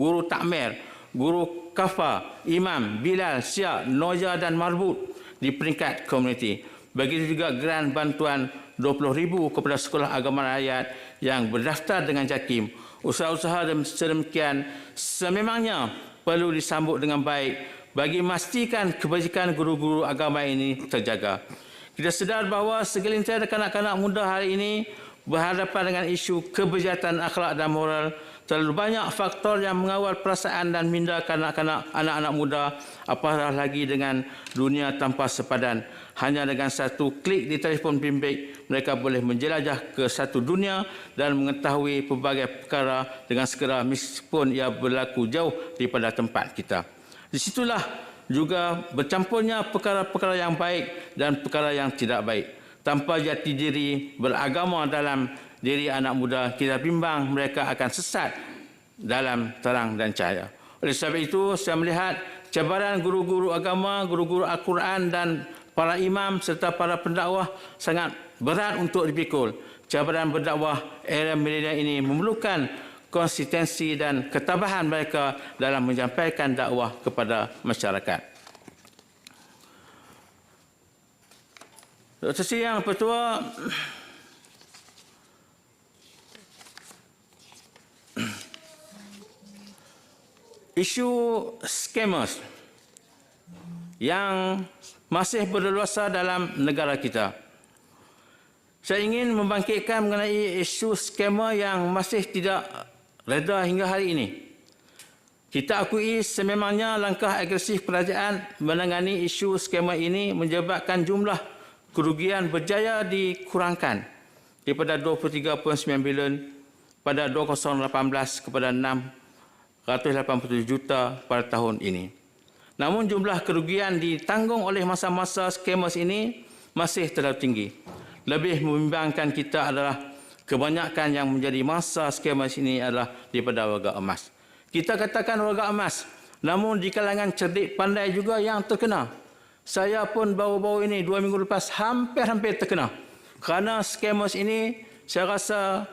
guru takmir, guru kafa, imam, bilal, syiah, noja dan marbut di peringkat komuniti. Begitu juga geran bantuan 20,000 kepada sekolah agama rakyat yang berdaftar dengan JAKIM. Usaha-usaha sedemikian sememangnya perlu disambut dengan baik bagi memastikan kebajikan guru-guru agama ini terjaga. Kita sedar bahawa segelintir kanak-kanak muda hari ini berhadapan dengan isu kebejahatan akhlak dan moral. Terlalu banyak faktor yang mengawal perasaan dan minda kanak-kanak, anak-anak muda, apatah lagi dengan dunia tanpa sepadan. Hanya dengan satu klik di telefon bimbit, mereka boleh menjelajah ke satu dunia dan mengetahui pelbagai perkara dengan segera meskipun ia berlaku jauh daripada tempat kita. Di situlah juga bercampurnya perkara-perkara yang baik dan perkara yang tidak baik. Tanpa jati diri beragama dalam diri anak muda, kita bimbang mereka akan sesat dalam terang dan cahaya. Oleh sebab itu, saya melihat cabaran guru-guru agama, guru-guru Al-Quran dan para imam serta para pendakwah sangat berat untuk dipikul. Cabaran berdakwah era milenial ini memerlukan konsistensi dan ketabahan mereka dalam menyampaikan dakwah kepada masyarakat. Dr. Sri Yang Dipertua, isu scammers yang masih berleluasa dalam negara kita. Saya ingin membangkitkan mengenai isu scammer yang masih tidak reda hingga hari ini. Kita akui sememangnya langkah agresif kerajaan menangani isu skema ini menyebabkan jumlah kerugian berjaya dikurangkan daripada 23.9 bilion pada 2018 kepada 687 juta pada tahun ini. Namun jumlah kerugian ditanggung oleh masa-masa skema ini masih terlalu tinggi. Lebih membimbangkan kita adalah kebanyakan yang menjadi masa skema ini adalah daripada warga emas. Kita katakan warga emas, namun di kalangan cerdik pandai juga yang terkena. Saya pun baru-baru ini 2 minggu lepas hampir-hampir terkena. Kerana skema ini saya rasa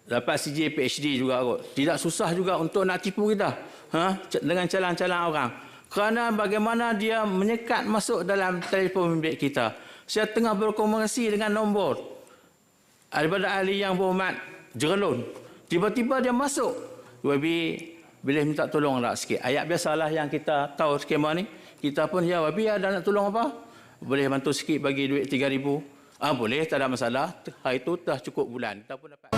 dapat CJ PhD juga kot. Tidak susah juga untuk nak tipu kita dengan calang-calang orang. Kerana bagaimana dia menyekat masuk dalam telefon bimbit kita. Saya tengah berkomunikasi dengan nombor daripada ahli yang berhormat Jerelun. Tiba-tiba dia masuk. Boleh minta tolong tak sikit. Ayat biasalah yang kita tahu skema ni. Kita pun, ya Wabi ada nak tolong apa? Boleh bantu sikit bagi duit 3,000. Boleh, tak ada masalah. Hari itu dah cukup bulan. Kita pun dapat.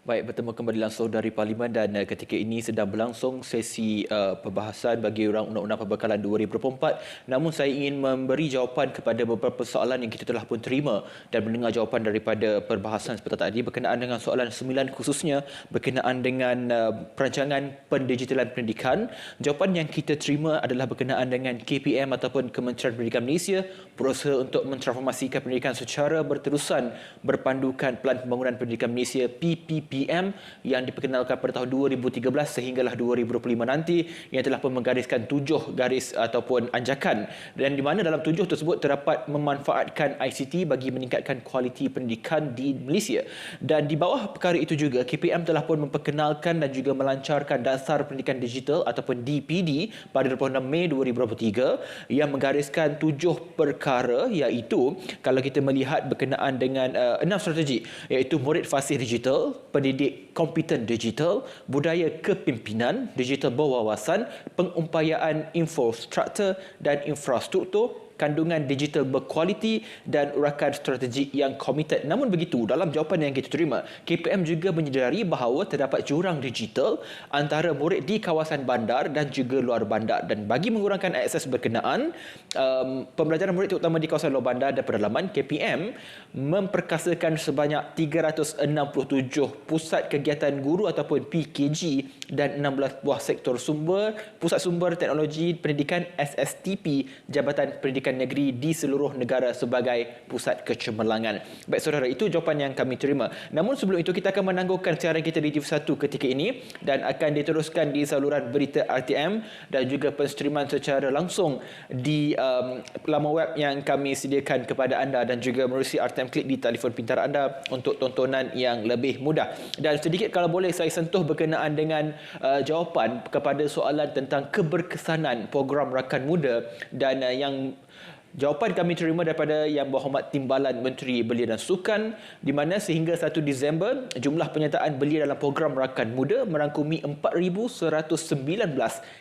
Baik, bertemu kembali langsung dari Parlimen dan ketika ini sedang berlangsung sesi perbahasan bagi Undang-Undang Perbekalan 2024. Namun saya ingin memberi jawapan kepada beberapa soalan yang kita telah pun terima dan mendengar jawapan daripada perbahasan seperti tadi berkenaan dengan soalan 9 khususnya berkenaan dengan perancangan pendigitalan pendidikan. Jawapan yang kita terima adalah berkenaan dengan KPM ataupun Kementerian Pendidikan Malaysia berusaha untuk mentransformasikan pendidikan secara berterusan berpandukan Pelan Pembangunan Pendidikan Malaysia PPPM yang diperkenalkan pada tahun 2013 sehinggalah 2025 nanti yang telah pun menggariskan 7 garis ataupun anjakan dan di mana dalam 7 tersebut terdapat memanfaatkan ICT bagi meningkatkan kualiti pendidikan di Malaysia. Dan di bawah perkara itu juga KPM telah pun memperkenalkan dan juga melancarkan Dasar Pendidikan Digital ataupun DPD pada 26 Mei 2023 yang menggariskan 7 perkara iaitu kalau kita melihat berkenaan dengan 6 strategi iaitu murid fasih digital, pendidik kompeten digital, budaya kepimpinan, digital berwawasan, pengumpayaan infrastruktur dan infrastruktur, kandungan digital berkualiti dan urakan strategik yang komited. Namun begitu, dalam jawapan yang kita terima, KPM juga menyedari bahawa terdapat jurang digital antara murid di kawasan bandar dan juga luar bandar. Dan bagi mengurangkan akses berkenaan, pembelajaran murid terutama di kawasan luar bandar dan pedalaman, KPM memperkasakan sebanyak 367 pusat kegiatan guru ataupun PKG dan 16 buah sektor pusat sumber teknologi pendidikan SSTP, Jabatan Pendidikan Negeri di seluruh negara sebagai pusat kecemerlangan. Baik saudara, itu jawapan yang kami terima. Namun sebelum itu kita akan menangguhkan siaran kita di TV1 ketika ini dan akan diteruskan di saluran berita RTM dan juga penstreaman secara langsung di laman web yang kami sediakan kepada anda dan juga melalui RTM Klik di telefon pintar anda untuk tontonan yang lebih mudah. Dan sedikit kalau boleh saya sentuh berkenaan dengan jawapan kepada soalan tentang keberkesanan program Rakan Muda dan yang jawapan kami terima daripada Yang Berhormat Timbalan Menteri Belia dan Sukan di mana sehingga 1 Disember jumlah penyertaan belia dalam program Rakan Muda merangkumi 4,119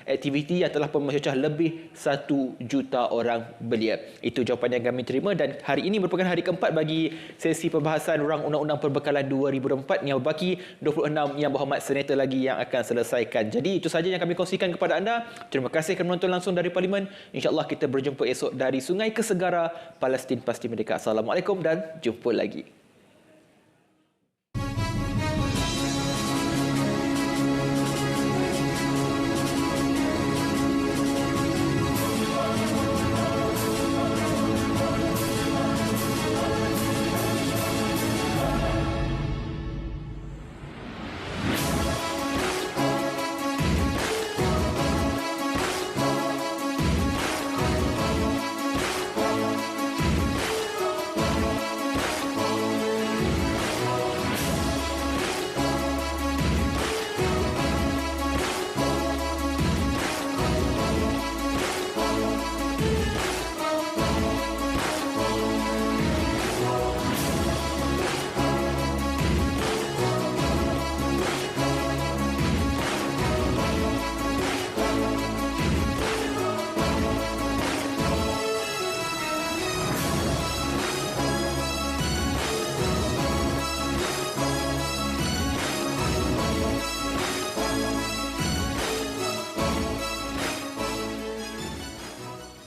aktiviti yang telah memecah lebih 1 juta orang belia. Itu jawapan yang kami terima dan hari ini merupakan hari keempat bagi sesi perbahasan Rang Undang-Undang Perbekalan 2024 yang berbaki 26 Yang Berhormat Senator lagi yang akan selesaikan. Jadi itu saja yang kami kongsikan kepada anda. Terima kasih kerana menonton langsung dari Parlimen. InsyaAllah kita berjumpa esok dari Sungai ke Segara, Palestin pasti merdeka. Assalamualaikum dan jumpa lagi.